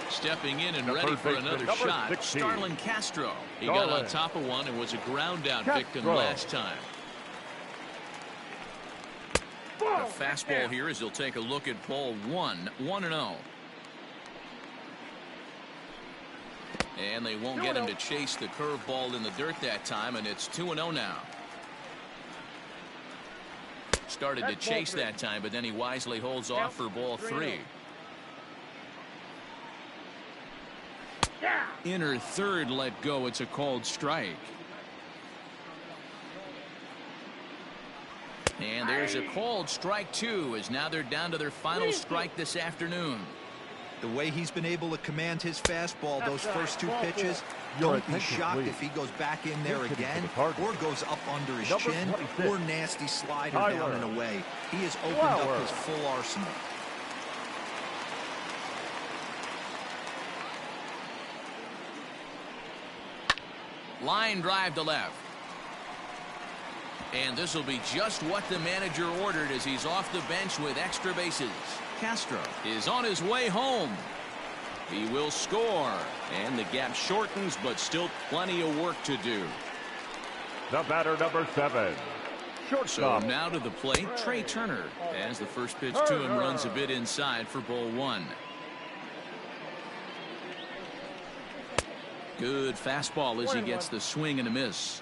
Stepping in and ready for another shot, 16. Starlin Castro. He got on top of one and was a ground out victim last time. The fastball here as he'll take a look at ball 1, 1-0. And they won't get him to chase the curveball in the dirt that time, and it's 2-0 now. Started to chase that time, but then he wisely holds off for ball 3. Inner third let go. It's a called strike. And there's a called strike 2, as now they're down to their final strike this afternoon. The way he's been able to command his fastball those first 2 pitches, don't be shocked if he goes back in there again or goes up under his chin or nasty slider down and away. He has opened up his full arsenal. Line drive to left. And this will be just what the manager ordered as he's off the bench with extra bases. Castro is on his way home. He will score. And the gap shortens, but still plenty of work to do. The batter, number 7. So now to the plate, Trey Turner. As the first pitch to him runs a bit inside for ball 1. Good fastball as he gets the swing and a miss.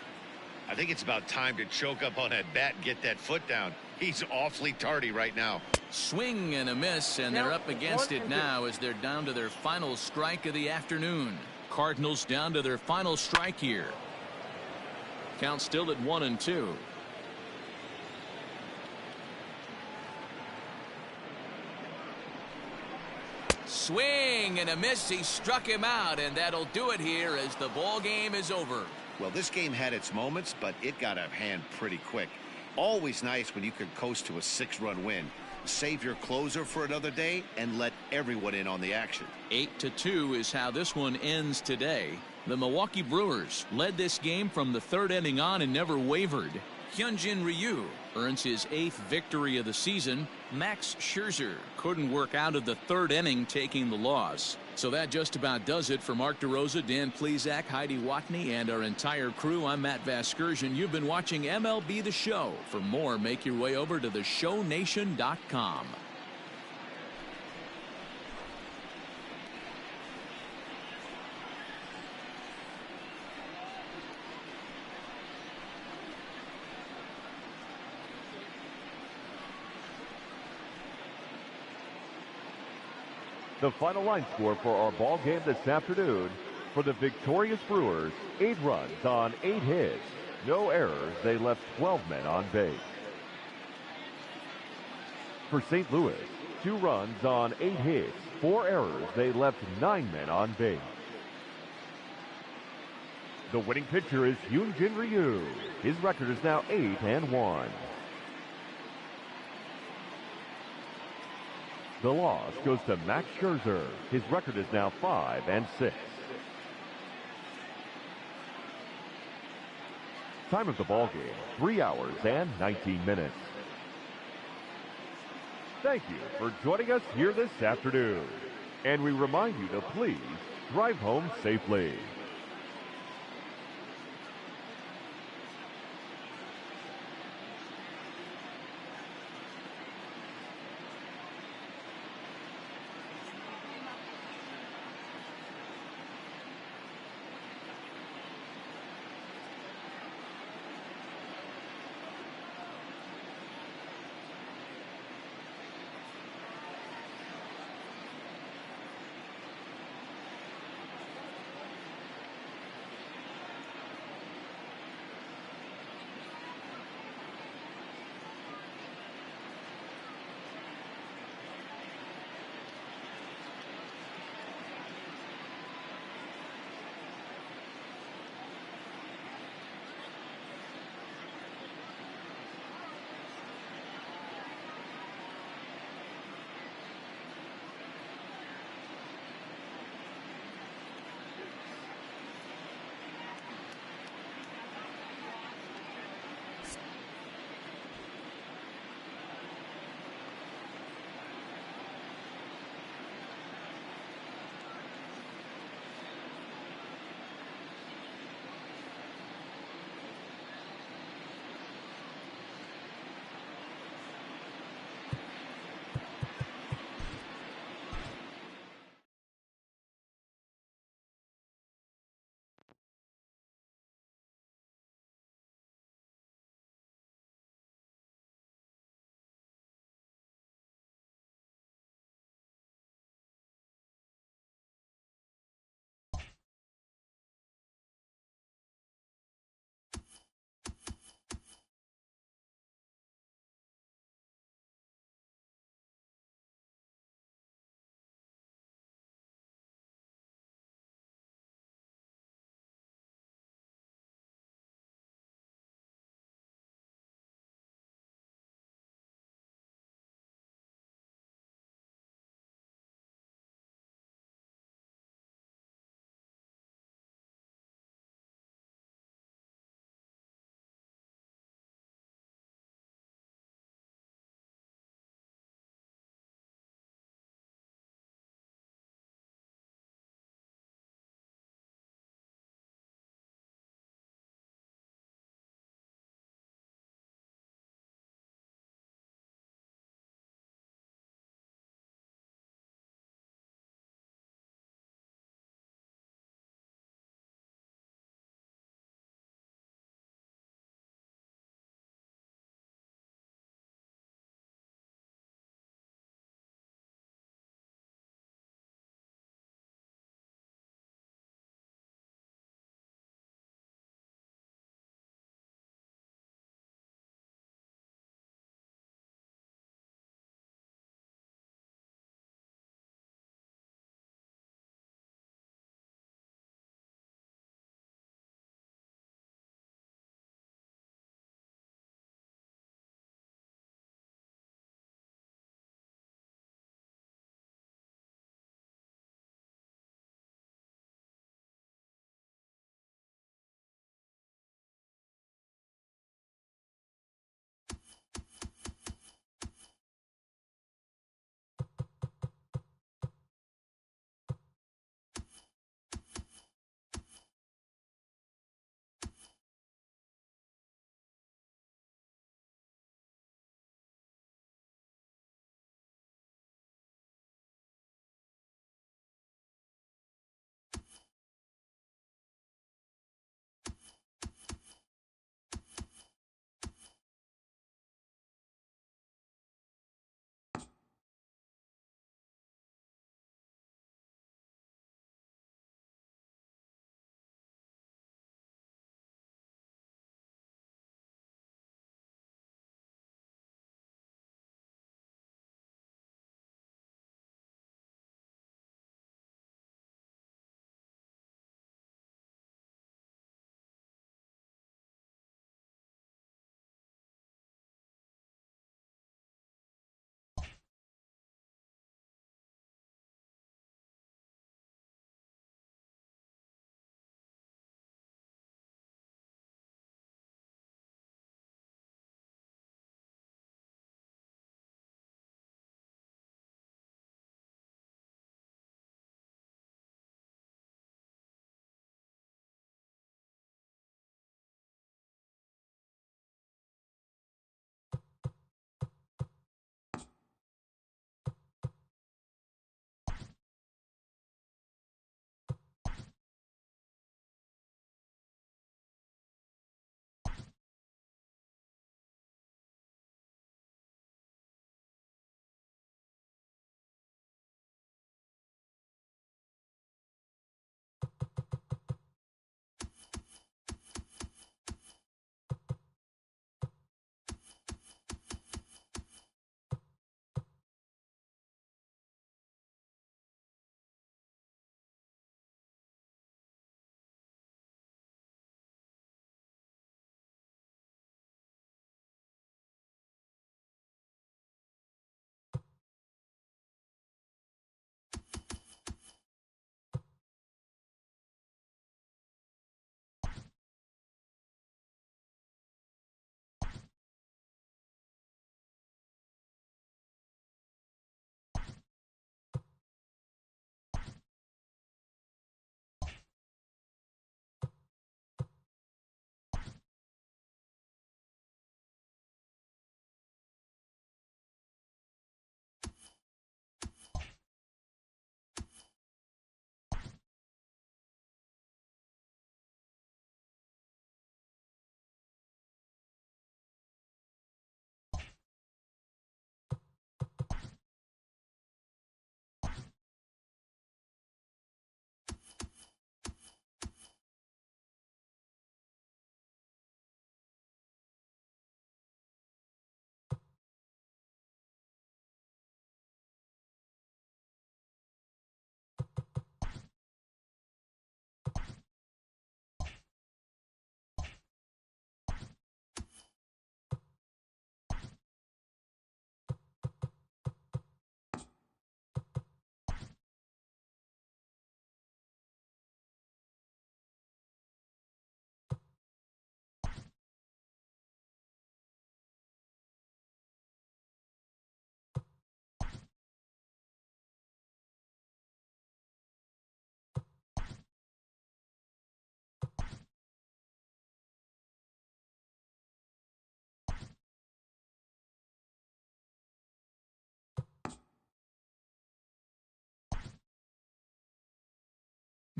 I think it's about time to choke up on that bat and get that foot down. He's awfully tardy right now. Swing and a miss, and they're up against it now as they're down to their final strike of the afternoon. Cardinals down to their final strike here. Count still at 1-2. Swing and a miss. He struck him out, and that'll do it here as the ball game is over. Well, this game had its moments, but it got out of hand pretty quick. Always nice when you can coast to a 6-run win. Save your closer for another day and let everyone in on the action. 8-2 is how this one ends today. The Milwaukee Brewers led this game from the 3rd inning on and never wavered. Hyunjin Ryu earns his 8th victory of the season. Max Scherzer couldn't work out of the 3rd inning, taking the loss. So that just about does it for Mark DeRosa, Dan Plesac, Heidi Watney, and our entire crew. I'm Matt Vasgersian. You've been watching MLB The Show. For more, make your way over to theshownation.com. The final line score for our ball game this afternoon: for the victorious Brewers, 8 runs on 8 hits. No errors. They left 12 men on base. For St. Louis, 2 runs on 8 hits. 4 errors. They left 9 men on base. The winning pitcher is Hyunjin Ryu. His record is now 8-1. The loss goes to Max Scherzer. His record is now 5-6. Time of the ball game, 3 hours and 19 minutes. Thank you for joining us here this afternoon. And we remind you to please drive home safely.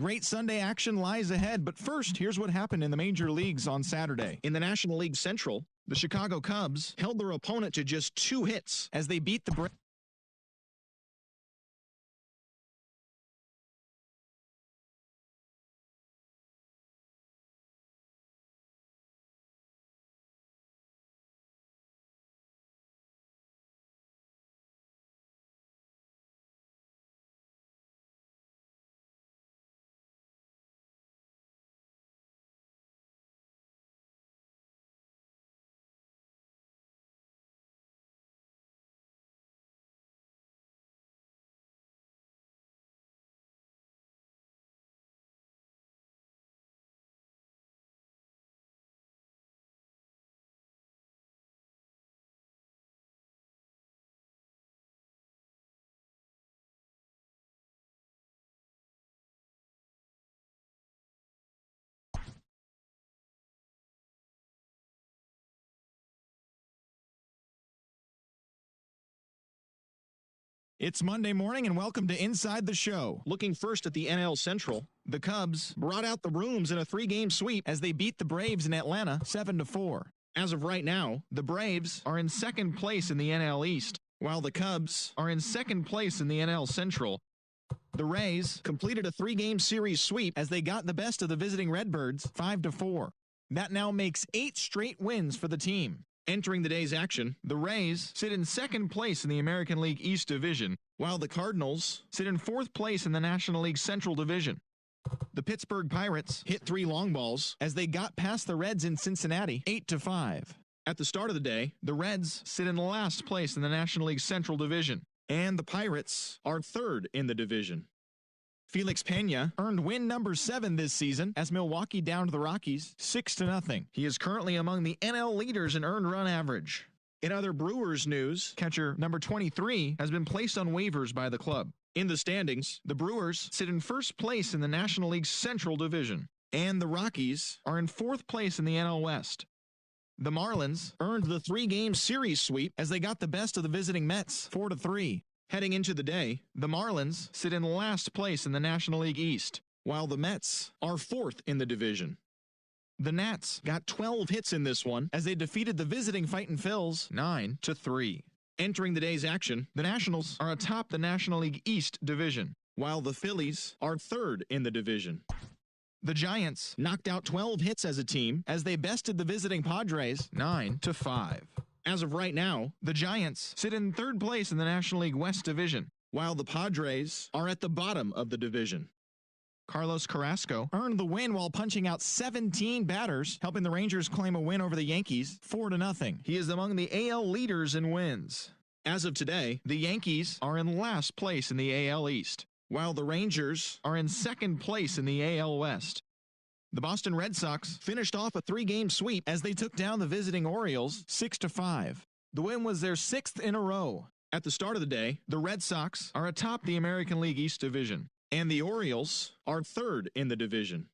Great Sunday action lies ahead, but first, here's what happened in the major leagues on Saturday. In the National League Central, the Chicago Cubs held their opponent to just 2 hits as they beat the Braves. It's Monday morning and welcome to Inside the Show. Looking first at the NL Central, the Cubs brought out the brooms in a 3-game sweep as they beat the Braves in Atlanta 7-4. As of right now, the Braves are in second place in the NL East, while the Cubs are in second place in the NL Central. The Rays completed a 3-game series sweep as they got the best of the visiting Redbirds 5-4. That now makes 8 straight wins for the team. Entering the day's action, the Rays sit in second place in the American League East Division, while the Cardinals sit in 4th place in the National League Central Division. The Pittsburgh Pirates hit 3 long balls as they got past the Reds in Cincinnati 8-5. At the start of the day, the Reds sit in last place in the National League Central Division, and the Pirates are 3rd in the division. Felix Pena earned win number 7 this season as Milwaukee downed the Rockies 6-0. He is currently among the NL leaders in earned run average. In other Brewers news, catcher number 23 has been placed on waivers by the club. In the standings, the Brewers sit in 1st place in the National League Central Division, and the Rockies are in 4th place in the NL West. The Marlins earned the 3-game series sweep as they got the best of the visiting Mets 4-3. Heading into the day, the Marlins sit in last place in the National League East, while the Mets are 4th in the division. The Nats got 12 hits in this one as they defeated the visiting Fightin' Phils 9-3. Entering the day's action, the Nationals are atop the National League East division, while the Phillies are 3rd in the division. The Giants knocked out 12 hits as a team as they bested the visiting Padres 9-5. As of right now, the Giants sit in 3rd place in the National League West Division, while the Padres are at the bottom of the division. Carlos Carrasco earned the win while punching out 17 batters, helping the Rangers claim a win over the Yankees 4-0. He is among the AL leaders in wins. As of today, the Yankees are in last place in the AL East, while the Rangers are in 2nd place in the AL West. The Boston Red Sox finished off a 3-game sweep as they took down the visiting Orioles 6-5. The win was their 6th in a row. At the start of the day, the Red Sox are atop the American League East Division, and the Orioles are 3rd in the division.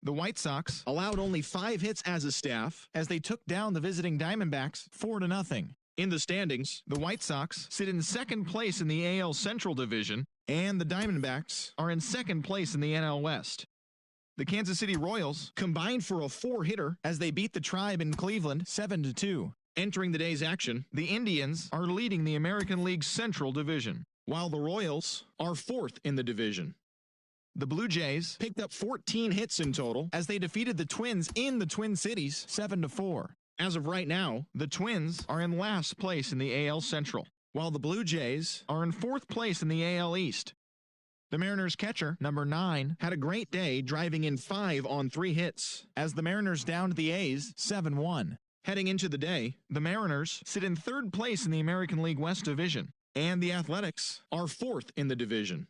The White Sox allowed only 5 hits as a staff as they took down the visiting Diamondbacks 4-0. In the standings, the White Sox sit in 2nd place in the AL Central Division, and the Diamondbacks are in 2nd place in the NL West. The Kansas City Royals combined for a 4-hitter as they beat the Tribe in Cleveland 7-2. Entering the day's action, the Indians are leading the American League Central Division, while the Royals are 4th in the division. The Blue Jays picked up 14 hits in total as they defeated the Twins in the Twin Cities 7-4. As of right now, the Twins are in last place in the AL Central, while the Blue Jays are in 4th place in the AL East. The Mariners catcher, number 9, had a great day driving in 5 on 3 hits as the Mariners downed the A's 7-1. Heading into the day, the Mariners sit in 3rd place in the American League West Division, and the Athletics are 4th in the division.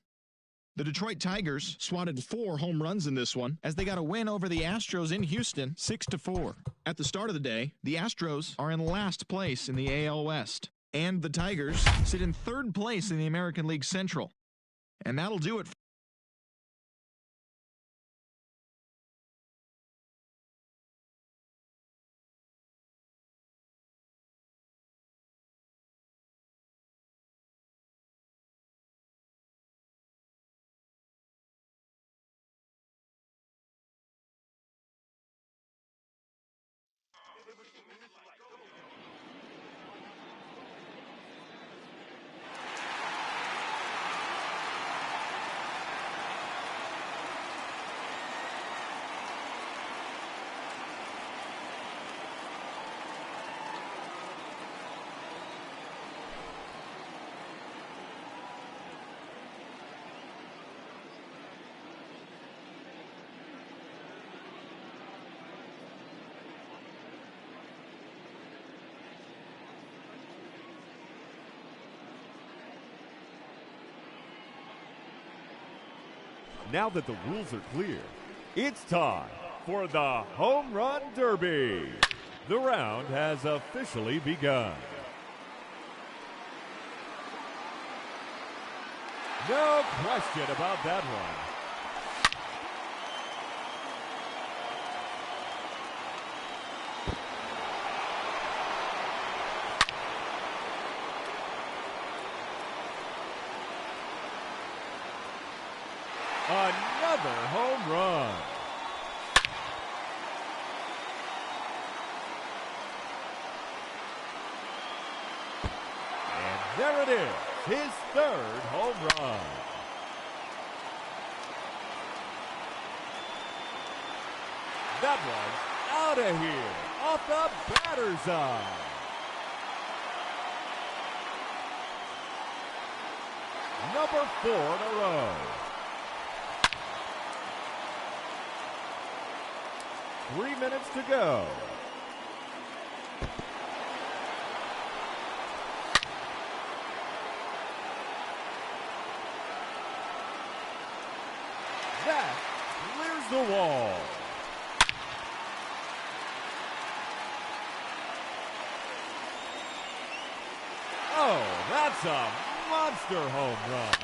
The Detroit Tigers swatted 4 home runs in this one as they got a win over the Astros in Houston 6-4. At the start of the day, the Astros are in last place in the AL West, and the Tigers sit in 3rd place in the American League Central. And that'll do it. Now that the rules are clear, it's time for the Home Run Derby. The round has officially begun. No question about that one. Another home run. And there it is, his third home run. That one's out of here, off the batter's eye. Number 4 in a row. 3 minutes to go. That clears the wall. Oh, that's a monster home run.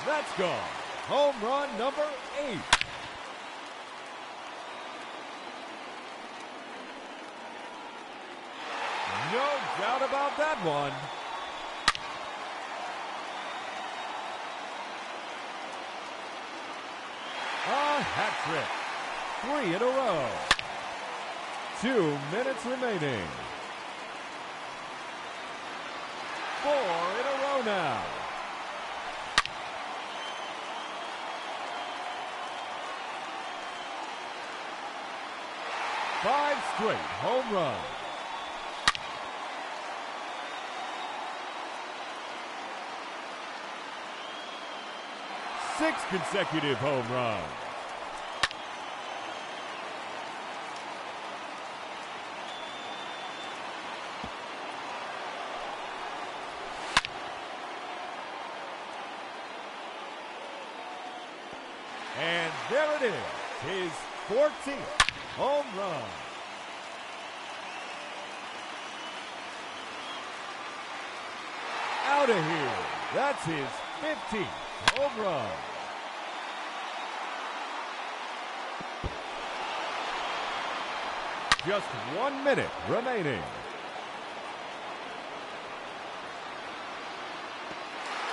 That's gone. Home run number 8. No doubt about that one. A hat trick. 3 in a row. 2 minutes remaining. 4 in a row now. 5 straight home runs. Six consecutive home runs. And there it is, his 14th home run. Out of here. That's his 15th home run. Just 1 minute remaining.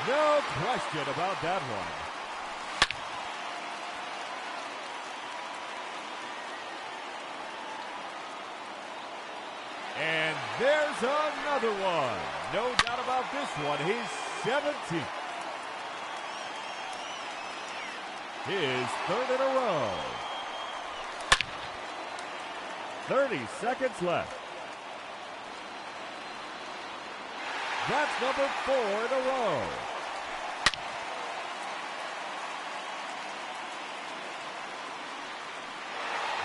No question about that one. And there's another one. No doubt about this one. His 17th. His third in a row. 30 seconds left. That's number 4 in a row.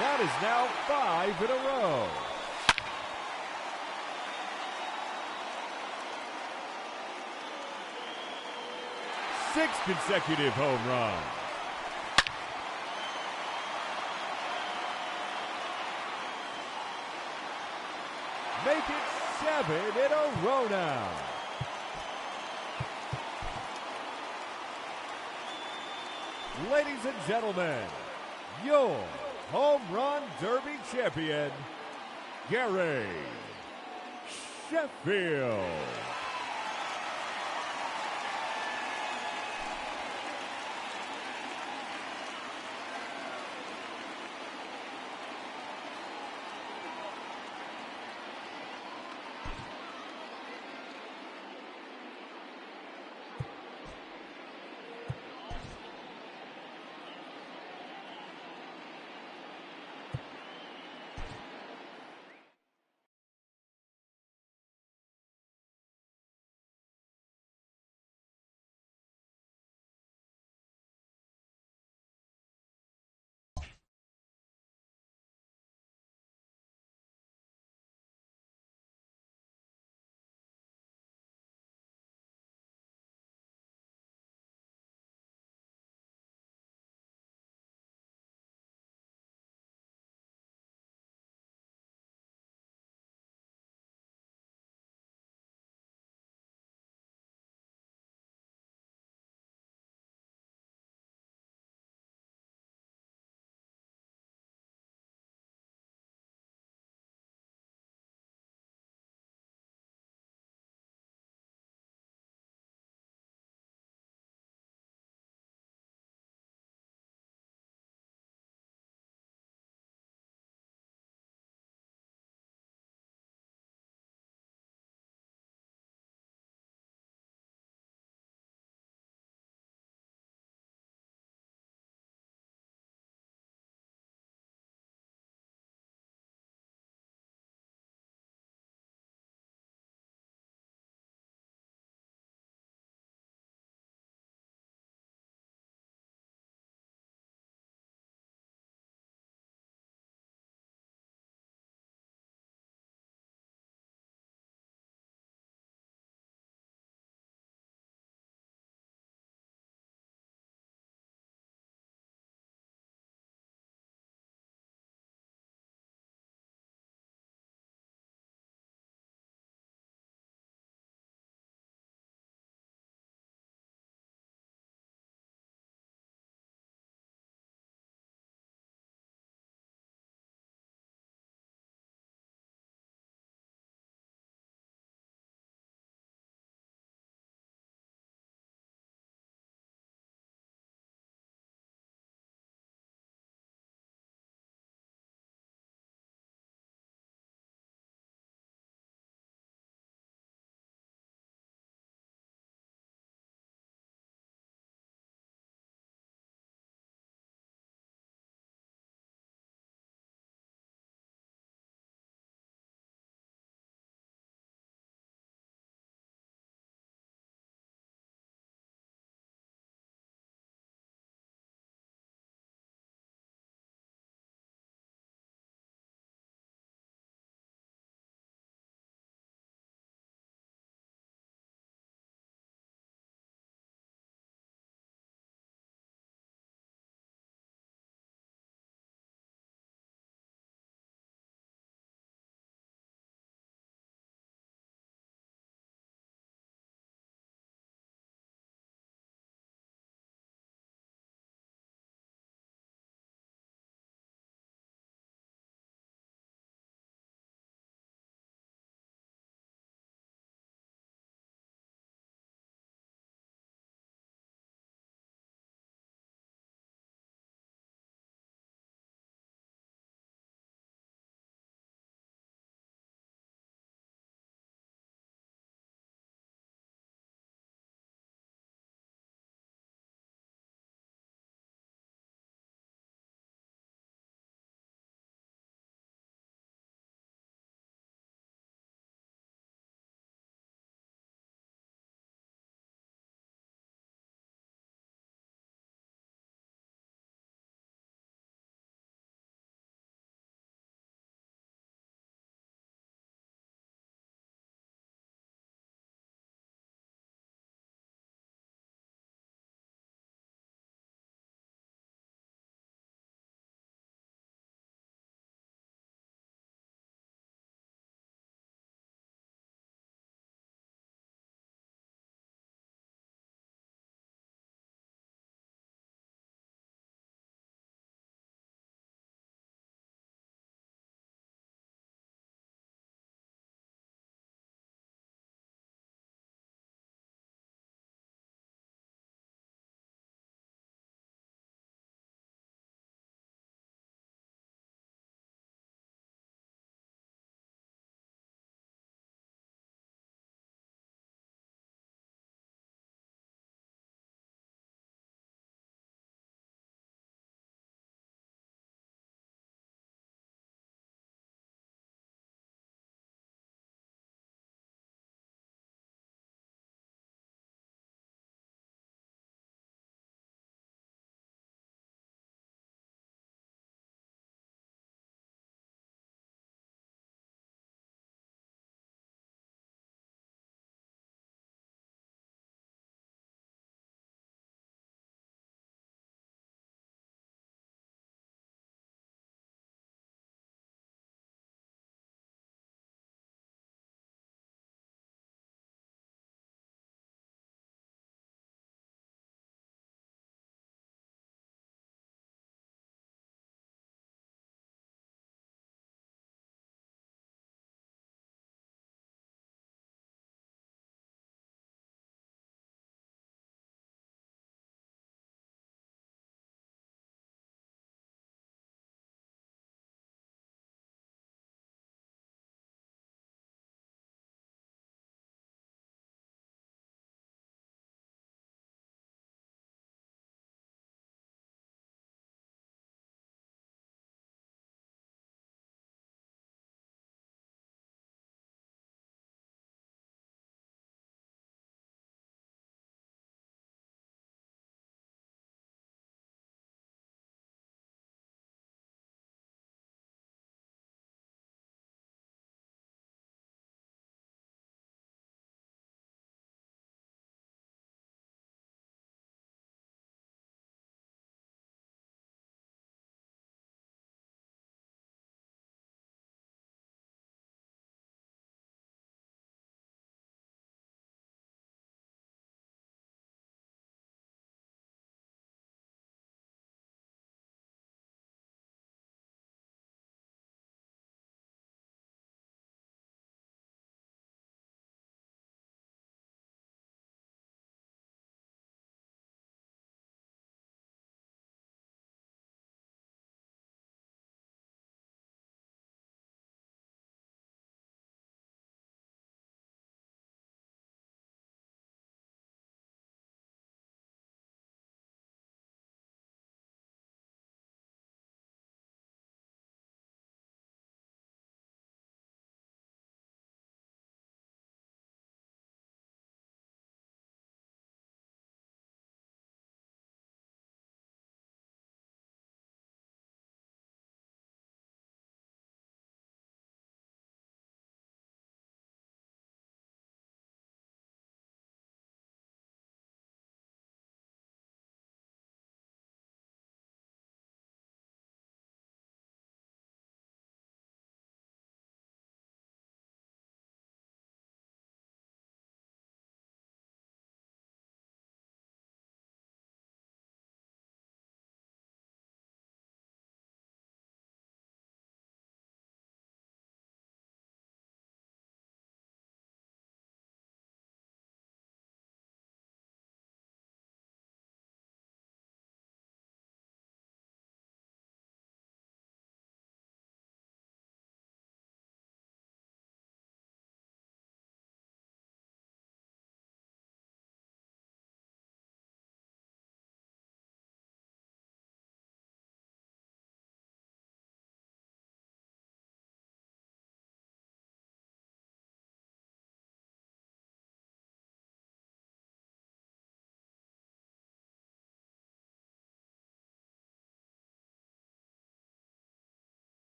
That is now 5 in a row. Six consecutive home runs. Make it 7 in a row now. Ladies and gentlemen, your Home Run Derby champion, Gary Sheffield.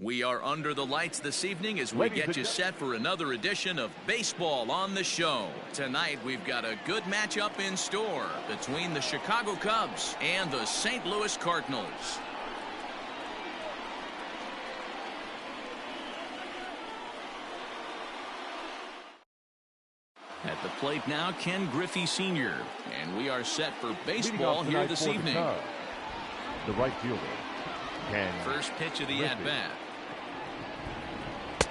We are under the lights this evening as we get you set for another edition of Baseball on the Show. Tonight we've got a good matchup in store between the Chicago Cubs and the St. Louis Cardinals. At the plate now, Ken Griffey Sr. And we are set for baseball here this evening. The right fielder, Ken. First pitch of the at-bat.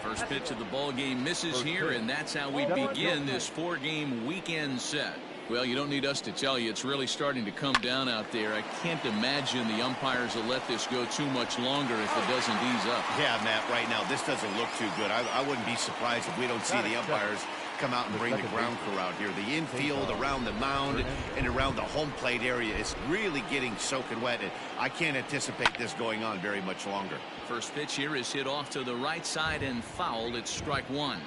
First pitch of the ball game misses here, and that's how we begin this four-game weekend set. Well, you don't need us to tell you it's really starting to come down out there. I can't imagine the umpires will let this go too much longer if it doesn't ease up. Yeah, Matt, right now this doesn't look too good. I wouldn't be surprised if we don't see the umpires come out and bring the ground crew out here. The infield, around the mound, and around the home plate area is really getting soaking wet. And I can't anticipate this going on very much longer. First pitch here is hit off to the right side and fouled. It's strike one.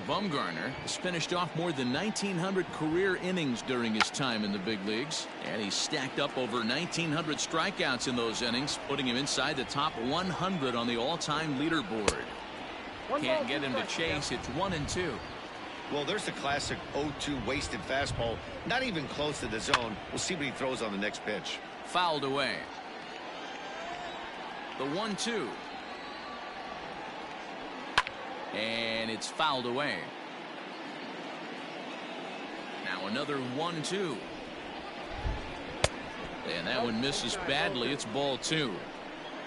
Bumgarner has finished off more than 1,900 career innings during his time in the big leagues, and he's stacked up over 1,900 strikeouts in those innings, putting him inside the top 100 on the all-time leaderboard. Can't get him to chase. It's 1-2. Well, there's the classic 0-2 wasted fastball, not even close to the zone. We'll see what he throws on the next pitch. Fouled away. The 1-2. And it's fouled away. Now another 1-2. And that one misses badly. It's ball two.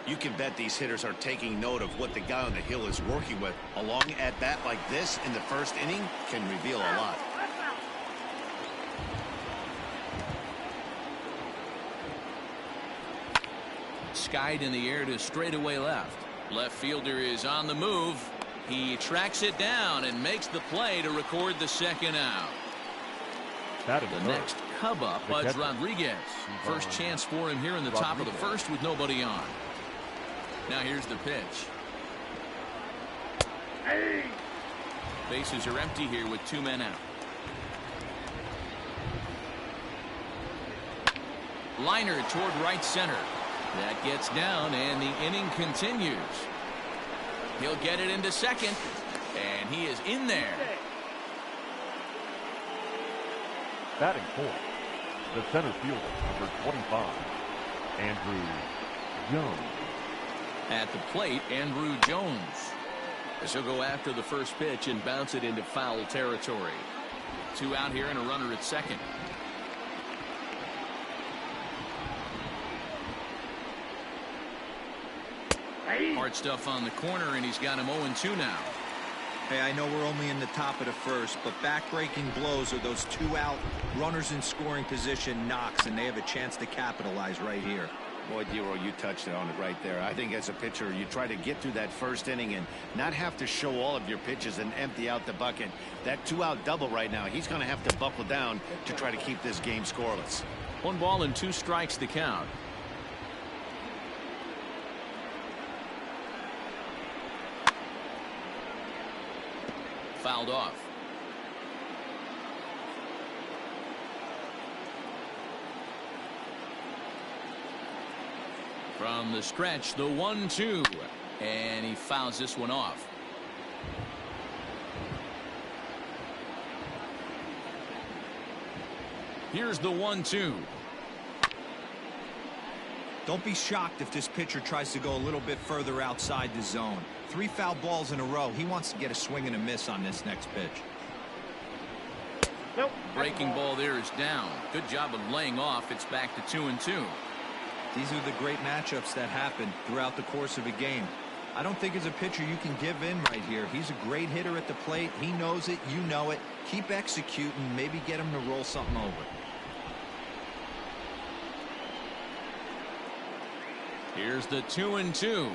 You can bet these hitters are taking note of what the guy on the hill is working with. A long at-bat like this in the first inning can reveal a lot. Skied in the air to straightaway left. Left fielder is on the move. He tracks it down and makes the play to record the second out. The next Cub up, Buzz Rodriguez. First chance for him here in the top of the first with nobody on. Now here's the pitch. Bases are empty here with two men out. Liner toward right center. That gets down and the inning continues. He'll get it into second, and he is in there. Batting fourth, the center fielder, number 25, Andrew Jones. At the plate, Andrew Jones. As he'll go after the first pitch and bounce it into foul territory. Two out here and a runner at second. Hard stuff on the corner, and he's got him 0-2 now. Hey, I know we're only in the top of the first, but back-breaking blows are those two out runners in scoring position knocks, and they have a chance to capitalize right here. Boy, Dero, you touched on it right there. I think as a pitcher, you try to get through that first inning and not have to show all of your pitches and empty out the bucket. That two-out double right now, he's going to have to buckle down to try to keep this game scoreless. 1 ball and 2 strikes to count. Fouled off. From the stretch, the 1-2, and he fouls this one off. Here's the 1-2. Don't be shocked if this pitcher tries to go a little bit further outside the zone. 3 foul balls in a row. He wants to get a swing and a miss on this next pitch. Nope. Breaking ball there is down. Good job of laying off. It's back to 2-2. These are the great matchups that happen throughout the course of a game. I don't think as a pitcher you can give in right here. He's a great hitter at the plate. He knows it. You know it. Keep executing. Maybe get him to roll something over. Here's the 2-2.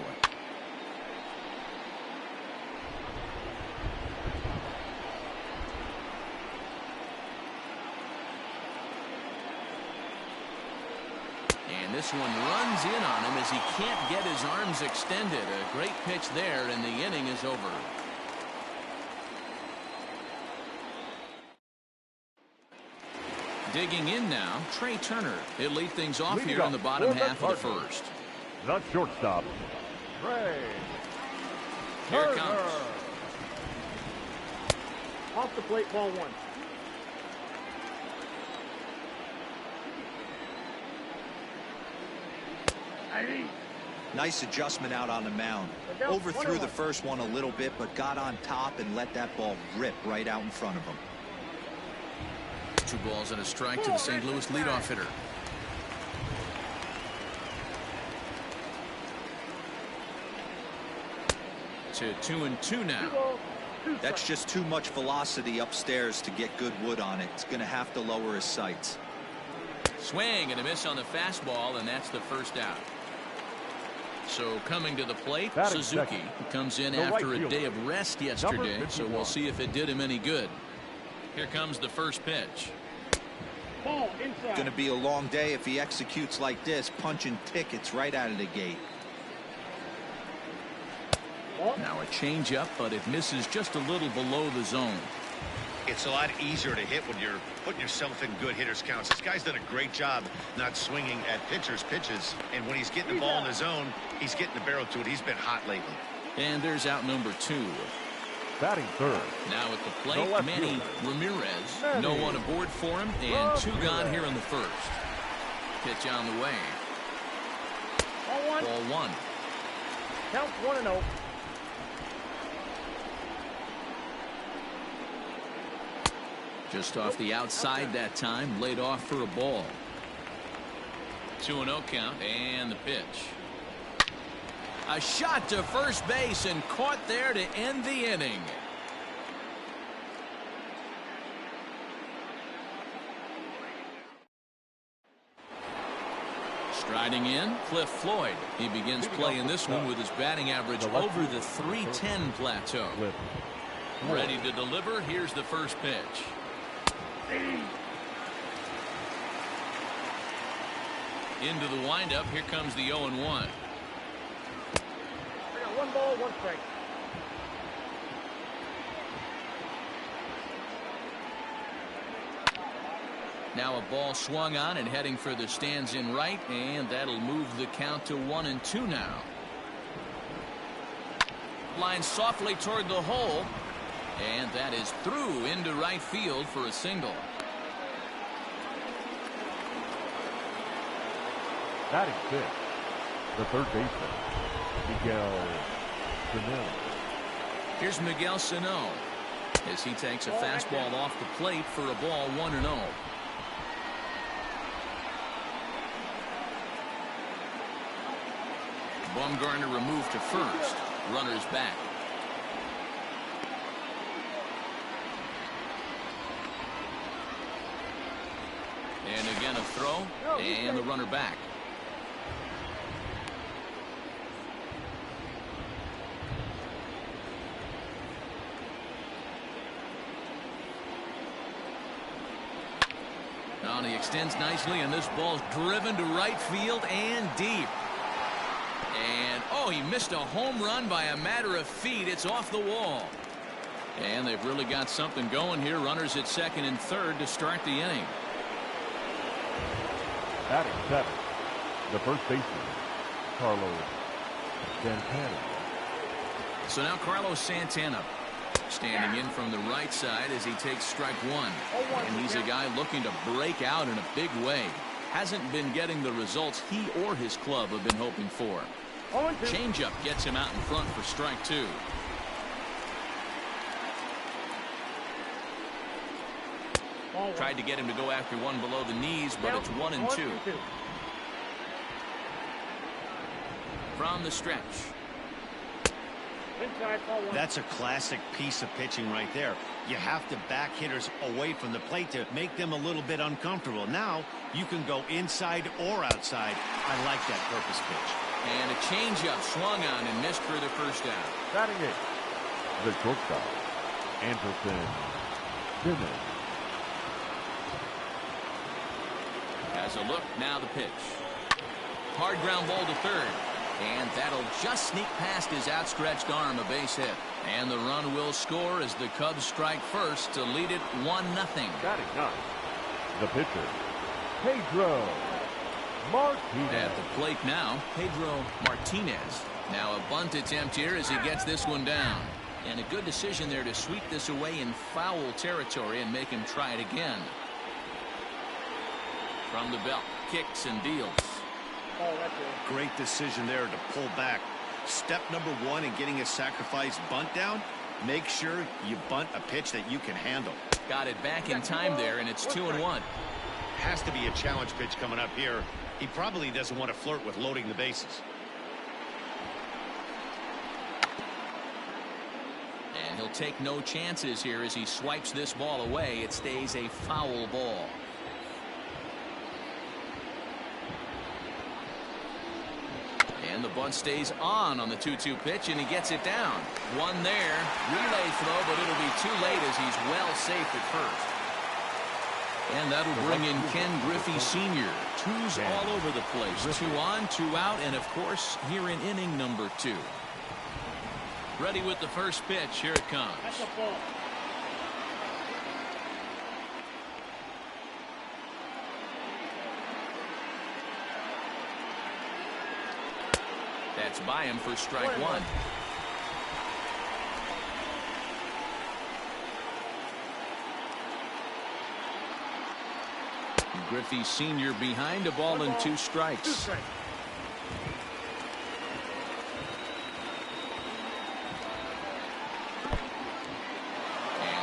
And this one runs in on him as he can't get his arms extended. A great pitch there, and the inning is over. Digging in now, Trey Turner. He'll lead things off here in the bottom half of the first. The shortstop, Trey Here it comes. Off the plate, ball 1. Nice adjustment out on the mound. Overthrew the first one a little bit, but got on top and let that ball rip right out in front of him. 2 balls and a strike to the St. Louis leadoff hitter. To 2-2 now. That's just too much velocity upstairs to get good wood on it. It's going to have to lower his sights. Swing and a miss on the fastball, and that's the first out. So coming to the plate, Suzuki comes in after a day of rest yesterday, so we'll see if it did him any good. Here comes the first pitch. Going to be a long day if he executes like this, punching tickets right out of the gate. Now a changeup, but it misses just a little below the zone. It's a lot easier to hit when you're putting yourself in good hitters counts. This guy's done a great job not swinging at pitchers' pitches, and when he's getting the ball in the zone, he's getting the barrel to it. He's been hot lately. And there's out number 2. Batting third. Now at the plate, Manny Ramirez. No one aboard for him, and 2 gone here in the first. Pitch on the way. Ball 1. Count 1-0. Just off the outside that time, laid off for a ball. 2-0 count, and the pitch. A shot to first base and caught there to end the inning. Striding in, Cliff Floyd. He begins play in this one with his batting average over the .310 plateau. Ready to deliver. Here's the first pitch. Into the windup. Here comes the 0-1. I got 1 ball, 1 strike. Now a ball swung on and heading for the stands in right, and that'll move the count to 1-2 now. Line softly toward the hole, and that is through into right field for a single. Batting 5th, the third baseman, Miguel Sano. Here's Miguel Sano as he takes a fastball off the plate for a ball 1-0. Bumgarner removed to first. Runners back. And again a throw, and the runner back. Now he extends nicely, and this ball's driven to right field and deep. And, oh, he missed a home run by a matter of feet. It's off the wall. And they've really got something going here. Runners at second and third to start the inning. Batting 7th, the first baseman, Carlos Santana. So now Carlos Santana standing in from the right side as he takes strike 1. And he's a guy looking to break out in a big way. Hasn't been getting the results he or his club have been hoping for. Changeup gets him out in front for strike 2. Tried to get him to go after one below the knees, but it's 1-2. From the stretch. That's a classic piece of pitching right there. You have to back hitters away from the plate to make them a little bit uncomfortable. Now you can go inside or outside. I like that purpose pitch. And a changeup swung on and missed for the first out. Batting 8th, the shortstop, Anderson Simmons. As a look, now the pitch. Hard ground ball to third. And that'll just sneak past his outstretched arm, a base hit. And the run will score as the Cubs strike first to lead it 1-0. Batting 9th, the pitcher, Pedro Martinez. At the plate now, Pedro Martinez. Now a bunt attempt here as he gets this one down. And a good decision there to sweep this away in foul territory and make him try it again. From the belt, kicks and deals. Oh, that's it. Great decision there to pull back. Step number one in getting a sacrifice bunt down, make sure you bunt a pitch that you can handle. Got it back in time there, and it's 2-1. Has to be a challenge pitch coming up here. He probably doesn't want to flirt with loading the bases. And he'll take no chances here as he swipes this ball away. It stays a foul ball. And the bunt stays on the 2-2 pitch, and he gets it down. One there. Relay throw, but it'll be too late as he's well safe at first. And that'll bring in Ken Griffey Sr. Twos all over the place. 2 on, 2 out, and of course, here in inning number 2. Ready with the first pitch. Here it comes. That's a ball. That's by him for strike 1. Griffey Sr. behind, a ball and 2 strikes. And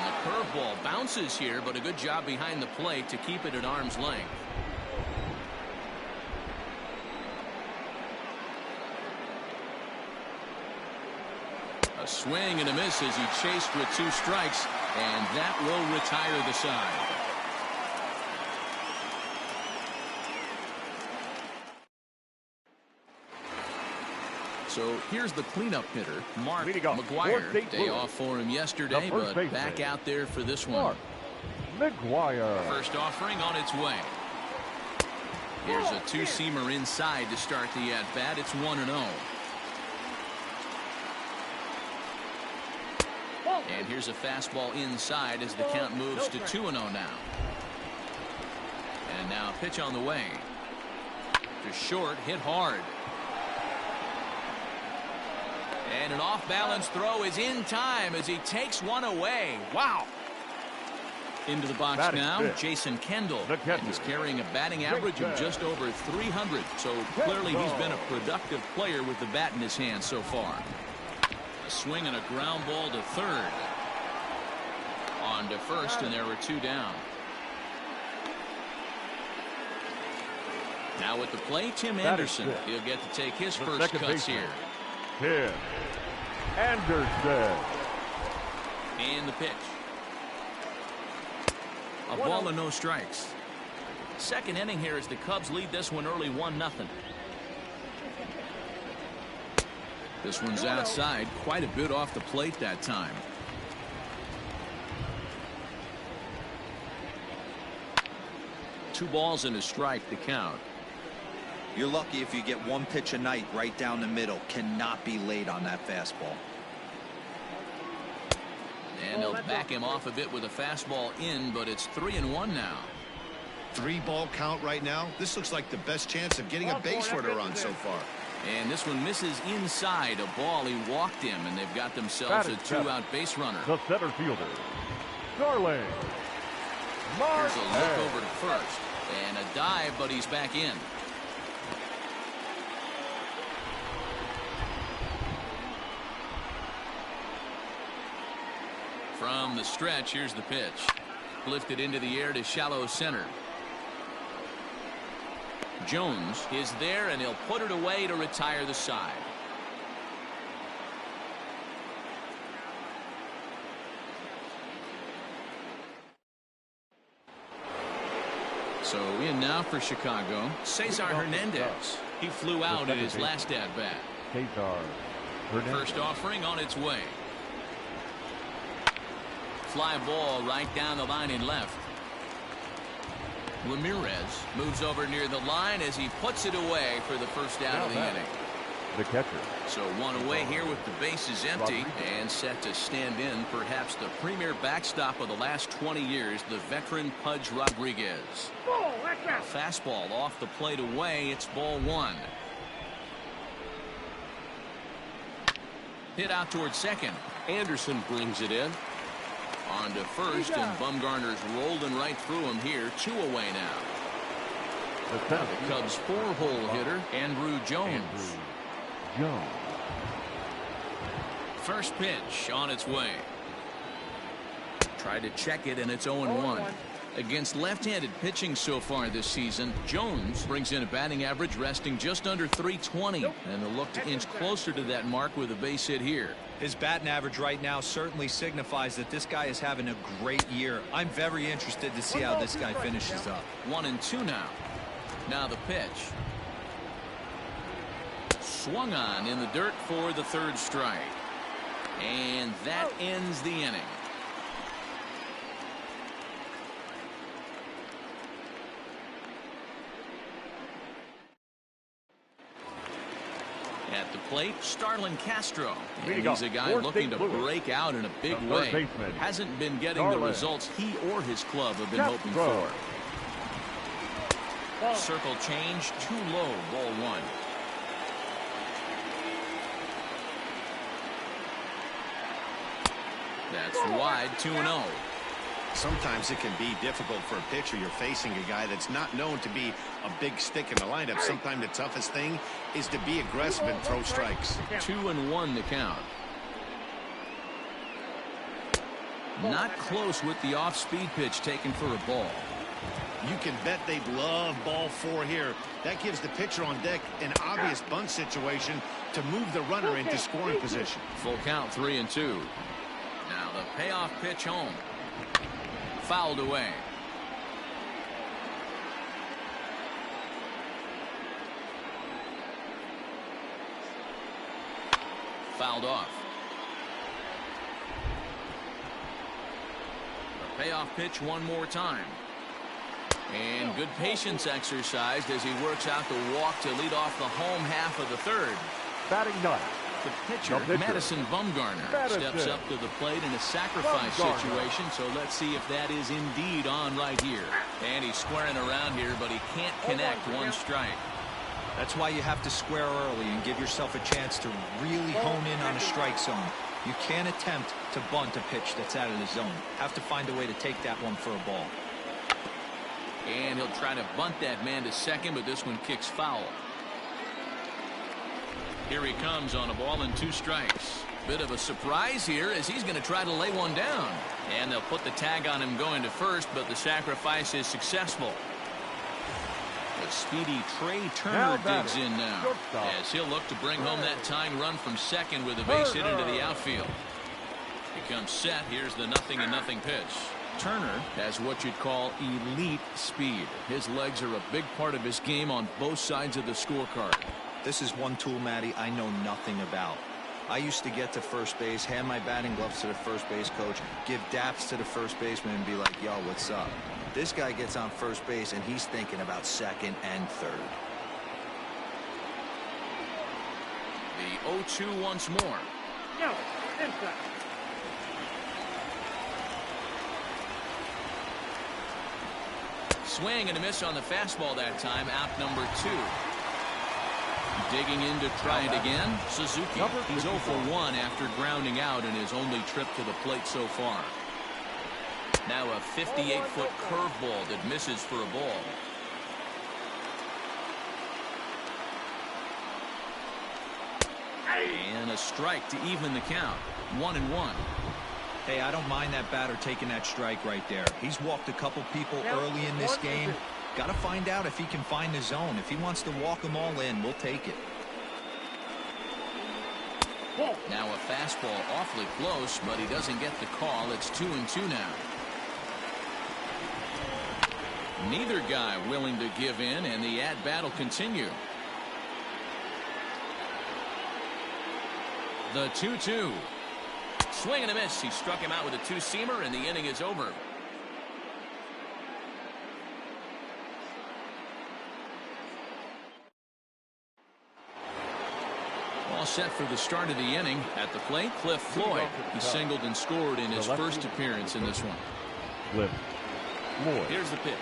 the curveball bounces here, but a good job behind the plate to keep it at arm's length. A swing and a miss as he chased with 2 strikes, and that will retire the side. So here's the cleanup hitter, Mark McGuire. Day off for him yesterday, but back out there for this one. McGuire. First offering on its way. Here's a 2-seamer inside to start the at-bat. It's 1-0. And here's a fastball inside as the count moves to 2-0 now. And now a pitch on the way. To short, hit hard. And an off-balance throw is in time as he takes one away. Wow. Into the box now, Jason Kendall. He's carrying a batting average of just over 300. So clearly he's been a productive player with the bat in his hand so far. A swing and a ground ball to third. On to first, and there were 2 down. Now at the plate, Tim Anderson. He'll get to take his first cuts here. Tim Anderson. And the pitch. A ball and no strikes. Second inning here as the Cubs lead this one early 1-0. This one's outside, quite a bit off the plate that time. Two balls and a strike to count. You're lucky if you get 1 pitch a night right down the middle. Cannot be late on that fastball. And they'll back him off a bit with a fastball in, but it's 3-1 now. 3-ball count right now. This looks like the best chance of getting a base runner on so far. And this one misses inside a ball. He walked him, and they've got themselves a 2-out base runner. The center fielder, Darling. Here's a look over to first. And a dive, but he's back in. From the stretch, here's the pitch. Lifted into the air to shallow center. Jones is there, and he'll put it away to retire the side. So in now for Chicago, Cesar Hernandez. He flew out in his last at-bat. Cesar Hernandez. First offering on its way. Fly ball right down the line in left. Ramirez moves over near the line as he puts it away for the first out of the inning. The catcher. So one away here with the bases empty and set to stand in perhaps the premier backstop of the last 20 years, the veteran Pudge Rodriguez. fastball off the plate away. It's ball one. Hit out towards second. Anderson brings it in. On to first, and Bumgarner's rolling right through him here. 2 away now. The Cubs' 4-hole hitter, Andrew Jones. First pitch on its way. Tried to check it, and it's 0-1. Against left-handed pitching so far this season, Jones brings in a batting average resting just under .320, and they'll look to inch closer to that mark with a base hit here. His batting average right now certainly signifies that this guy is having a great year. I'm very interested to see how this guy finishes up. 1-2 now. Now the pitch. Swung on in the dirt for the 3rd strike. And that ends the inning. At the plate, Starlin Castro. And he's a guy looking to break out in a big way. Hasn't been getting the results he or his club have been hoping for. Circle change, too low, ball one. That's wide, 2-0. Sometimes it can be difficult for a pitcher. You're facing a guy that's not known to be a big stick in the lineup. Sometimes the toughest thing is to be aggressive and throw strikes. 2-1 the count. Not close with the off-speed pitch taken for a ball. You can bet they'd love ball 4 here. That gives the pitcher on deck an obvious bunt situation to move the runner into scoring position. Full count, 3-2. Now the payoff pitch home. Fouled away. Fouled off. The payoff pitch one more time. And good patience exercised as he works out the walk to lead off the home half of the 3rd. Batting ninth. The pitcher, Madison Bumgarner, steps up to the plate in a sacrifice situation, so let's see if that is indeed on right here. And he's squaring around here, but he can't connect. 1 strike. That's why you have to square early and give yourself a chance to really hone in on a strike zone. You can't attempt to bunt a pitch that's out of the zone. Have to find a way to take that one for a ball. And he'll try to bunt that man to second, but this one kicks foul. Here he comes on a ball and 2 strikes. Bit of a surprise here as he's going to try to lay one down. And they'll put the tag on him going to first, but the sacrifice is successful. The speedy Trey Turner digs in now as he'll look to bring home that tying run from second with a base hit into the outfield. He comes set. Here's the 0-0 pitch. Turner has what you'd call elite speed. His legs are a big part of his game on both sides of the scorecard. This is one tool, Matty, I know nothing about. I used to get to first base, hand my batting gloves to the first base coach, give daps to the first baseman and be like, yo, what's up? This guy gets on first base and he's thinking about second and third. The 0-2 once more. No, inside. Swing and a miss on the fastball that time. Out number 2. Digging in to try it again. Suzuki. He's 0 for 1 after grounding out in his only trip to the plate so far. Now a 58-foot curveball that misses for a ball. And a strike to even the count. 1-1. Hey, I don't mind that batter taking that strike right there. He's walked a couple people early in this game. Got to find out if he can find the zone. If he wants to walk them all in, we'll take it. Now a fastball awfully close, but he doesn't get the call. It's 2-2 now. Neither guy willing to give in, and the at-bat will continue. The 2-2. Swing and a miss. He struck him out with a 2-seamer, and the inning is over. All set for the start of the inning. At the plate, Cliff Floyd. He singled and scored in his first appearance in this one. Cliff Floyd. Here's the pitch.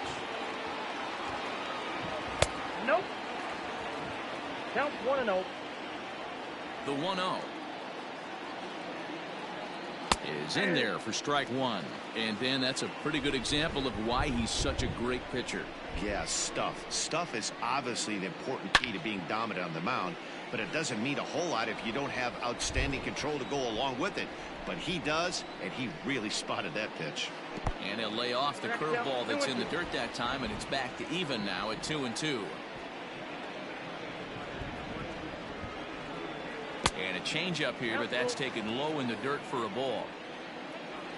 Nope. Count 1-0. The 1-0 is in there for strike one. And Ben, that's a pretty good example of why he's such a great pitcher. Yeah, stuff. Stuff is obviously an important key to being dominant on the mound, but it doesn't mean a whole lot if you don't have outstanding control to go along with it. But he does, and he really spotted that pitch. And he'll lay off the curveball that's in the dirt that time, and it's back to even now at 2-2. And a changeup here, but that's taken low in the dirt for a ball.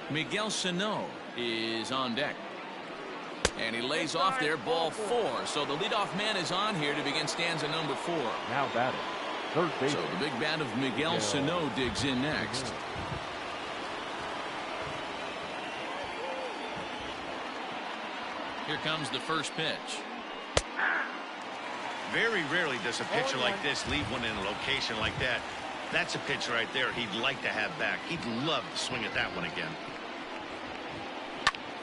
Miguel Sano is on deck. And he lays off there, ball 4. So the leadoff man is on here to begin stanza number 4. Now batting, third base. So the big bat of Miguel Sano digs in next. Here comes the first pitch. Very rarely does a pitcher like this leave one in a location like that. That's a pitch right there he'd like to have back. He'd love to swing at that one again.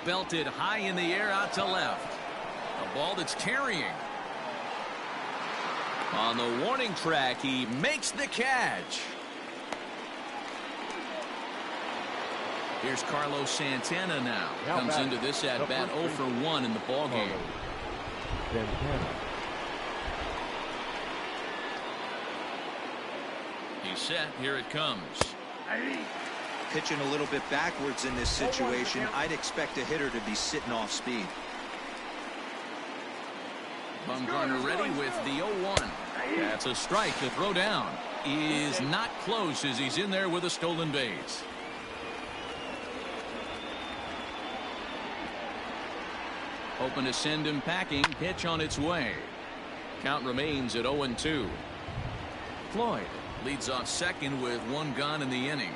Belted high in the air out to left. A ball that's carrying. On the warning track, he makes the catch. Here's Carlos Santana now. Comes into this at bat 0 for 1 in the ball game. Santana. He's set. Here it comes. Pitching a little bit backwards in this situation. I'd expect a hitter to be sitting off speed. Bumgarner ready with the 0-1. That's a strike. The throw down is not close as he's in there with a stolen base. Hoping to send him packing. Pitch on its way. Count remains at 0-2. Floyd leads off second with 1 gone in the inning.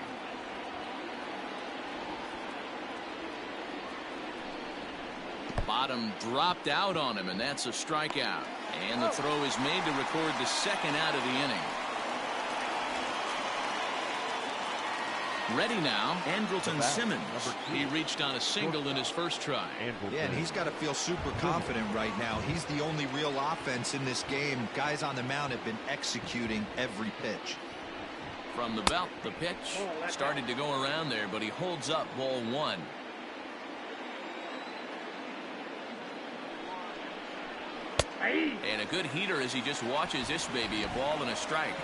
Bottom dropped out on him, and that's a strikeout. And the throw is made to record the second out of the inning. Ready now, Andrelton Simmons. He reached on a single in his first try. Yeah, and he's got to feel super confident right now. He's the only real offense in this game. Guys on the mound have been executing every pitch. From the belt, the pitch started to go around there, but he holds up ball 1. And a good heater as he just watches this baby, a ball and a strike.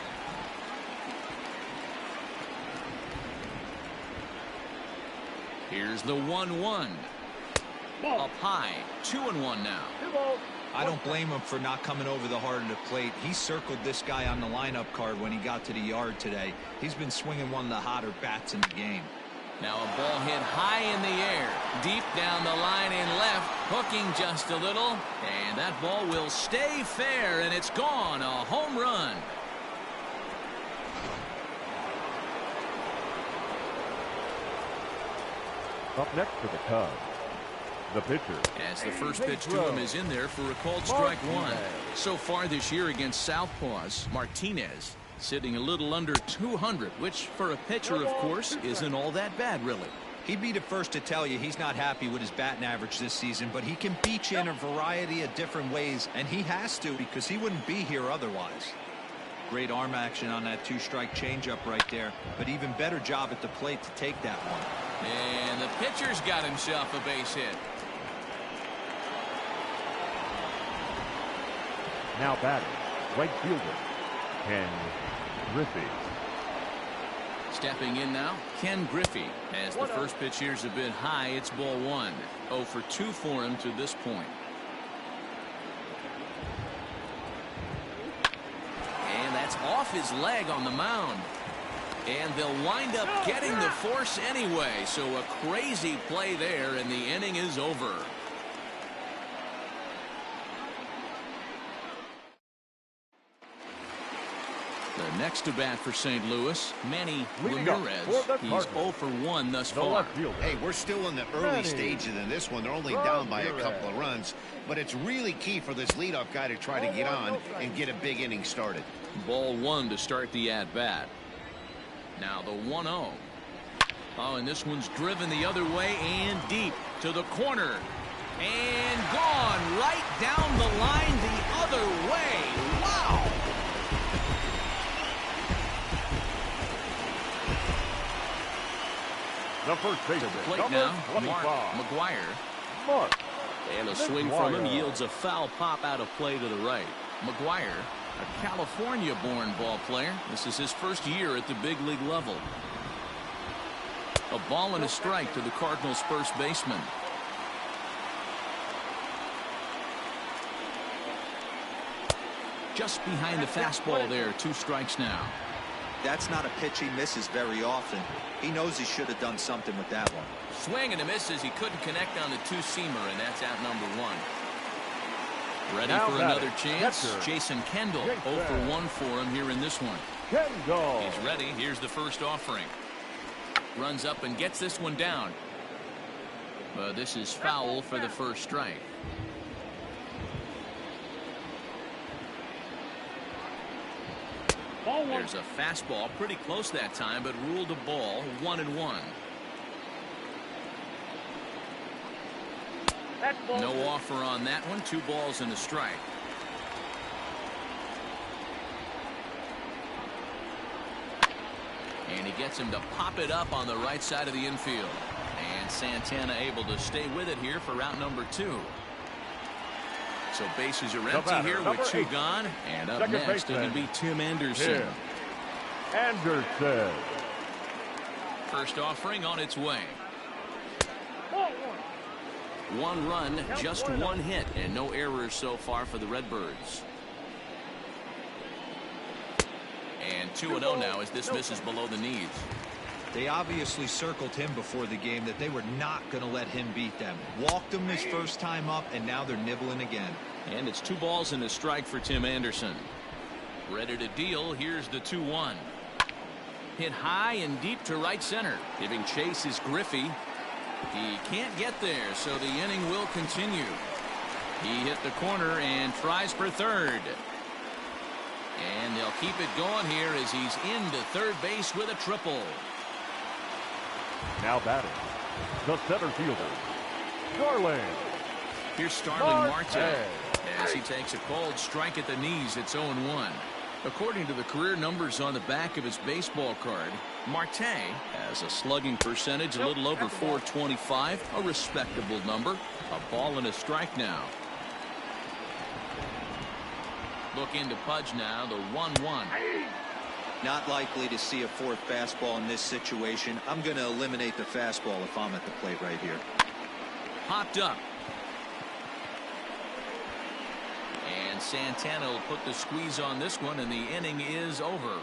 Here's the 1-1. Up high, 2-1 now. I don't blame him for not coming over the heart of the plate. He circled this guy on the lineup card when he got to the yard today. He's been swinging one of the hotter bats in the game. Now a ball hit high in the air, deep down the line in left, hooking just a little, and that ball will stay fair, and it's gone. A home run. Up next for the Cubs, the pitcher. As the first pitch to him is in there for a called strike 1. So far this year against Southpaws, Martinez sitting a little under 200, which for a pitcher, of course, isn't all that bad, really. He'd be the first to tell you he's not happy with his batting average this season, but he can beat you in a variety of different ways, and he has to because he wouldn't be here otherwise. Great arm action on that 2-strike changeup right there, but even better job at the plate to take that one. And the pitcher's got himself a base hit. Now batting, right fielder, Ken Griffey. Stepping in now, Ken Griffey. As the first pitch here's a bit high, it's ball 1. 0 for 2 for him to this point. And that's off his leg on the mound. And they'll wind up getting the force anyway. So a crazy play there, and the inning is over. The next to bat for St. Louis, Manny Ramirez. He's 0 for 1 thus far. Hey, we're still in the early stages in this one. They're only down by a couple of runs, but it's really key for this leadoff guy to try to get on and get a big inning started. Ball 1 to start the at-bat. Now the 1-0. Oh, and this one's driven the other way and deep to the corner. And gone right down the line the other way. The first baseman, Plate now, Mark McGuire. Mark. And a swing from him yields a foul pop out of play to the right. McGuire, a California-born ball player. This is his first year at the big league level. A ball and a strike to the Cardinals' first baseman. Just behind the fastball there, 2 strikes now. That's not a pitch he misses very often. He knows he should have done something with that one. Swing and a miss as he couldn't connect on the 2-seamer, and that's out number 1. Ready now for another chance. Catcher. Jason Kendall, 0 for 1 for him here in this one. Kendall. He's ready. Here's the first offering. Runs up and gets this one down. But this is foul for the first strike. There's a fastball pretty close that time, but ruled a ball, 1-1. No offer on that one. 2 balls and a strike. And he gets him to pop it up on the right side of the infield. And Santana able to stay with it here for route number 2. So bases are empty here with 2 gone. And up next is going to be Tim Anderson. Anderson. First offering on its way. 1 run, just 1 hit, and no errors so far for the Redbirds. And 2-0 now as this misses below the knees. They obviously circled him before the game that they were not going to let him beat them. Walked him his first time up, and now they're nibbling again. And it's 2 balls and a strike for Tim Anderson. Ready to deal. Here's the 2-1. Hit high and deep to right center. Giving chase is Griffey. He can't get there, so the inning will continue. He hit the corner and tries for third. And they'll keep it going here as he's into third base with a triple. Now batting, the center fielder, Starling. Here's Starling Marte as he takes a cold strike at the knees. It's 0-1. According to the career numbers on the back of his baseball card, Marte has a slugging percentage a little over .425, a respectable number. A ball and a strike now. Look into Pudge now, the 1-1. Not likely to see a 4th fastball in this situation. I'm going to eliminate the fastball if I'm at the plate right here. Popped up. And Santana will put the squeeze on this one, and the inning is over.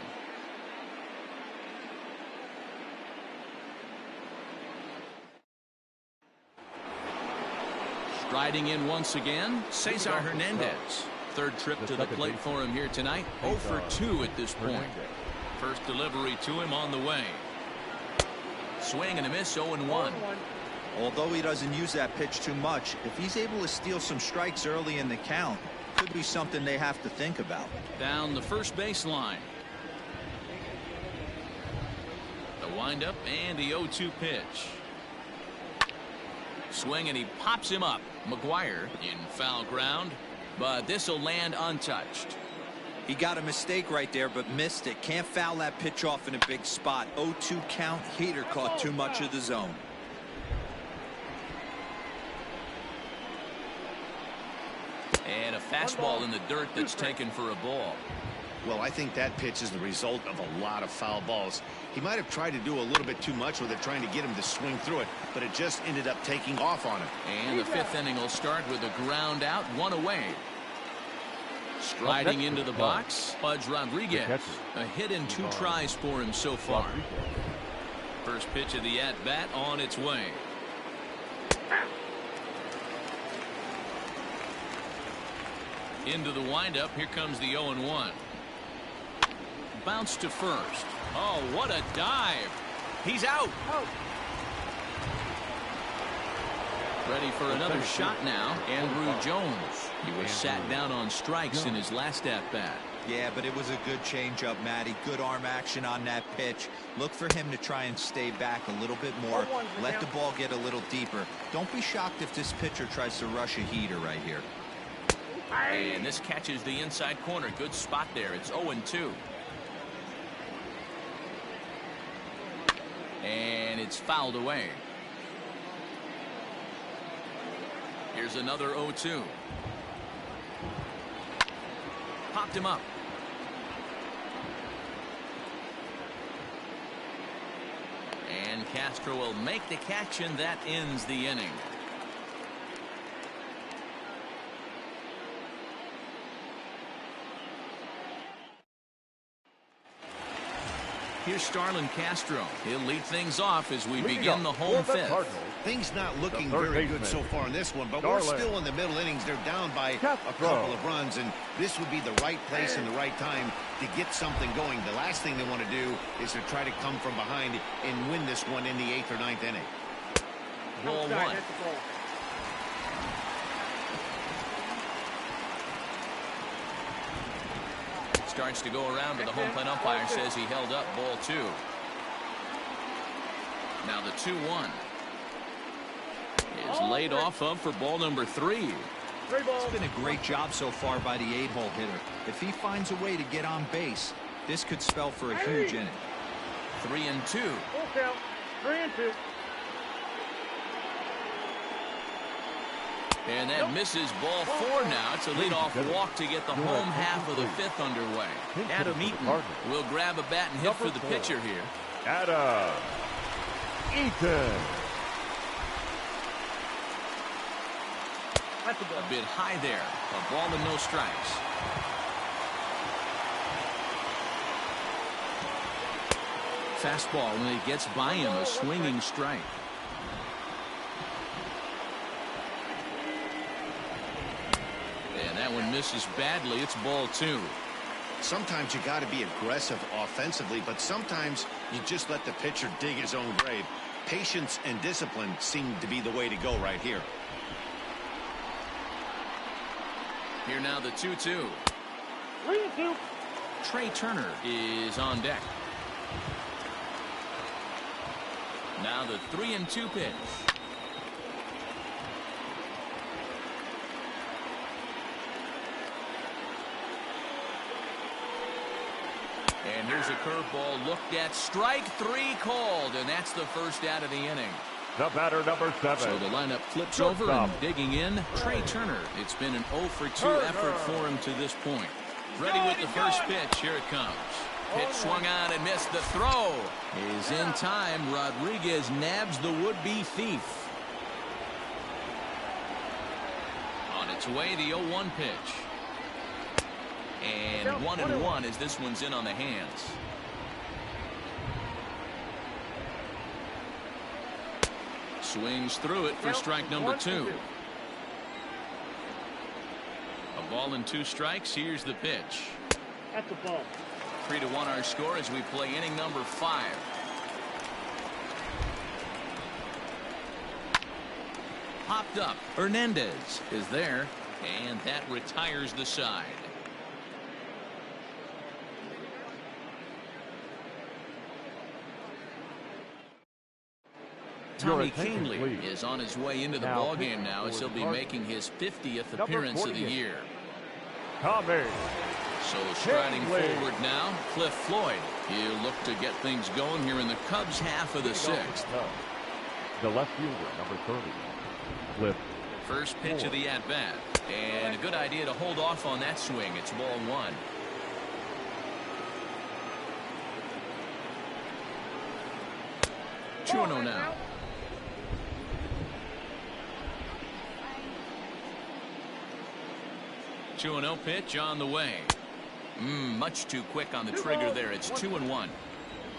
Striding in once again, Cesar Hernandez. 3rd trip to the plate for him here tonight. 0 for 2 at this point. First delivery to him on the way. Swing and a miss, 0-1. Although he doesn't use that pitch too much, if he's able to steal some strikes early in the count, could be something they have to think about. Down the first baseline. The windup and the 0-2 pitch. Swing and he pops him up. McGuire in foul ground, but this will land untouched. He got a mistake right there, but missed it. Can't foul that pitch off in a big spot. 0-2 count. Heater caught too much of the zone. And a fastball in the dirt that's taken for a ball. Well, I think that pitch is the result of a lot of foul balls. He might have tried to do a little bit too much with it, trying to get him to swing through it, but it just ended up taking off on him. And the 5th inning will start with a ground out, 1 away. Striding into the box, Pudge Rodriguez. A hit in 2 tries for him so far. First pitch of the at-bat on its way. Into the windup. Here comes the 0-1. Bounce to first. Oh, what a dive. He's out. Ready for another shot now. Andrew Jones. He was sat down on strikes in his last at-bat. Yeah, but it was a good changeup, Matty. Good arm action on that pitch. Look for him to try and stay back a little bit more. Let the ball get a little deeper. Don't be shocked if this pitcher tries to rush a heater right here. And this catches the inside corner. Good spot there. It's 0-2. And it's fouled away. Here's another 0-2. Popped him up. And Castro will make the catch, and that ends the inning. Here's Starlin Castro. He'll lead things off as we begin the home fifth. Things not looking very good so far in this one, but we're still in the middle innings. They're down by a couple of runs, and this would be the right place and the right time to get something going. The last thing they want to do is to try to come from behind and win this one in the 8th or 9th inning. Ball one. Starts to go around, but the home plate umpire says he held up. Ball 2. Now the 2-1 is laid off of for ball number 3. It's been a great job so far by the 8-hole hitter. If he finds a way to get on base, this could spell for a huge inning. 3-2. Full count. 3-2. And that misses ball 4 now. It's a leadoff walk to get the home half of the 5th underway. Adam Eaton will grab a bat and hit for the pitcher here. Adam Eaton. A bit high there. A ball and no strikes. Fastball when it gets by him, a swinging strike. And that one misses badly. It's ball 2. Sometimes you got to be aggressive offensively, but sometimes you just let the pitcher dig his own grave. Patience and discipline seem to be the way to go right here. Here now the 2-2. 3-2. Trey Turner is on deck. Now the 3-2 pitch. And here's a curveball looked at. Strike 3 called, and that's the first out of the inning. The batter, number 7. So the lineup flips over and digging in, Trey Turner. It's been an 0-for-2 effort for him to this point. Ready with the first pitch. Here it comes. Pitch swung on and missed. The throw is in time. Rodriguez nabs the would-be thief. On its way, the 0-1 pitch. And 1-1 as this one's in on the hands. Swings through it for strike number 2. A ball and 2 strikes. Here's the pitch. At the ball. 3-1 our score as we play inning number 5. Popped up. Hernandez is there, and that retires the side. Tommy Kahnle is on his way into the ballgame now as he'll be making his 50th appearance of the year. Tommy. So striding forward now, Cliff Floyd. He'll look to get things going here in the Cubs half of the 6th. The left fielder, number 30, Cliff. First pitch of the at-bat. And a good idea to hold off on that swing. It's ball 1. Chuno now. Chuno pitch on the way. Much too quick on the trigger there. It's 2-1.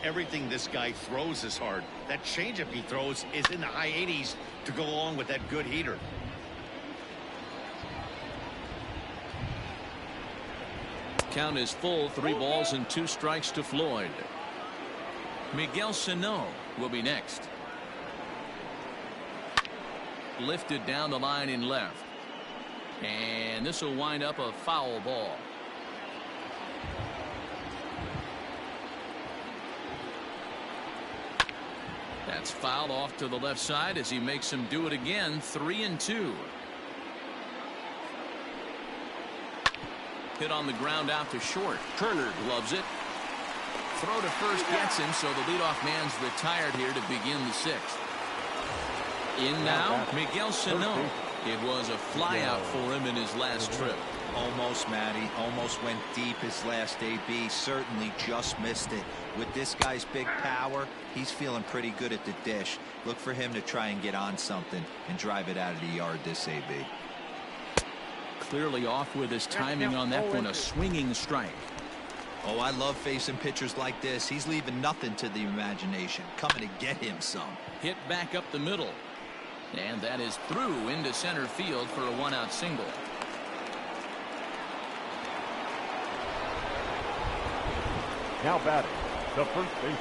Everything this guy throws is hard. That changeup he throws is in the high 80s to go along with that good heater. Count is full. 3 balls and 2 strikes to Floyd. Miguel Sano will be next. Lifted down the line in left. And this will wind up a foul ball. That's fouled off to the left side as he makes him do it again. 3-2. Hit on the ground out to short. Turner gloves it. throw to first gets him, so the leadoff man's retired here to begin the sixth. In now, Miguel Sano. It was a flyout for him in his last trip. Almost, Matty. Almost went deep his last AB. Certainly just missed it. With this guy's big power, he's feeling pretty good at the dish. Look for him to try and get on something and drive it out of the yard this AB. Clearly off with his timing on that one, a swinging strike. Oh, I love facing pitchers like this. He's leaving nothing to the imagination. Coming to get him some. Hit back up the middle. And that is through into center field for a one-out single. Now batting, the first baseman,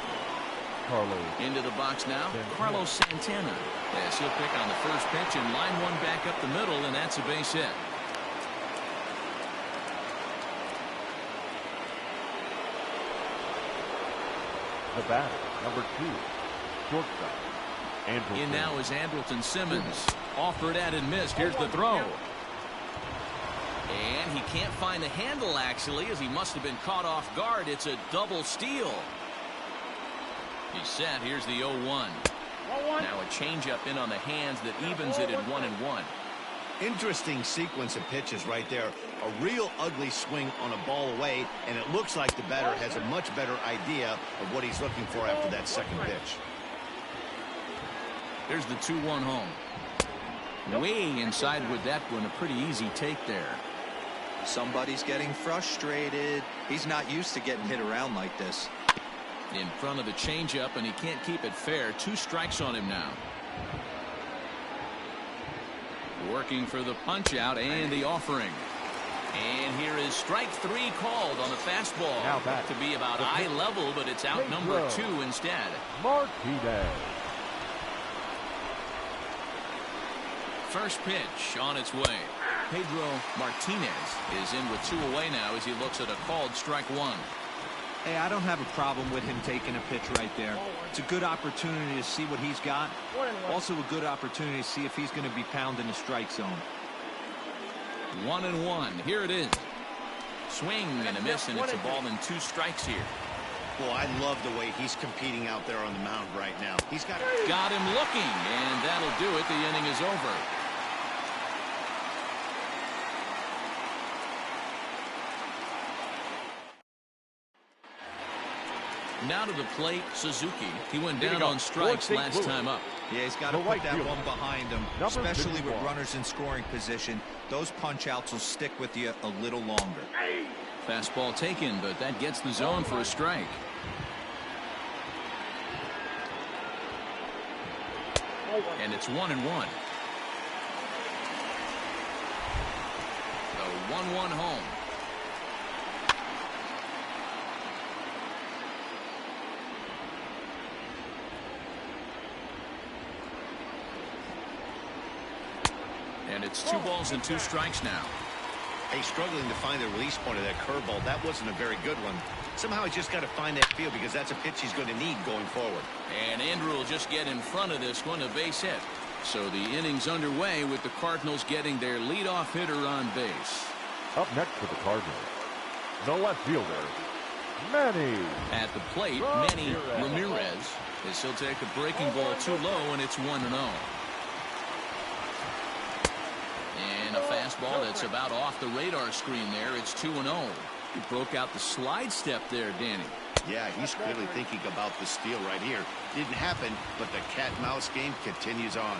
Carlos. Into the box now, Carlos Santana. Yes, he'll pick on the first pitch and line one back up the middle, and that's a base hit. The batter, number 2, shortstop. Andrelton. In now is Andrelton Simmons. Offered at and missed. Here's the throw. And he can't find the handle, actually, as he must have been caught off guard. It's a double steal. He's set. Here's the 0-1. Now a changeup in on the hands that evens it at 1-1. Interesting sequence of pitches right there. A real ugly swing on a ball away, and it looks like the batter has a much better idea of what he's looking for after that second pitch. There's the 2-1 home. Way inside with that one. A pretty easy take there. Somebody's getting frustrated. He's not used to getting hit around like this. In front of the changeup, and he can't keep it fair. 2 strikes on him now. Working for the punch out and the offering. And here is strike 3 called on the fastball. Now back to be about eye level, but it's out number 2 instead. Martinez. First pitch on its way. Pedro Martinez is in with 2 away now as he looks at a called strike 1. Hey, I don't have a problem with him taking a pitch right there. It's a good opportunity to see what he's got. Also a good opportunity to see if he's going to be pounding the strike zone. 1-1. Here it is. Swing and a miss, and it's a ball and 2 strikes here. Well, I love the way he's competing out there on the mound right now. He's got him looking, and that'll do it. The inning is over. Now to the plate, Suzuki. He went down on strikes last time up. Yeah, he's got to put that one behind him, especially with runners in scoring position. Those punch-outs will stick with you a little longer. Fastball taken, but that gets the zone for a strike. And it's 1-1. The 1-1 home. And it's 2 balls and 2 strikes now. Hey, struggling to find the release point of that curveball. That wasn't a very good one. Somehow he's just got to find that feel because that's a pitch he's going to need going forward. And Andrew will just get in front of this one, a base hit. So the inning's underway with the Cardinals getting their leadoff hitter on base. Up next for the Cardinals, the left fielder, Manny. At the plate, Manny Ramirez. As he'll take a breaking ball too low, and it's 1-0. And a fastball that's about off the radar screen there. It's 2-0. He broke out the slide step there, Danny. Yeah, he's clearly thinking about the steal right here. Didn't happen, but the cat-mouse game continues on.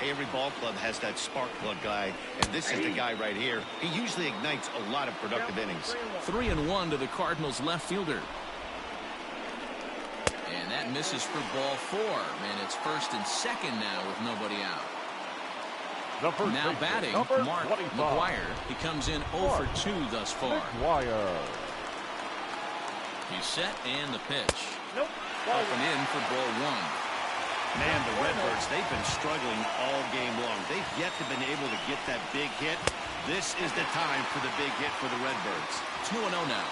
Hey, every ball club has that spark plug guy, and this is the guy right here. He usually ignites a lot of productive innings. 3-1 to the Cardinals left fielder. And that misses for ball 4. And it's first and second now with nobody out. Now batting, Mark McGuire. He comes in 0 for 2 thus far. McGuire. He's set and the pitch. Up and in for ball 1. Man, the Redbirds, they've been struggling all game long. They've yet to been able to get that big hit. This is the time for the big hit for the Redbirds. 2-0 now.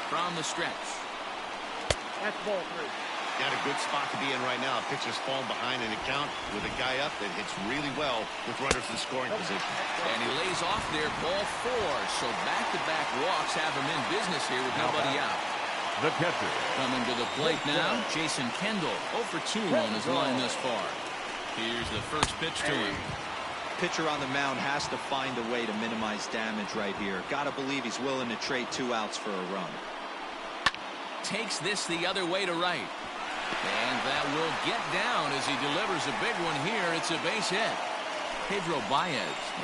From the stretch. That's ball 3. Got a good spot to be in right now. Pitcher's falling behind in the count with a guy up that hits really well with runners in scoring position. And he lays off there, ball 4. So back-to-back walks have him in business here with nobody out. The catcher. Coming to the plate now, Jason Kendall, 0 for 2 on his line thus far. Here's the first pitch to him. Pitcher on the mound has to find a way to minimize damage right here. Got to believe he's willing to trade 2 outs for a run. Takes this the other way to right. And that will get down as he delivers a big one here. It's a base hit. Pedro Baez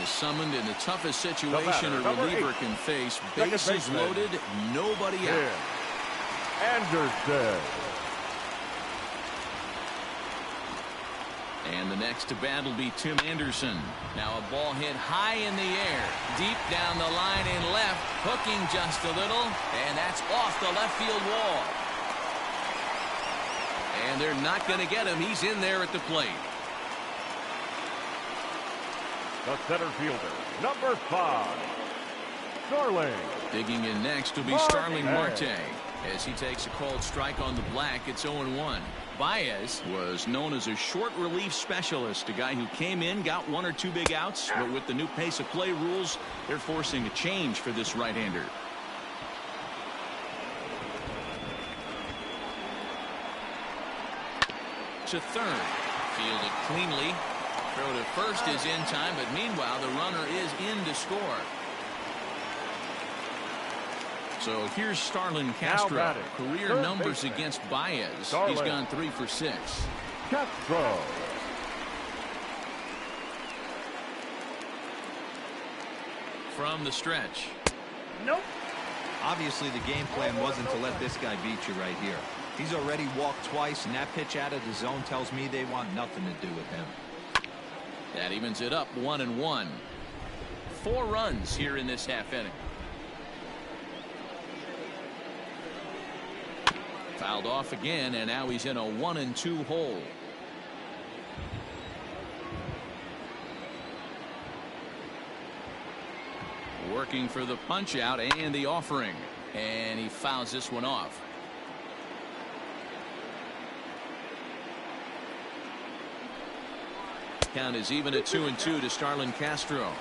is summoned in the toughest situation a reliever can face. Bases loaded, nobody out. Anderson. And the next to bat will be Tim Anderson. Now a ball hit high in the air, deep down the line in left, hooking just a little, and that's off the left field wall. And they're not going to get him. He's in there at the plate. The center fielder, number 5, Starling. Digging in next will be Starling Marte. As he takes a called strike on the black, it's 0-1. Baez was known as a short relief specialist, a guy who came in, got 1 or 2 big outs, but with the new pace of play rules, they're forcing a change for this right-hander. To third, fielded cleanly. Throw to first is in time, but meanwhile the runner is in to score. So here's Starlin Castro. Career numbers against Baez. He's gone 3 for 6. Castro. From the stretch. Nope. Obviously the game plan wasn't to let this guy beat you right here. He's already walked twice, and that pitch out of the zone tells me they want nothing to do with him. That evens it up 1-1. 4 runs here in this half inning. Fouled off again, and now he's in a 1-2 hole. Working for the punch out and the offering, and he fouls this one off. Count is even at 2-2 to Starlin Castro.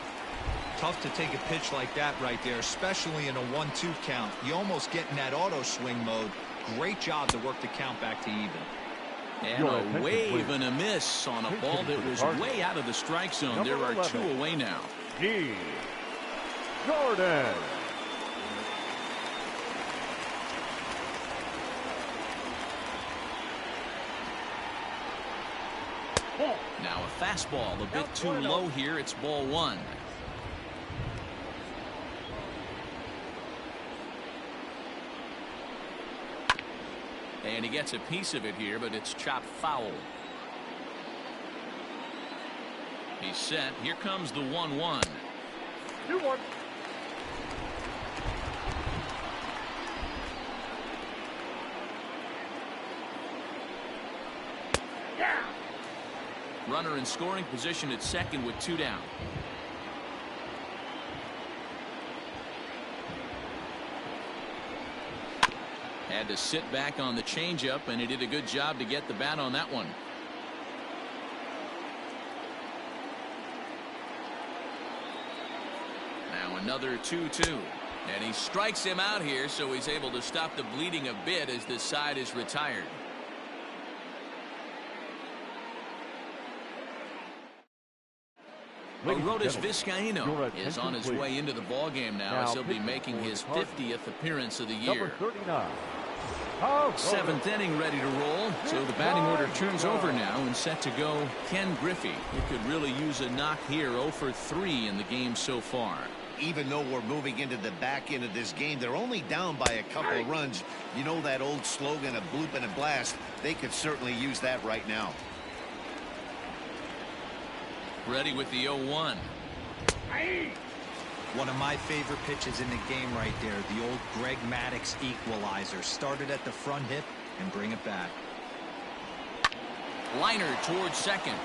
Tough to take a pitch like that right there, especially in a 1-2 count. You almost get in that auto swing mode. Great job to work the count back to even. And a wave and a miss on a ball that was way out of the strike zone. There are 2 away now. Jordan. Now a fastball a bit too low here. It's ball 1. And he gets a piece of it here, but it's chopped foul. He's set. Here comes the 1-1. 2-1. Yeah. Runner in scoring position at second with 2 down. Had to sit back on the changeup, and he did a good job to get the bat on that one. Now another 2-2. And he strikes him out here, so he's able to stop the bleeding a bit as this side is retired. Arodys Vizcaíno is on his way into the ballgame now as he'll be making his 50th appearance of the year. 7th inning ready to roll. So the batting order turns over now and set to go Ken Griffey. He could really use a knock here. 0 for 3 in the game so far. Even though we're moving into the back end of this game, they're only down by a couple of runs. You know that old slogan, a bloop and a blast. They could certainly use that right now. Ready with the 0-1. One of my favorite pitches in the game right there. The old Greg Maddux equalizer. Started at the front hip and bring it back. Liner towards second.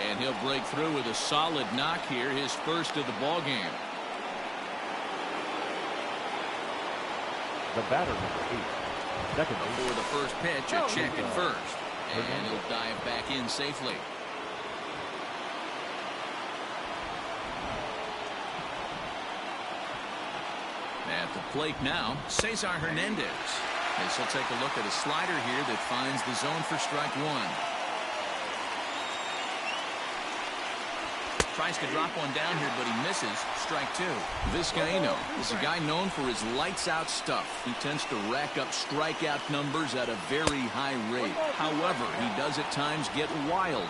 And he'll break through with a solid knock here. His first of the ball game. The batter, number 8. Second before the first pitch, a check at first. And he'll dive back in safely. At the plate now, Cesar Hernandez. This will take a look at a slider here that finds the zone for strike one. Tries to drop one down here, but he misses. Strike two. Vizcaíno is a guy known for his lights-out stuff. He tends to rack up strikeout numbers at a very high rate. However, he does at times get wild.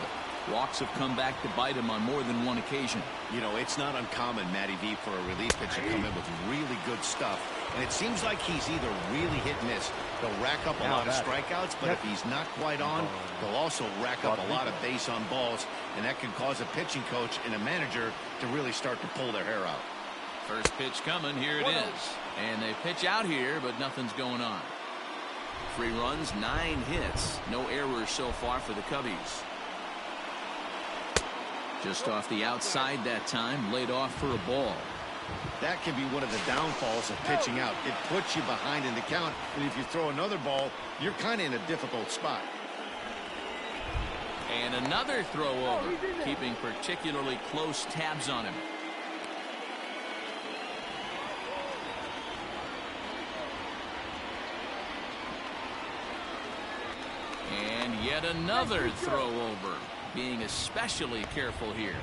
Walks have come back to bite him on more than one occasion. You know, it's not uncommon, Matty V, for a relief pitcher to come in with really good stuff. And it seems like he's either really hit and miss. He'll rack up a lot of strikeouts, but if he's not quite on, he'll also rack up a lot of base on balls, and that can cause a pitching coach and a manager to really start to pull their hair out. First pitch coming. Here it is. And they pitch out here, but nothing's going on. 3 runs, 9 hits. No errors so far for the Cubbies. Just off the outside that time, laid off for a ball. That can be one of the downfalls of pitching out. It puts you behind in the count, and if you throw another ball, you're kind of in a difficult spot. And another throw over, keeping particularly close tabs on him. And yet another throw over, being especially careful here.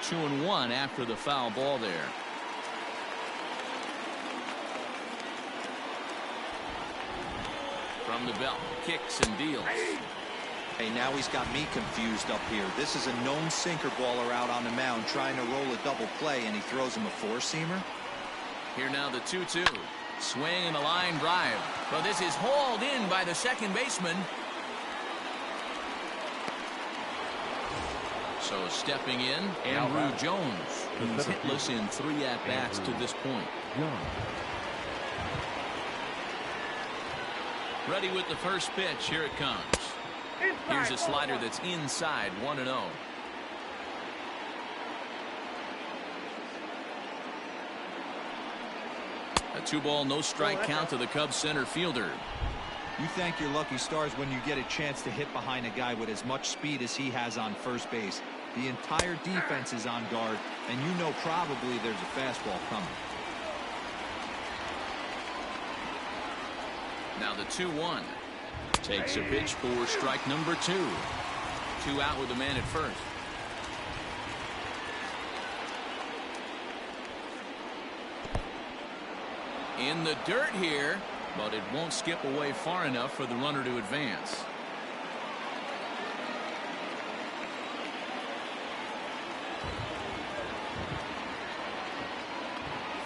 Two and one after the foul ball there. From the belt, kicks and deals. Hey, now he's got me confused up here. This is a known sinker baller out on the mound trying to roll a double play, and he throws him a four-seamer. Here now the 2-2. Swing and a line drive. But this is hauled in by the second baseman. So stepping in, Andrew Jones. He's hitless in 3 at-bats to this point. Ready with the first pitch. Here it comes. Here's a slider that's inside, 1-0. A 2-ball, no strike count to the Cubs center fielder. You thank your lucky stars when you get a chance to hit behind a guy with as much speed as he has on first base. The entire defense is on guard, and you know probably there's a fastball coming. Now the 2-1. Takes a pitch for strike number 2. 2 out with a man at first. In the dirt here, but it won't skip away far enough for the runner to advance.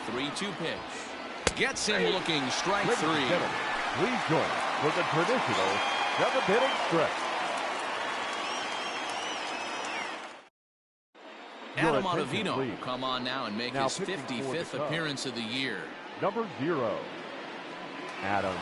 3-2 pitch. Gets him looking. Strike 3. Please join for the traditional 7th-inning stretch. Adam Ottavino will come on now and make his 55th appearance of the year. Number 0, Adam.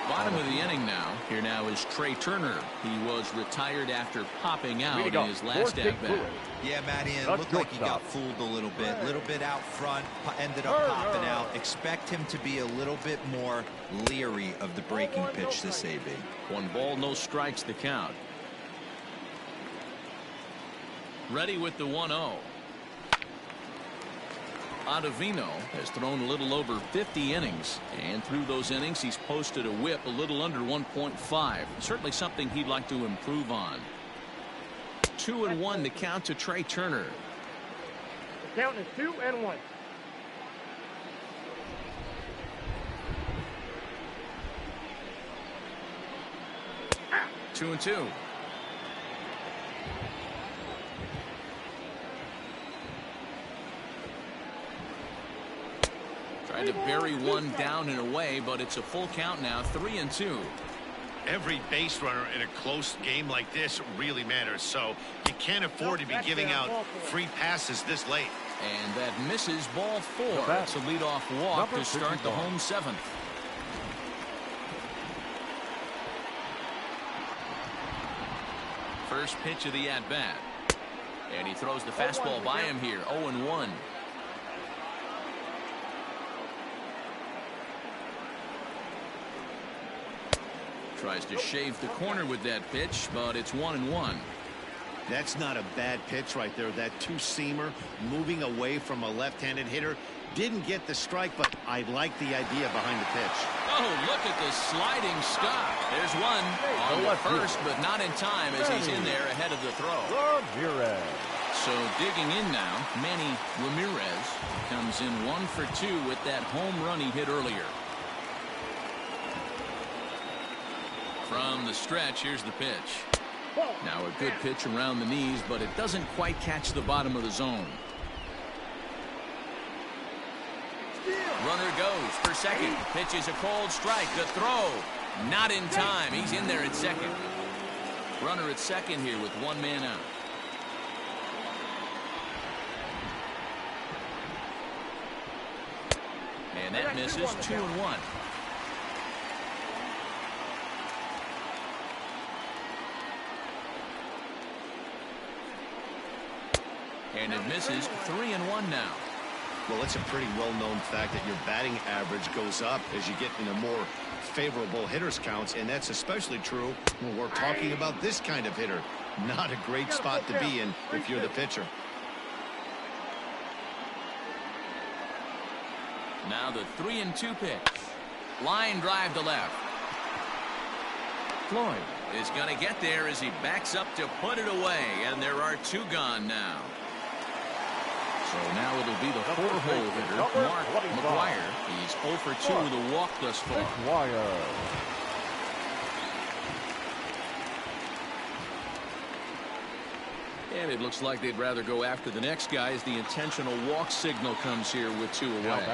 Bottom of the inning now. Here now is Trey Turner. He was retired after popping out in his last at-bat. Yeah, Matty, it looked like he got fooled a little bit out front, ended up popping out. Expect him to be a little bit more leery of the breaking pitch this AB. 1 ball, no strikes the count. Ready with the 1-0. Ottavino has thrown a little over 50 innings, and through those innings he's posted a whip a little under 1.5. Certainly something he'd like to improve on. 2-1 to count to Trey Turner. The count is 2-1. Ah. 2-2. Trying to bury one down and away, but it's a full count now. 3-2. Every base runner in a close game like this really matters, so you can't afford to be giving out free passes this late. And that misses ball 4. It's a leadoff walk to start the home 7th. First pitch of the at-bat. And he throws the fastball by him here. 0-1. Tries to shave the corner with that pitch, but it's 1-1. That's not a bad pitch right there. That two-seamer moving away from a left-handed hitter. Didn't get the strike, but I like the idea behind the pitch. Oh, look at the sliding stop. There's one on the first, but not in time as he's in there ahead of the throw. Ramirez. So digging in now, Manny Ramirez comes in 1 for 2 with that home run he hit earlier. From the stretch, here's the pitch. Now a good pitch around the knees, but it doesn't quite catch the bottom of the zone. Runner goes for second. Pitch is a cold strike. The throw, not in time. He's in there at second. Runner at second here with one man out. And that misses. 2-1. And it misses. 3-1 now. Well, it's a pretty well-known fact that your batting average goes up as you get into more favorable hitters counts, and that's especially true when we're talking about this kind of hitter. Not a great spot to be in if you're the pitcher. Now the 3-2 pitch. Line drive to left. Floyd is going to get there as he backs up to put it away, and there are 2 gone now. So now it'll be the 4-hole hitter, Mark McGuire. He's 0 for 2 with a walk thus far. And it looks like they'd rather go after the next guy as the intentional walk signal comes here with 2 away.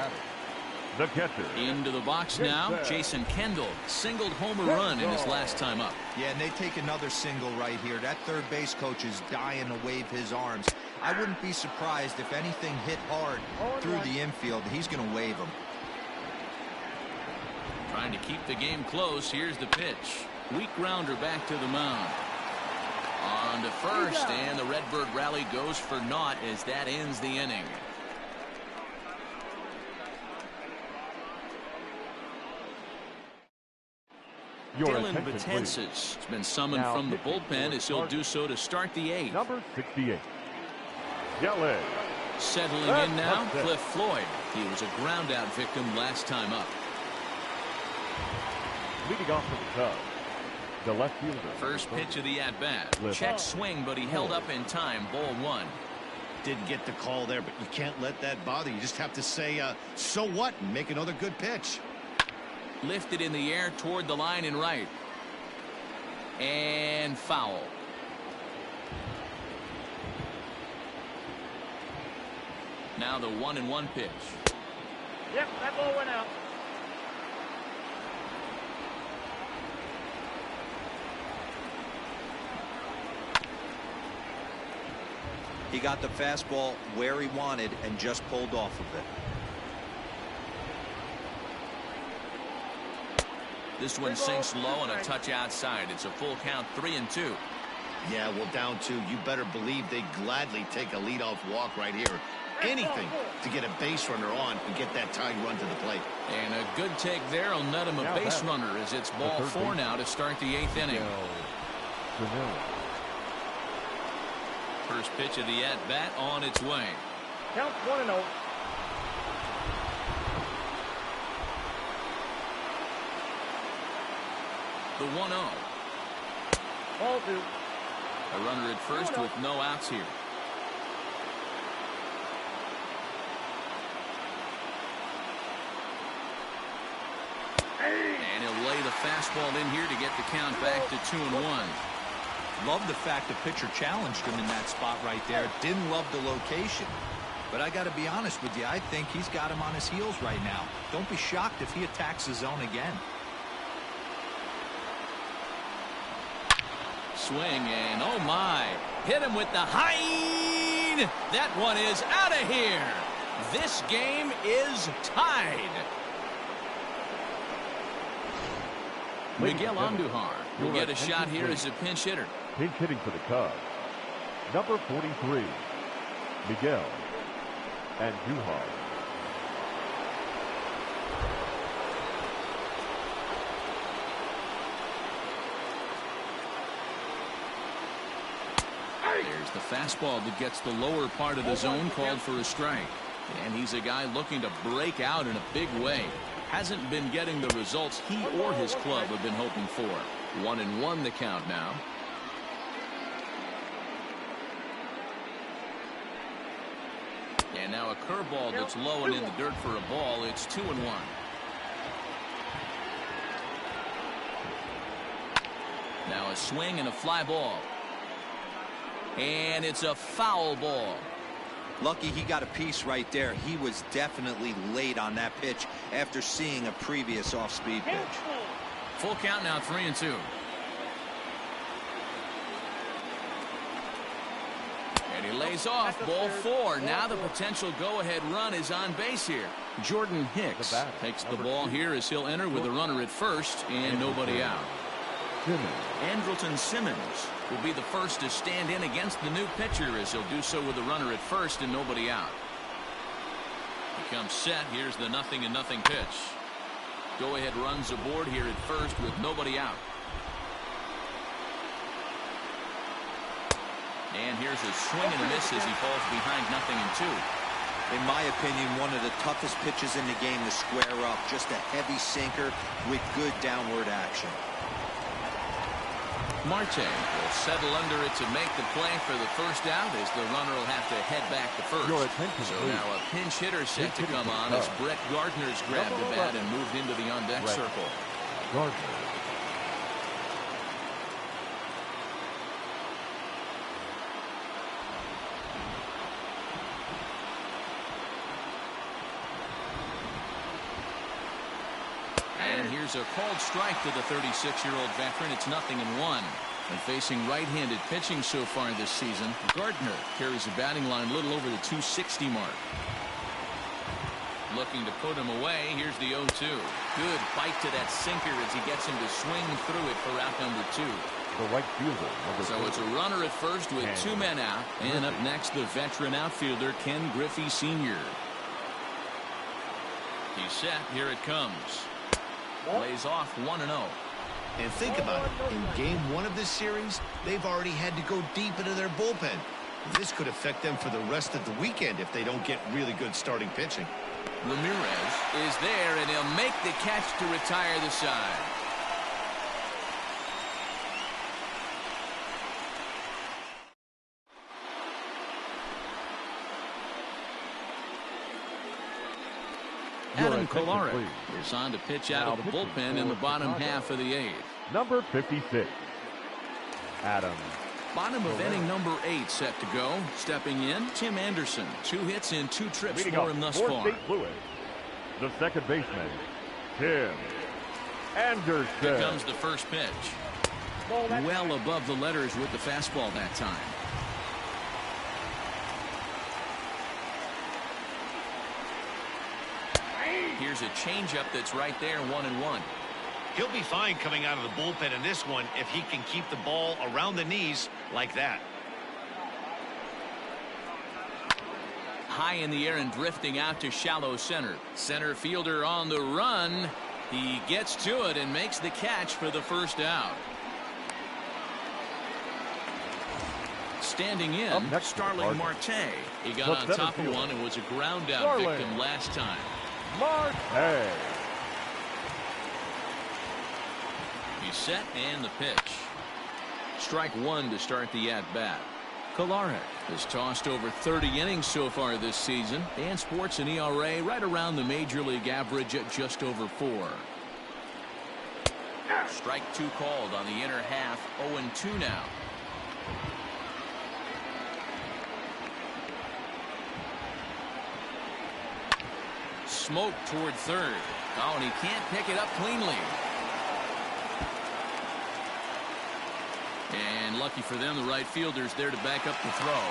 The catcher. Into the box now, Jason Kendall singled home a run in his last time up. Yeah, and they take another single right here. That third base coach is dying to wave his arms. I wouldn't be surprised if anything hit hard through the infield. He's going to wave them. Trying to keep the game close. Here's the pitch. Weak grounder back to the mound. On to first, and the Redbird rally goes for naught as that ends the inning. Dylan Betances has been summoned from the bullpen as he'll do so to start the 8th. Number 68. Yelling. Settling in now, Cliff Floyd. He was a ground out victim last time up. Leading off for the Cubs, the left fielder. First pitch of the at-bat. Check swing, but he held up in time. Ball 1. Didn't get the call there, but you can't let that bother you. Just have to say, so what, and make another good pitch. Lifted in the air toward the line and right. And foul. Now the 1-1 pitch. Yep, that ball went out. He got the fastball where he wanted and just pulled off of it. This one sinks low and a touch outside. It's a full count, 3-2. Yeah, well, down 2. You better believe they gladly take a leadoff walk right here. Anything to get a base runner on and get that tying run to the plate. And a good take there will net him a base runner as it's ball 4 now to start the 8th inning. First pitch of the at-bat on its way. Count 1-0. The 1-0. Ball 2. A runner at first with no outs here. And he'll lay the fastball in here to get the count back to 2-1. Love the fact the pitcher challenged him in that spot right there. Didn't love the location. But I got to be honest with you, I think he's got him on his heels right now. Don't be shocked if he attacks the zone again. Swing, and oh my, hit him with the high. That one is out of here. This game is tied. Miguel Andujar will get a shot here as a pinch hitter. Pinch hitting for the Cubs. Number 43, Miguel Andujar. There's the fastball that gets the lower part of the zone called for a strike. And he's a guy looking to break out in a big way. Hasn't been getting the results he or his club have been hoping for. 1-1 the count now. And now a curveball that's low and in the dirt for a ball. It's 2-1. Now a swing and a fly ball. And it's a foul ball. Lucky he got a piece right there. He was definitely late on that pitch after seeing a previous off-speed pitch. Full count now, 3-2. And he lays off, ball 4. Now the potential go-ahead run is on base here. Jordan Hicks takes the ball here as he'll enter with a runner at first and nobody out. Andrelton Simmons will be the first to stand in against the new pitcher as he'll do so with a runner at first and nobody out. He comes set. Here's the 0-0 pitch. Go-ahead runs aboard here at first with nobody out. And here's a swing and a miss as he falls behind 0-2. In my opinion, one of the toughest pitches in the game to square up. Just a heavy sinker with good downward action. Marte will settle under it to make the play for the first out as the runner will have to head back to first. So now a pinch hitter set to come on as Brett Gardner's grabbed the bat and moved into the on-deck circle. Gardner. And here's a called strike to the 36-year-old veteran. It's 0-1. And facing right-handed pitching so far this season, Gardner carries a batting line a little over the 260 mark. Looking to put him away. Here's the 0-2. Good bite to that sinker as he gets him to swing through it for out number 2. The right fielder. So it's a runner at first with 2 men out. And up next, the veteran outfielder, Ken Griffey Sr. He's set. Here it comes. Lays off 1-0. And think about it. In game 1 of this series, they've already had to go deep into their bullpen. This could affect them for the rest of the weekend if they don't get really good starting pitching. Ramirez is there, and he'll make the catch to retire the side. Adam Kolarek is on to pitch out of the bullpen in the bottom half of the 8th. Number 56, Adam. Bottom of inning number 8 set to go. Stepping in, Tim Anderson. 2 hits in 2 trips for him thus far. The second baseman, Tim Anderson. Here comes the first pitch. Well above the letters with the fastball that time. Here's a changeup that's right there, 1-1. He'll be fine coming out of the bullpen in this one if he can keep the ball around the knees like that. High in the air and drifting out to shallow center. Center fielder on the run. He gets to it and makes the catch for the first out. Standing in, Starling Marte. He got on top of one and was a ground out victim last time. Marte. He's set and the pitch. Strike 1 to start the at-bat. Kolarek has tossed over 30 innings so far this season and sports an ERA right around the major league average at just over 4. Strike 2 called on the inner half. 0-2 now. Smoke toward third. Oh, and he can't pick it up cleanly. And lucky for them, the right fielder's there to back up the throw.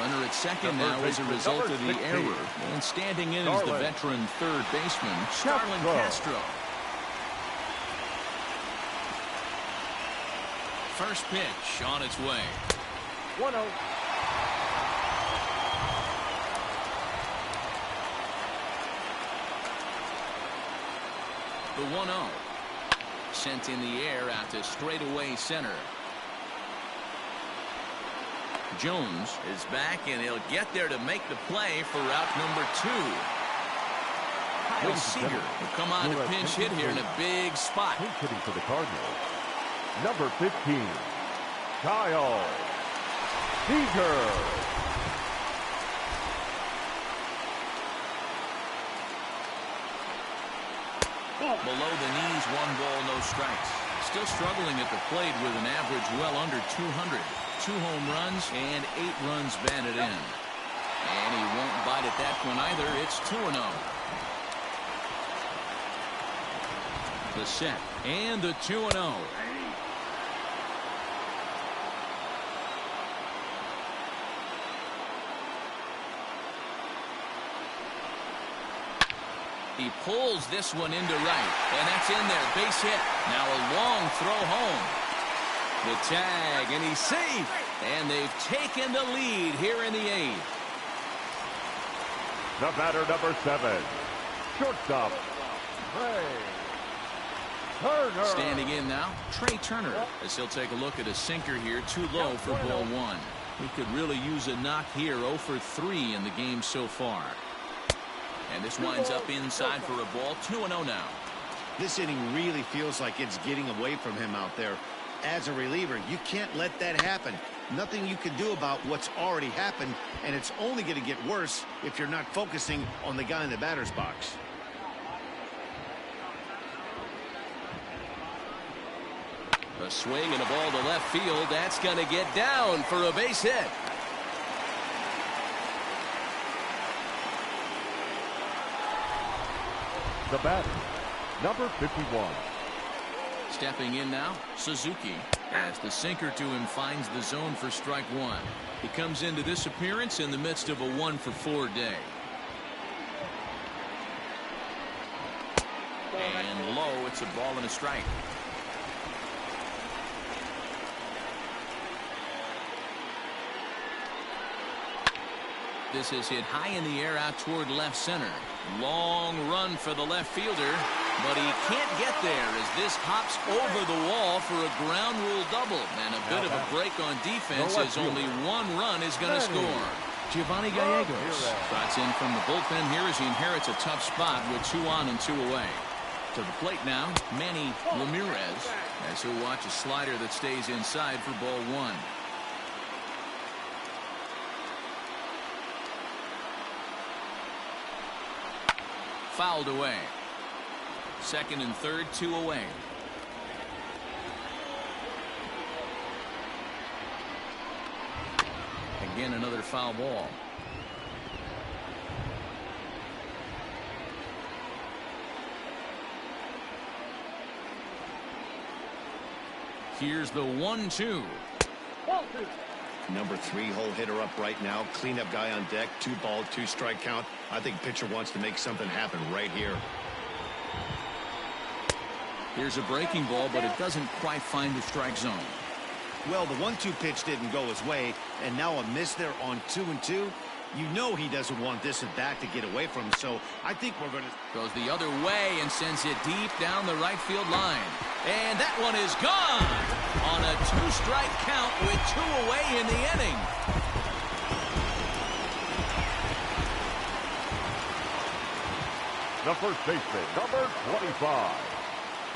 Runner at second now as a result of the error. And standing in is the veteran third baseman, Starlin Castro. First pitch on its way. 1-0. The 1-0. Sent in the air out to straightaway center. Jones is back, and he'll get there to make the play for route number 2. Kyle Seager will come on to pinch hit here in a big spot. Pinch hitting for the Cardinals. Number 15, Kyle Seager. Below the knees, 1 ball, no strikes. Still struggling at the plate with an average well under 200. 2 home runs and 8 runs batted in. And he won't bite at that one either. It's 2-0. The set and the 2-0. He pulls this one into right, and that's in there. Base hit. Now a long throw home. The tag, and he's safe. And they've taken the lead here in the 8th. The batter, number 7, shortstop, Trey Turner. Standing in now, Trey Turner, as he'll take a look at a sinker here. Too low for ball 1. He could really use a knock here. 0 for 3 in the game so far. And this winds up inside for a ball. 2-0 now. This inning really feels like it's getting away from him out there. As a reliever, you can't let that happen. Nothing you can do about what's already happened, and it's only going to get worse if you're not focusing on the guy in the batter's box. A swing and a ball to left field. That's going to get down for a base hit. The batter, number 51. Stepping in now, Suzuki, as the sinker to him finds the zone for strike 1. He comes into this appearance in the midst of a 1 for 4 day. And low, it's a ball and a strike. This is hit high in the air out toward left center. Long run for the left fielder, but he can't get there as this hops over the wall for a ground rule double. And a bit of a break on defense as only 1 run is going to score. Giovanni Gallegos trots in from the bullpen here as he inherits a tough spot with 2 on and 2 away. To the plate now, Manny Ramirez, as he'll watch a slider that stays inside for ball 1. Fouled away. 2nd and 3rd, 2 away. Again, another foul ball. Here's the 1-2. Number 3 hole hitter up right now. Cleanup guy on deck. 2 ball, 2 strike count. I think pitcher wants to make something happen right here. Here's a breaking ball, but it doesn't quite find the strike zone. Well, the 1-2 pitch didn't go his way, and now a miss there on 2-2. You know he doesn't want this at bat to get away from him, so I think we're going to... Goes the other way and sends it deep down the right field line. And that one is gone on a 2-strike count with 2 away in the inning. The first baseman, number 25.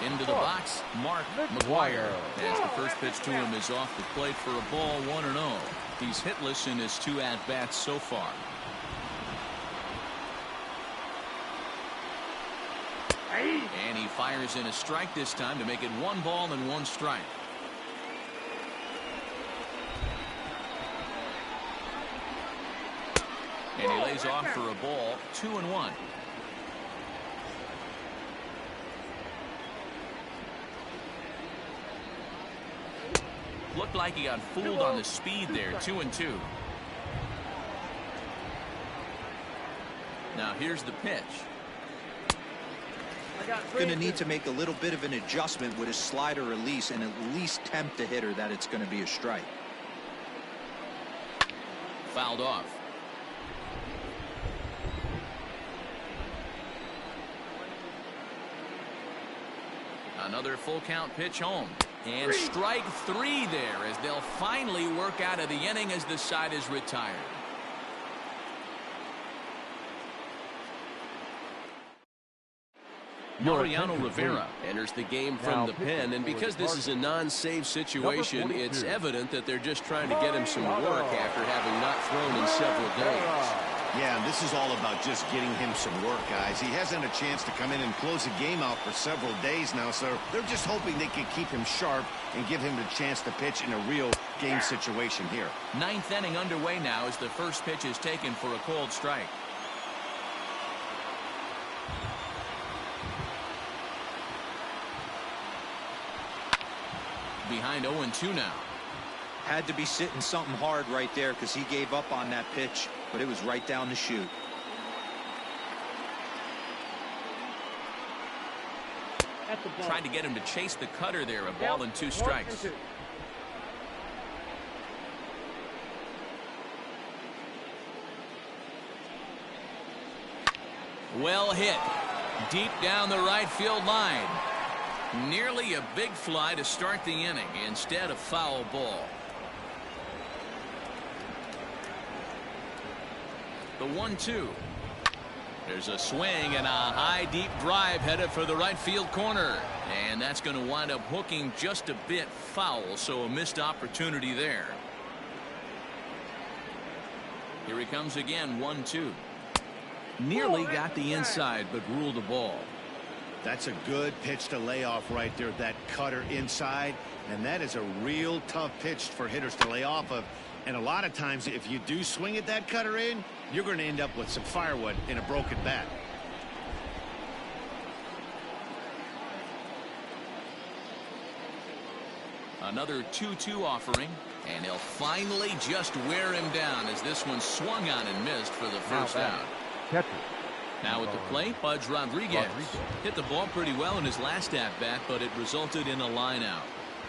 Into the box, Mark McGuire, as the first pitch to him is off the plate for a ball, 1-0. He's hitless in his 2 at-bats so far. And he fires in a strike this time to make it 1 ball and 1 strike. And he lays off for a ball, 2-1. Looked like he got fooled on the speed there. 2-2. Now here's the pitch. Going to need to make a little bit of an adjustment with his slider release and at least tempt the hitter that it's going to be a strike. Fouled off. Another full count pitch home. And strike 3 there as they'll finally work out of the inning as the side is retired. Mariano Rivera enters the game from the pen, and because this is a non-save situation, it's evident that they're just trying to get him some work after having not thrown in several days. Yeah, and this is all about just getting him some work, guys. He hasn't a chance to come in and close the game out for several days now, so they're just hoping they can keep him sharp and give him the chance to pitch in a real game situation here. 9th inning underway now as the first pitch is taken for a cold strike. Behind 0-2 now. Had to be sitting something hard right there because he gave up on that pitch, but it was right down the chute. Tried to get him to chase the cutter there. A ball and 2 strikes. Well hit. Deep down the right field line. Nearly a big fly to start the inning. Instead, a foul ball. The 1-2. There's a swing and a high deep drive headed for the right field corner. And that's going to wind up hooking just a bit foul, so a missed opportunity there. Here he comes again, 1-2. Nearly got the inside, but ruled a ball. That's a good pitch to lay off right there, that cutter inside. And that is a real tough pitch for hitters to lay off of. And a lot of times, if you do swing at that cutter in, you're going to end up with some firewood in a broken bat. Another 2-2 offering, and he'll finally just wear him down as this one swung on and missed for the first out. Catcher. Now at the plate, Pudge Rodriguez. Hit the ball pretty well in his last at-bat, but it resulted in a line out.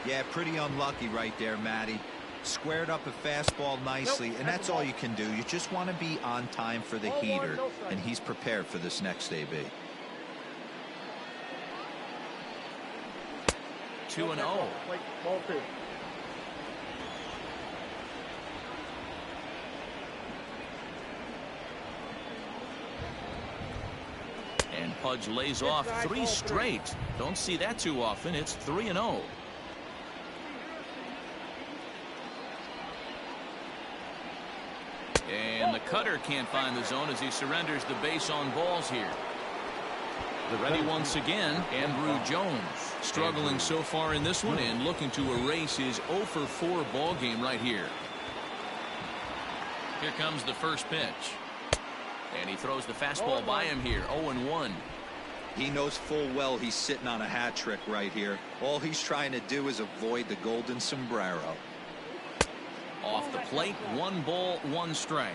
Yeah, pretty unlucky right there, Matty. Squared up a fastball nicely, and that's all you can do. You just want to be on time for the heater, and he's prepared for this next AB. 2-0. Ball 2. And Pudge lays off 3 straight. Don't see that too often. It's 3-0. And the cutter can't find the zone as he surrenders the base on balls here. Ready once again, Andrew Jones. Struggling so far in this one and looking to erase his 0 for 4 ball game right here. Here comes the first pitch. And he throws the fastball by him here. 0-1. He knows full well he's sitting on a hat trick right here. All he's trying to do is avoid the golden sombrero. Off the plate, 1 ball, 1 strike.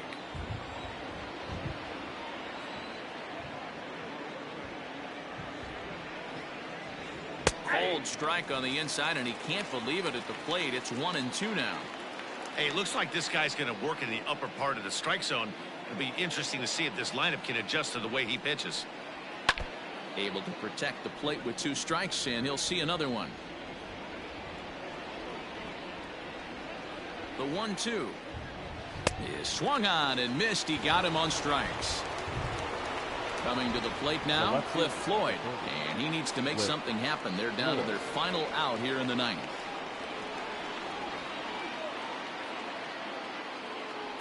Cold strike on the inside, and he can't believe it at the plate. It's 1-2 now. Hey, it looks like this guy's going to work in the upper part of the strike zone. It'll be interesting to see if this lineup can adjust to the way he pitches. Able to protect the plate with 2 strikes, and he'll see another one. The 1-2 is swung on and missed. He got him on strikes. Coming to the plate now, Cliff Floyd, and he needs to make something happen. They're down to their final out here in the 9th.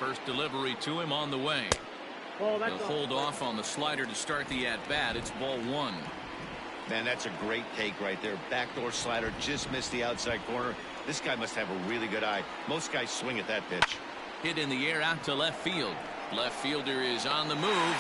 First delivery to him on the way. He'll hold off on the slider to start the at-bat. It's ball 1. Man, that's a great take right there. Backdoor slider just missed the outside corner. This guy must have a really good eye. Most guys swing at that pitch. Hit in the air out to left field. Left fielder is on the move,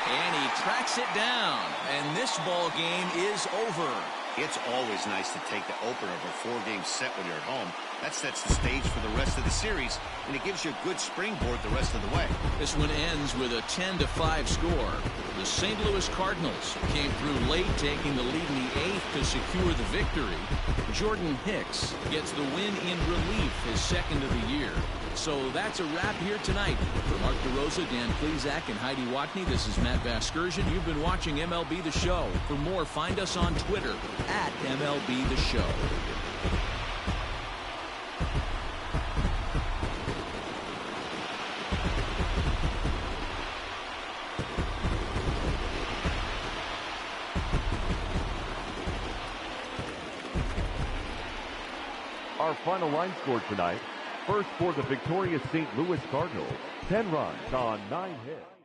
and he tracks it down. And this ball game is over. It's always nice to take the opener of a 4-game set when you're at home. That sets the stage for the rest of the series, and it gives you a good springboard the rest of the way. This one ends with a 10-5 score. The St. Louis Cardinals came through late, taking the lead in the 8th to secure the victory. Jordan Hicks gets the win in relief, his 2nd of the year. So that's a wrap here tonight. For Mark DeRosa, Dan Plesac, and Heidi Watney, this is Matt Vasgersian. You've been watching MLB The Show. For more, find us on Twitter at MLB The Show. Our final line score tonight, first for the victorious St. Louis Cardinals, 10 runs on 9 hits.